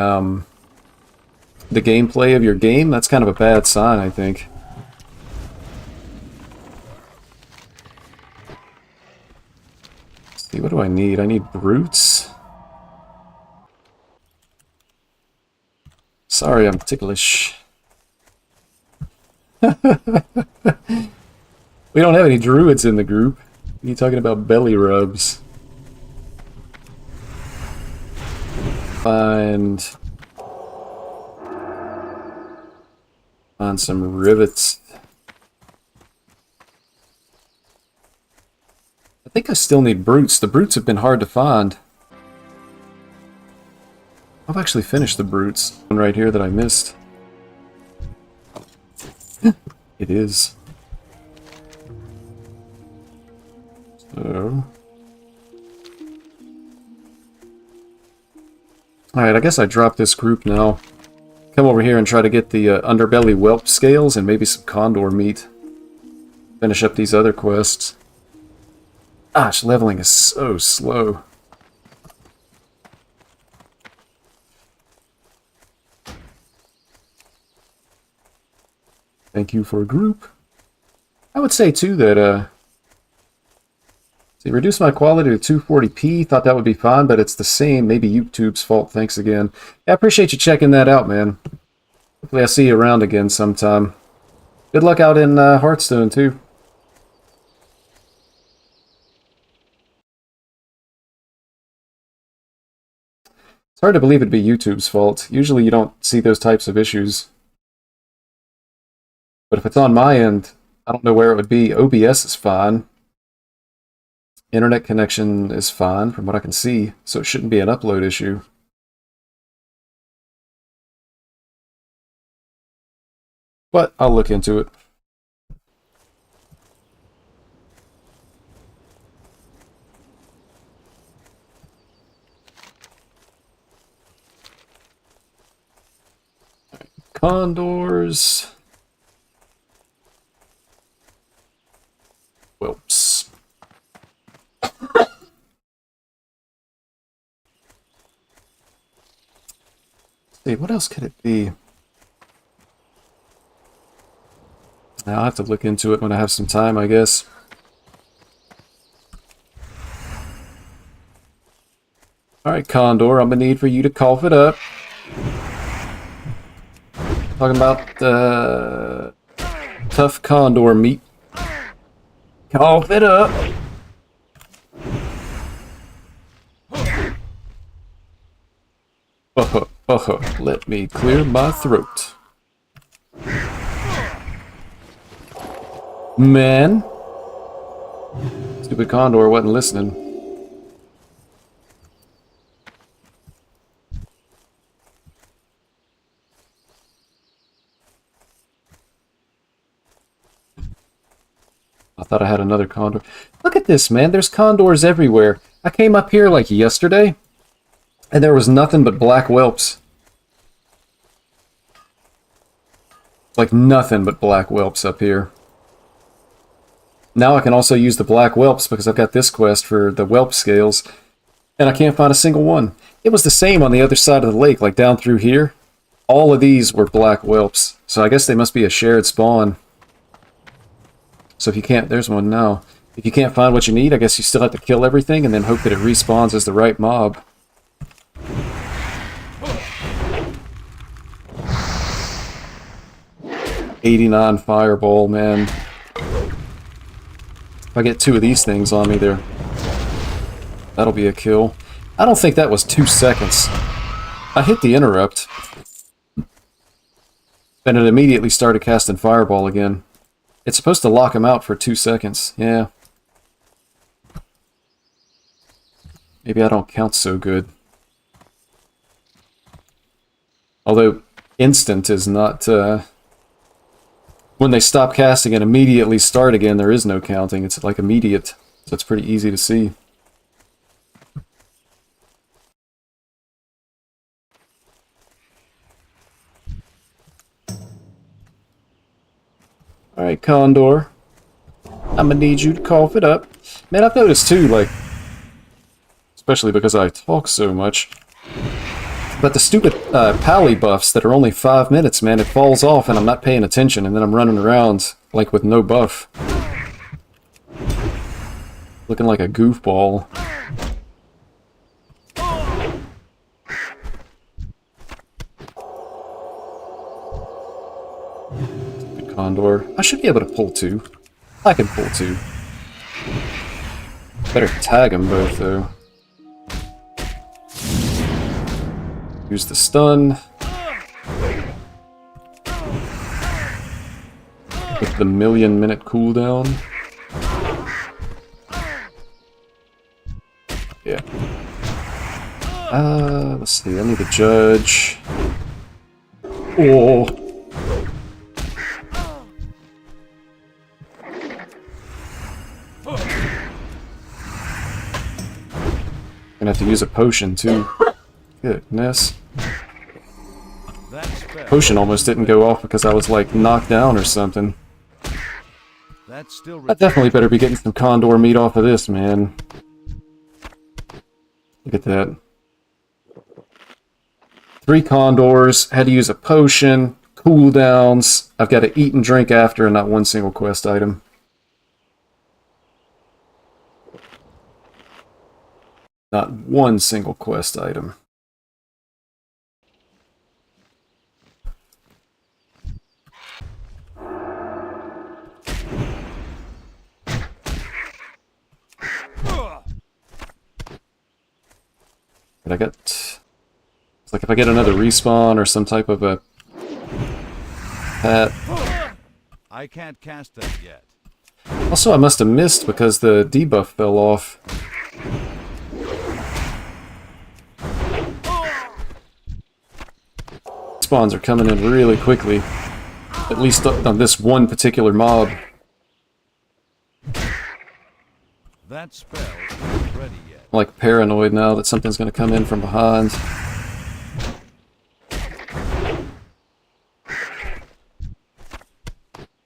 Speaker 1: gameplay of your game, that's kind of a bad sign, I think. Let's see, what do I need? I need brutes. Sorry, I'm ticklish. We don't have any druids in the group. What are you talking about belly rubs? Find some rivets. I think I still need brutes. The brutes have been hard to find. I've actually finished the brutes. One right here that I missed. It is. So. Alright, I guess I drop this group now. Come over here and try to get the underbelly whelp scales and maybe some condor meat. Finish up these other quests. Gosh, leveling is so slow. Thank you for a group. I would say too that see, reduce my quality to 240p. Thought that would be fine, but it's the same. Maybe YouTube's fault. Thanks again. Yeah, I appreciate you checking that out, man. Hopefully I see you around again sometime. Good luck out in Hearthstone too. It's hard to believe it'd be YouTube's fault. Usually you don't see those types of issues. But if it's on my end, I don't know where it would be. OBS is fine. Internet connection is fine from what I can see, so it shouldn't be an upload issue. But I'll look into it. Condors. Whelps. See, what else could it be? Now I'll have to look into it when I have some time, I guess. Alright, Condor, I'm gonna need for you to cough it up. Talking about tough condor meat. Cough it up. Let me clear my throat. Man. Stupid condor wasn't listening. I thought I had another condor. Look at this, man. There's condors everywhere. I came up here like yesterday, and there was nothing but black whelps. Like nothing but black whelps up here. Now I can also use the black whelps because I've got this quest for the whelp scales, and I can't find a single one. It was the same on the other side of the lake, like down through here. All of these were black whelps, so I guess they must be a shared spawn. So if you can't, there's one now. If you can't find what you need, I guess you still have to kill everything and then hope that it respawns as the right mob. '89 fireball, man. If I get 2 of these things on me there, that'll be a kill. I don't think that was 2 seconds. I hit the interrupt, and it immediately started casting fireball again. It's supposed to lock him out for 2 seconds. Yeah. Maybe I don't count so good. Although, instant is not... when they stop casting and immediately start again, there is no counting. It's like immediate. So it's pretty easy to see. Alright, Condor. I'm gonna need you to cough it up. Man, I've noticed too, like, especially because I talk so much, but the stupid pally buffs that are only 5 minutes, man, it falls off and I'm not paying attention, and then I'm running around, like, with no buff. Looking like a goofball. Stupid Condor. I should be able to pull 2. I can pull 2. Better tag them both, though. Use the stun. With the 1,000,000-minute cooldown. Yeah. Let's see. I need a judge. Oh. Gonna have to use a potion too. Goodness. Potion almost didn't go off because I was like knocked down or something.
Speaker 6: That's still
Speaker 1: I definitely better be getting some condor meat off of this, man. Look at that. 3 condors, had to use a potion, cooldowns. I've got to eat and drink after and not one single quest item. Not one single quest item. But I got... It's like if I get another respawn or some type of a... hat.
Speaker 6: I can't cast that yet.
Speaker 1: Also, I must have missed because the debuff fell off. Spawns are coming in really quickly. At least on this one particular mob.
Speaker 6: That spell isn't ready yet.
Speaker 1: I'm like paranoid now that something's going to come in from behind.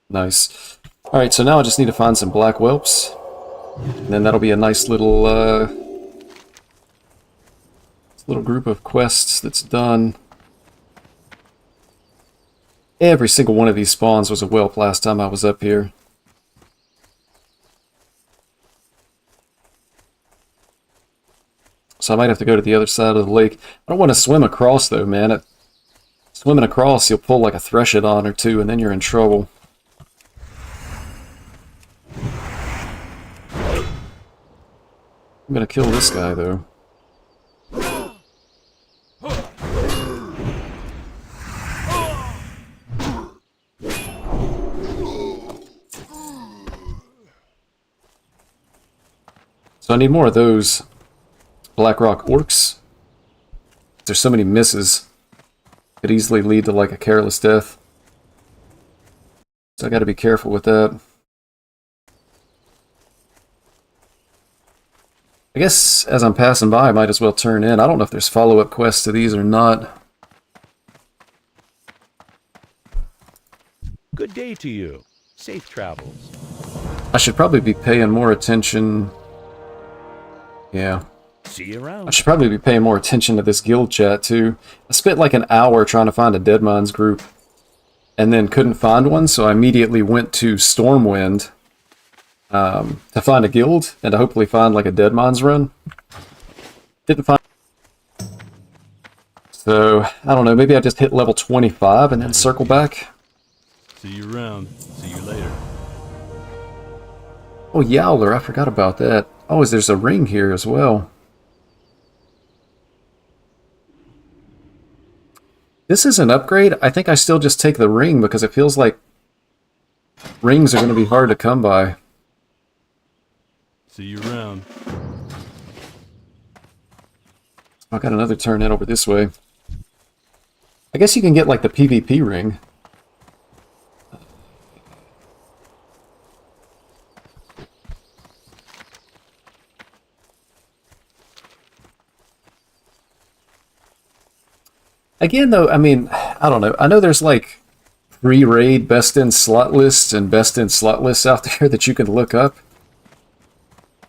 Speaker 1: Nice. Alright, so now I just need to find some black whelps. And then that'll be a nice little group of quests that's done. Every single one of these spawns was a whelp last time I was up here. So I might have to go to the other side of the lake. I don't want to swim across though, man. Swimming across, you'll pull like a Threshodon or 2 and then you're in trouble. I'm gonna kill this guy though. So I need more of those Blackrock orcs. There's so many misses. Could easily lead to like a careless death. So I gotta be careful with that. I guess as I'm passing by I might as well turn in. I don't know if there's follow-up quests to these or not.
Speaker 7: Good day to you. Safe travels.
Speaker 1: I should probably be paying more attention. Yeah.
Speaker 7: See you around.
Speaker 1: I should probably be paying more attention to this guild chat too. I spent like an hour trying to find a Dead Mines group and then couldn't find one, so I immediately went to Stormwind to find a guild and to hopefully find like a Dead Mines run. Didn't find. So, I don't know, maybe I just hit level 25 and then circle back.
Speaker 4: See you around. See you later.
Speaker 1: Oh, Yowler, I forgot about that. Oh, there's a ring here as well. This is an upgrade. I think I still just take the ring because it feels like rings are going to be hard to come by.
Speaker 4: See you around.
Speaker 1: I got another turn in over this way. I guess you can get like the PvP ring. Again, though, I mean, I don't know. I know there's like free raid best in slot lists and best in slot lists out there that you can look up.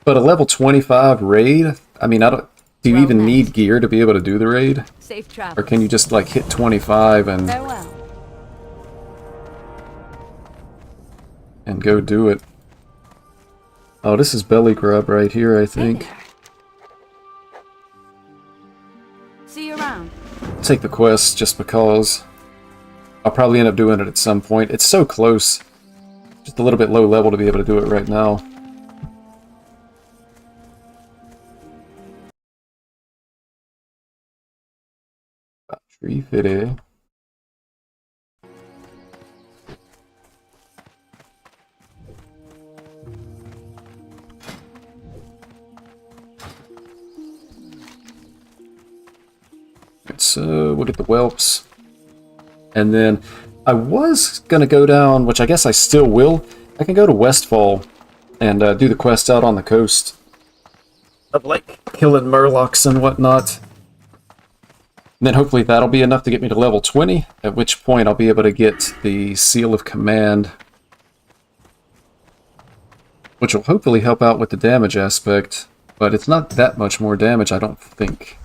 Speaker 1: But a level 25 raid, I mean, do you even need gear to be able to do the raid?
Speaker 5: Safe travel.
Speaker 1: Or can you just like hit 25 and
Speaker 5: Farewell.
Speaker 1: go do it? Oh, this is belly grub right here, I think.
Speaker 5: Hey there. See you around.
Speaker 1: Take the quest just because I'll probably end up doing it at some point. It's so close. Just a little bit low level to be able to do it right now. Tree fitty. So we'll get the whelps. And then I was going to go down, which I guess I still will. I can go to Westfall and do the quest out on the coast of like killing murlocs and whatnot. And then hopefully that'll be enough to get me to level 20, at which point I'll be able to get the Seal of Command, which will hopefully help out with the damage aspect, but it's not that much more damage, I don't think.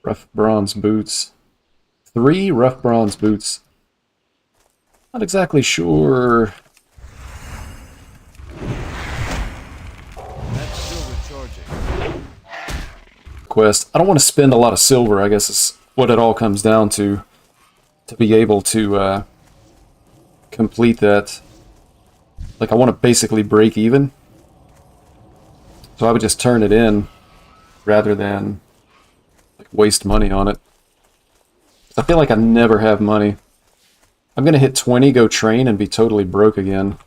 Speaker 1: Rough bronze boots. 3 rough bronze boots. Not exactly sure.
Speaker 6: That's still recharging.
Speaker 1: Quest. I don't want to spend a lot of silver, I guess is what it all comes down to be able to complete that. Like, I want to basically break even. So I would just turn it in rather than like waste money on it. I feel like I never have money. I'm going to hit 20, go train, and be totally broke again.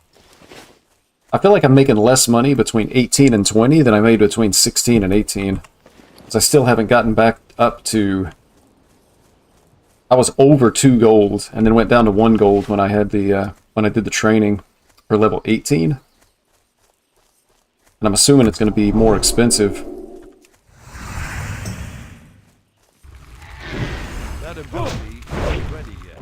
Speaker 1: I feel like I'm making less money between 18 and 20 than I made between 16 and 18. Because I still haven't gotten back up to... I was over 2 gold, and then went down to 1 gold when I had the when I did the training for level 18. And I'm assuming it's going to be more expensive.
Speaker 6: That ability isn't ready yet.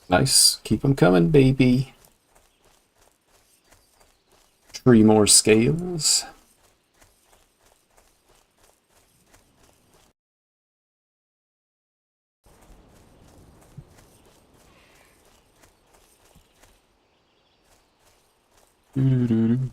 Speaker 1: Nice. Keep them coming, baby. 3 more scales. Doo-doo-doo.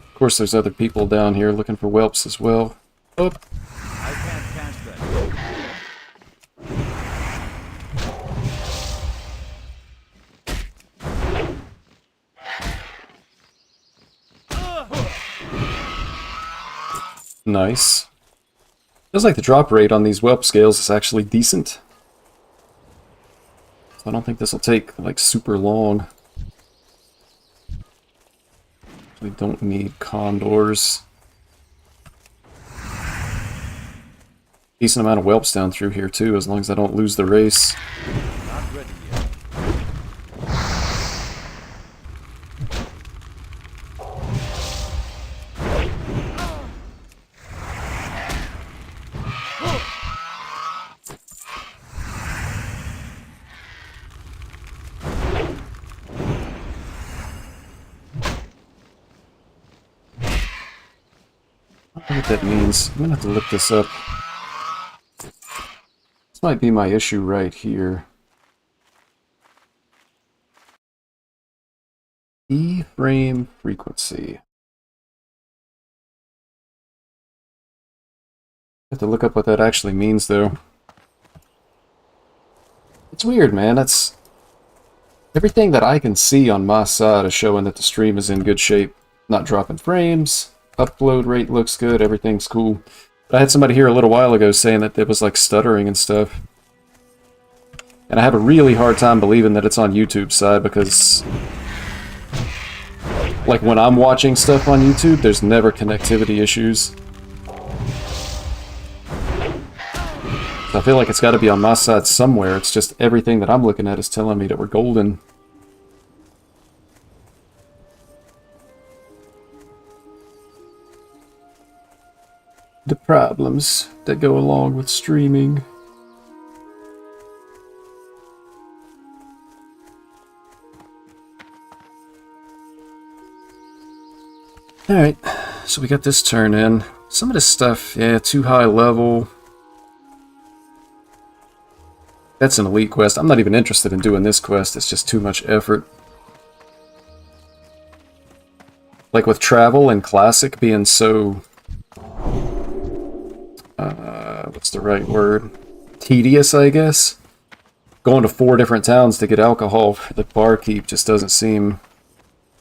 Speaker 1: Of course, there's other people down here looking for whelps as well. Oh,
Speaker 6: I can't cast that.
Speaker 1: nice. Feels like the drop rate on these whelp scales is actually decent. So I don't think this will take like super long. We don't need condors. Decent amount of whelps down through here too, as long as I don't lose the race.
Speaker 6: Not ready yet.
Speaker 1: I don't know what that means. I'm gonna have to look this up. This might be my issue right here. E-frame frequency. I have to look up what that actually means, though. It's weird, man. That's everything that I can see on my side is showing that the stream is in good shape. Not dropping frames. Upload rate looks good, everything's cool. But I had somebody here a little while ago saying that it was like stuttering and stuff. And I have a really hard time believing that it's on YouTube's side because like when I'm watching stuff on YouTube, there's never connectivity issues. So I feel like it's got to be on my side somewhere. It's just everything that I'm looking at is telling me that we're golden. The problems that go along with streaming. Alright, so we got this turn in. Some of this stuff, yeah, too high level. That's an elite quest. I'm not even interested in doing this quest. It's just too much effort. Like with travel and classic being so... what's the right word? Tedious, I guess? Going to 4 different towns to get alcohol for the barkeep just doesn't seem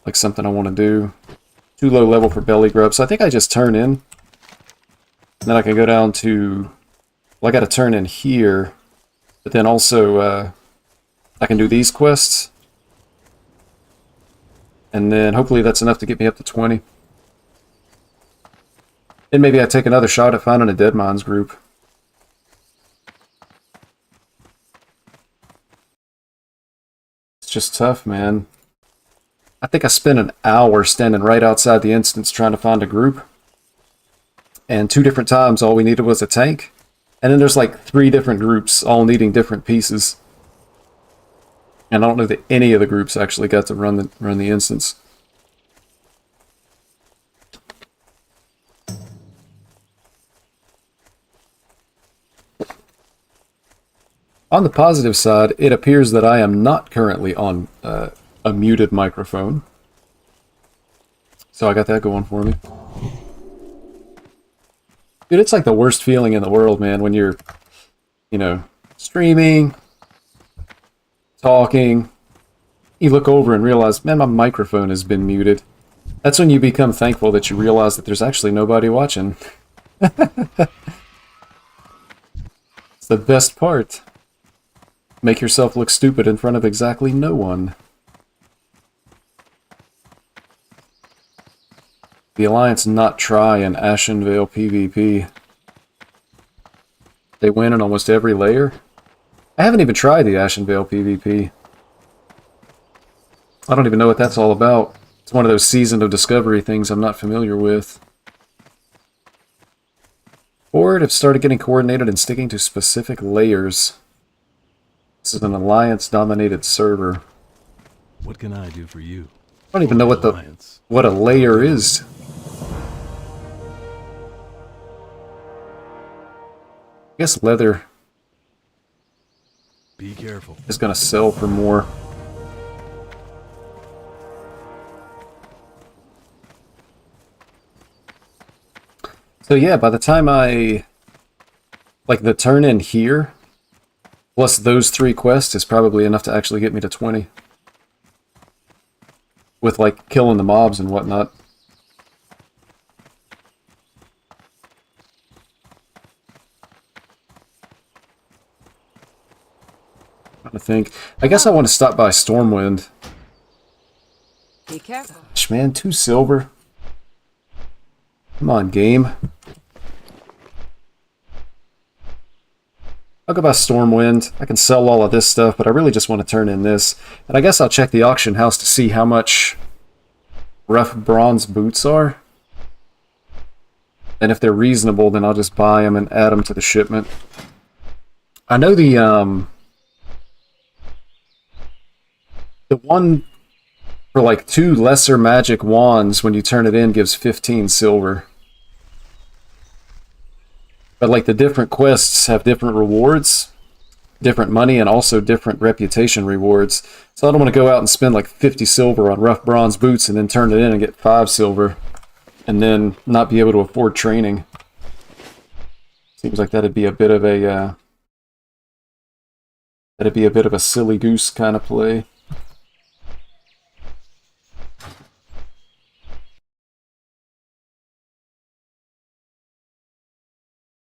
Speaker 1: like something I want to do. Too low level for belly grub, so I think I just turn in. And then I can go down to... Well, I gotta turn in here. But then also, I can do these quests. And then hopefully that's enough to get me up to 20. Then maybe I take another shot at finding a Dead Mines group. It's just tough, man. I think I spent an hour standing right outside the instance trying to find a group. And 2 different times all we needed was a tank. And then there's like 3 different groups all needing different pieces. And I don't know that any of the groups actually got to run the instance. On the positive side, it appears that I am not currently on a muted microphone. So I got that going for me. Dude, it's like the worst feeling in the world, man, when you're, you know, streaming, talking, you look over and realize, man, my microphone has been muted. That's when you become thankful that you realize that there's actually nobody watching. It's the best part. Make yourself look stupid in front of exactly no one. The Alliance not try in Ashenvale PvP. They win in almost every layer. I haven't even tried the Ashenvale PvP. I don't even know what that's all about. It's one of those Season of Discovery things I'm not familiar with. Horde have started getting coordinated and sticking to specific layers. This is an Alliance-dominated server.
Speaker 4: What can I do for you?
Speaker 1: I don't even know what a layer is. I guess leather
Speaker 4: Be careful.
Speaker 1: is going to sell for more. So yeah, by the time I... Like, the turn in here, plus those 3 quests is probably enough to actually get me to 20. With, like, killing the mobs and whatnot. I think. I guess I want to stop by Stormwind.
Speaker 5: Be careful.
Speaker 1: Gosh, man, 2 silver. Come on, game. I'll go by Stormwind. I can sell all of this stuff, but I really just want to turn in this. And I guess I'll check the auction house to see how much rough bronze boots are. And if they're reasonable, then I'll just buy them and add them to the shipment. I know the one for like 2 lesser magic wands, when you turn it in, gives 15 silver. But like the different quests have different rewards, different money, and also different reputation rewards. So I don't want to go out and spend like 50 silver on rough bronze boots and then turn it in and get 5 silver. And then not be able to afford training. Seems like that'd be a bit of a silly goose kind of play.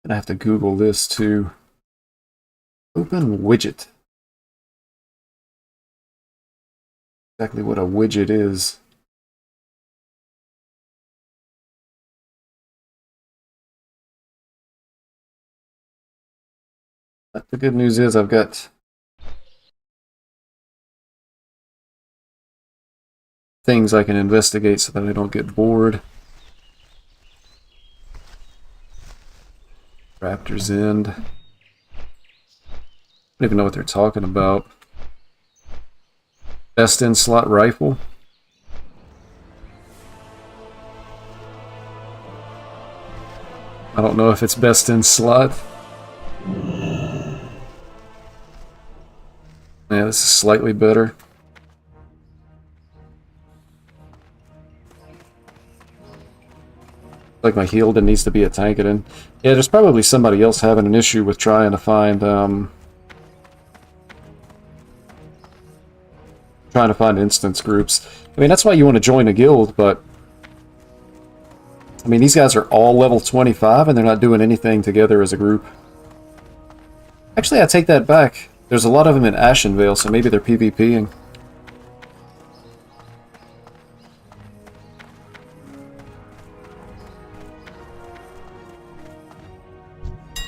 Speaker 1: Gonna have to Google this too. Open widget. Exactly what a widget is. But the good news is I've got things I can investigate so that I don't get bored. Raptor's End. I don't even know what they're talking about. Best in slot rifle. I don't know if it's best in slot. Yeah, this is slightly better. Like my Healden needs to be a Tankadin. Yeah, there's probably somebody else having an issue with trying to find instance groups. I mean, that's why you want to join a guild, but I mean, these guys are all level 25 and they're not doing anything together as a group. Actually, I take that back. There's a lot of them in Ashenvale, so maybe they're PvPing.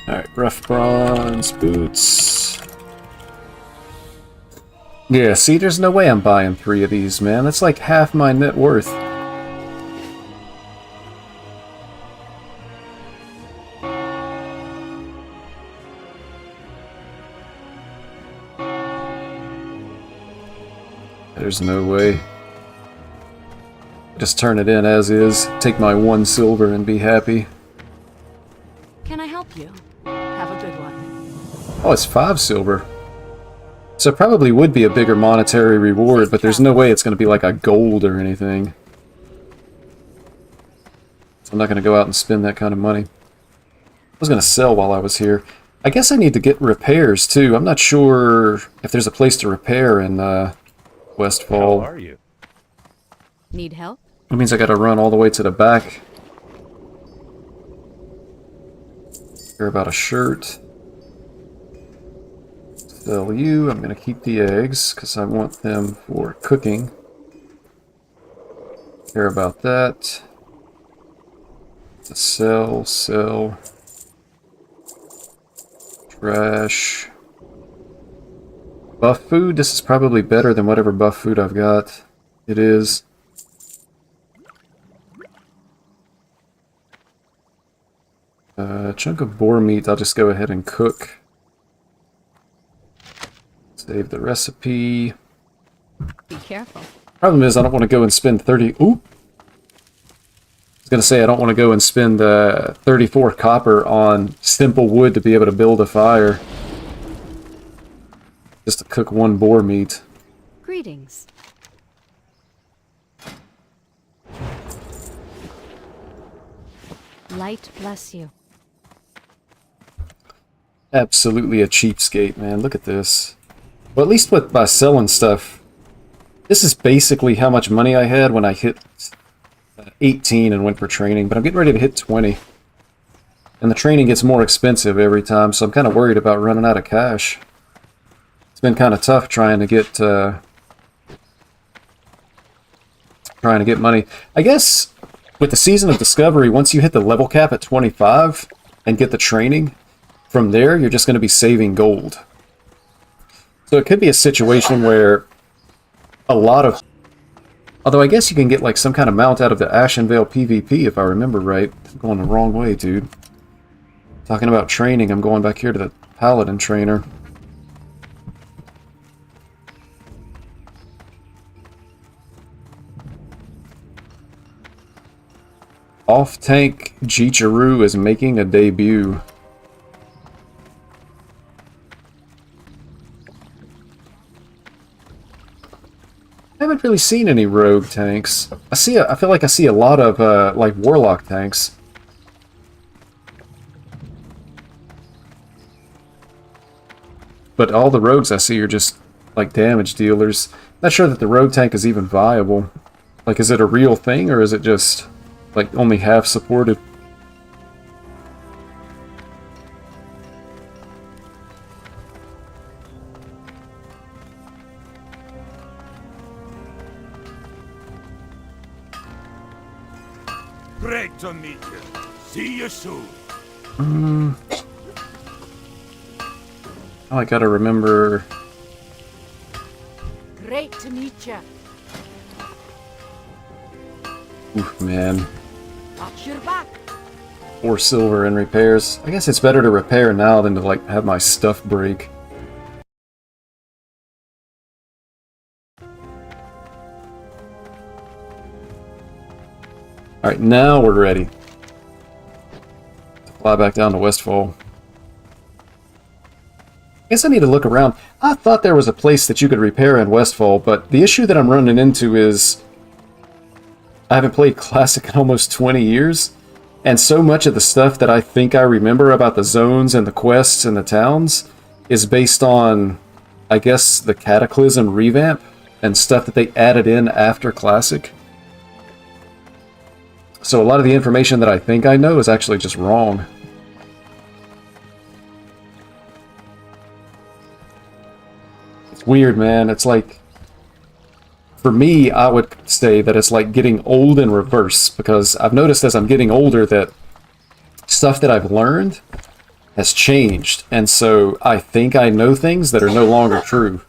Speaker 1: Alright, rough bronze, boots. Yeah, see, there's no way I'm buying 3 of these, man. That's like half my net worth. There's no way. Just turn it in as is, take my 1 silver and be happy.
Speaker 5: Can I help you? Have a good one.
Speaker 1: Oh, it's 5 silver. So it probably would be a bigger monetary reward, but there's no way it's going to be like a gold or anything. So I'm not going to go out and spend that kind of money. I was going to sell while I was here. I guess I need to get repairs too. I'm not sure if there's a place to repair in Westfall.
Speaker 7: How are you?
Speaker 5: Need help?
Speaker 1: That means I got to run all the way to the back. Care about a shirt. Sell you. I'm going to keep the eggs because I want them for cooking. Care about that. Sell, sell. Trash. Buff food. This is probably better than whatever buff food I've got. It is. Chunk of boar meat, I'll just go ahead and cook. Save the recipe.
Speaker 5: Be careful.
Speaker 1: Problem is, I don't want to go and spend 30... Oop! I was going to say, I don't want to go and spend 34 copper on simple wood to be able to build a fire. Just to cook 1 boar meat.
Speaker 5: Greetings. Light bless you.
Speaker 1: Absolutely a cheapskate, man. Look at this. Well, at least by selling stuff, this is basically how much money I had when I hit 18 and went for training, but I'm getting ready to hit 20. And the training gets more expensive every time, so I'm kind of worried about running out of cash. It's been kind of tough trying to get money. I guess with the Season of Discovery, once you hit the level cap at 25 and get the training, from there you're just going to be saving gold. So it could be a situation where a lot of... Although I guess you can get like some kind of mount out of the Ashenvale PvP if I remember right. I'm going the wrong way, dude. Talking about training, I'm going back here to the Paladin trainer. Off-tank Jicharu is making a debut. I haven't really seen any rogue tanks. I feel like I see a lot of like warlock tanks. But all the rogues I see are just like damage dealers. Not sure that the rogue tank is even viable. Like, is it a real thing or is it just like only half supported?
Speaker 6: Great to meet you. See you soon.
Speaker 1: Oh, I gotta remember.
Speaker 5: Great to meet you.
Speaker 1: Oof, man.
Speaker 5: Watch your back.
Speaker 1: 4 silver in repairs. I guess it's better to repair now than to like have my stuff break. Alright, now we're ready to fly back down to Westfall. I guess I need to look around. I thought there was a place that you could repair in Westfall, but the issue that I'm running into is I haven't played Classic in almost 20 years, and so much of the stuff that I think I remember about the zones and the quests and the towns is based on, I guess, the Cataclysm revamp and stuff that they added in after Classic. So a lot of the information that I think I know is actually just wrong. It's weird, man. It's like, for me, I would say that it's like getting old in reverse, because I've noticed as I'm getting older that stuff that I've learned has changed, and so I think I know things that are no longer true.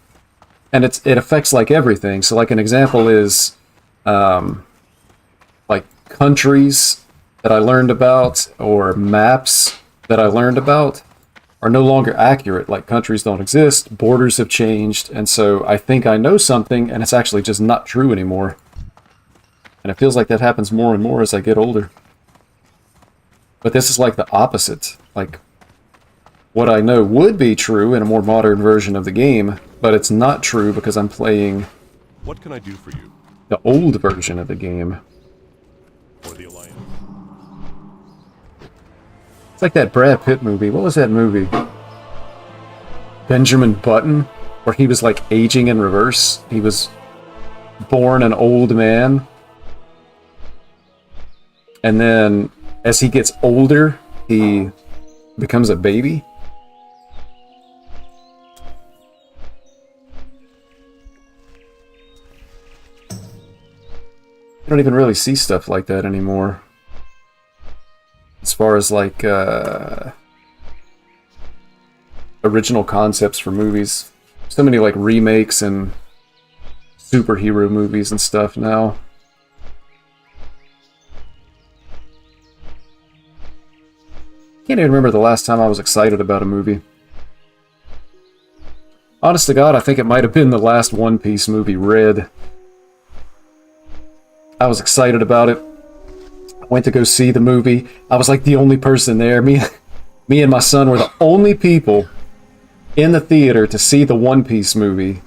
Speaker 1: And it affects like everything. So like an example is like countries that I learned about or maps that I learned about are no longer accurate. Like countries don't exist, borders have changed, and so I think I know something and it's actually just not true anymore. And it feels like that happens more and more as I get older. But this is like the opposite. Like what I know would be true in a more modern version of the game, but it's not true because I'm playing
Speaker 8: What can I do for you?
Speaker 1: the old version of the game.
Speaker 8: Or the Alliance?
Speaker 1: It's like that Brad Pitt movie. What was that movie? Benjamin Button? Where he was like aging in reverse. He was born an old man. And then as he gets older, he becomes a baby. I don't even really see stuff like that anymore. As far as like original concepts for movies. So many like remakes and superhero movies and stuff now. Can't even remember the last time I was excited about a movie. Honest to God, I think it might have been the last One Piece movie, Red. I was excited about it. Went to go see the movie. I was like the only person there. Me and my son were the only people in the theater to see the One Piece movie.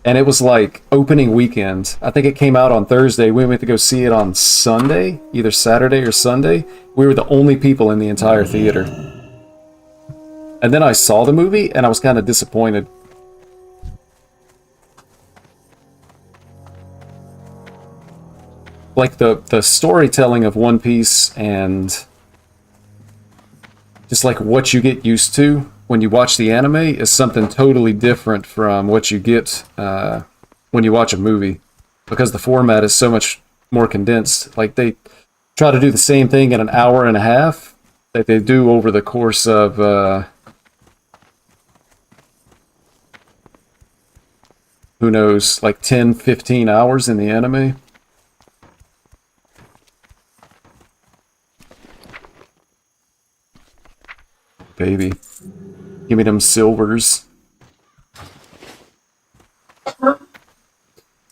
Speaker 1: And it was like opening weekend. I think it came out on Thursday. We went to go see it on Sunday, either Saturday or Sunday. We were the only people in the entire theater. And then I saw the movie and I was kind of disappointed. Like the storytelling of One Piece and just like what you get used to when you watch the anime is something totally different from what you get when you watch a movie, because the format is so much more condensed. Like they try to do the same thing in an hour and a half that they do over the course of who knows, like 10, 15 hours in the anime. Baby. Give me them silvers.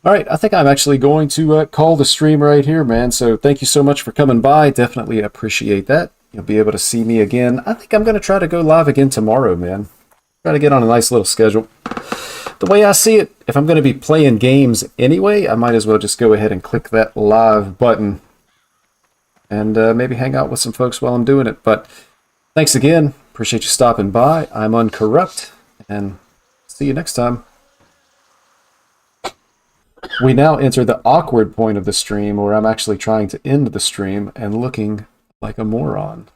Speaker 1: Alright, I think I'm actually going to call the stream right here, man. So thank you so much for coming by. Definitely appreciate that. You'll be able to see me again. I think I'm going to try to go live again tomorrow, man. Try to get on a nice little schedule. The way I see it, if I'm going to be playing games anyway, I might as well just go ahead and click that live button. And maybe hang out with some folks while I'm doing it. But thanks again. Appreciate you stopping by. I'm Uncorrupt, and see you next time. We now enter the awkward point of the stream where I'm actually trying to end the stream and looking like a moron.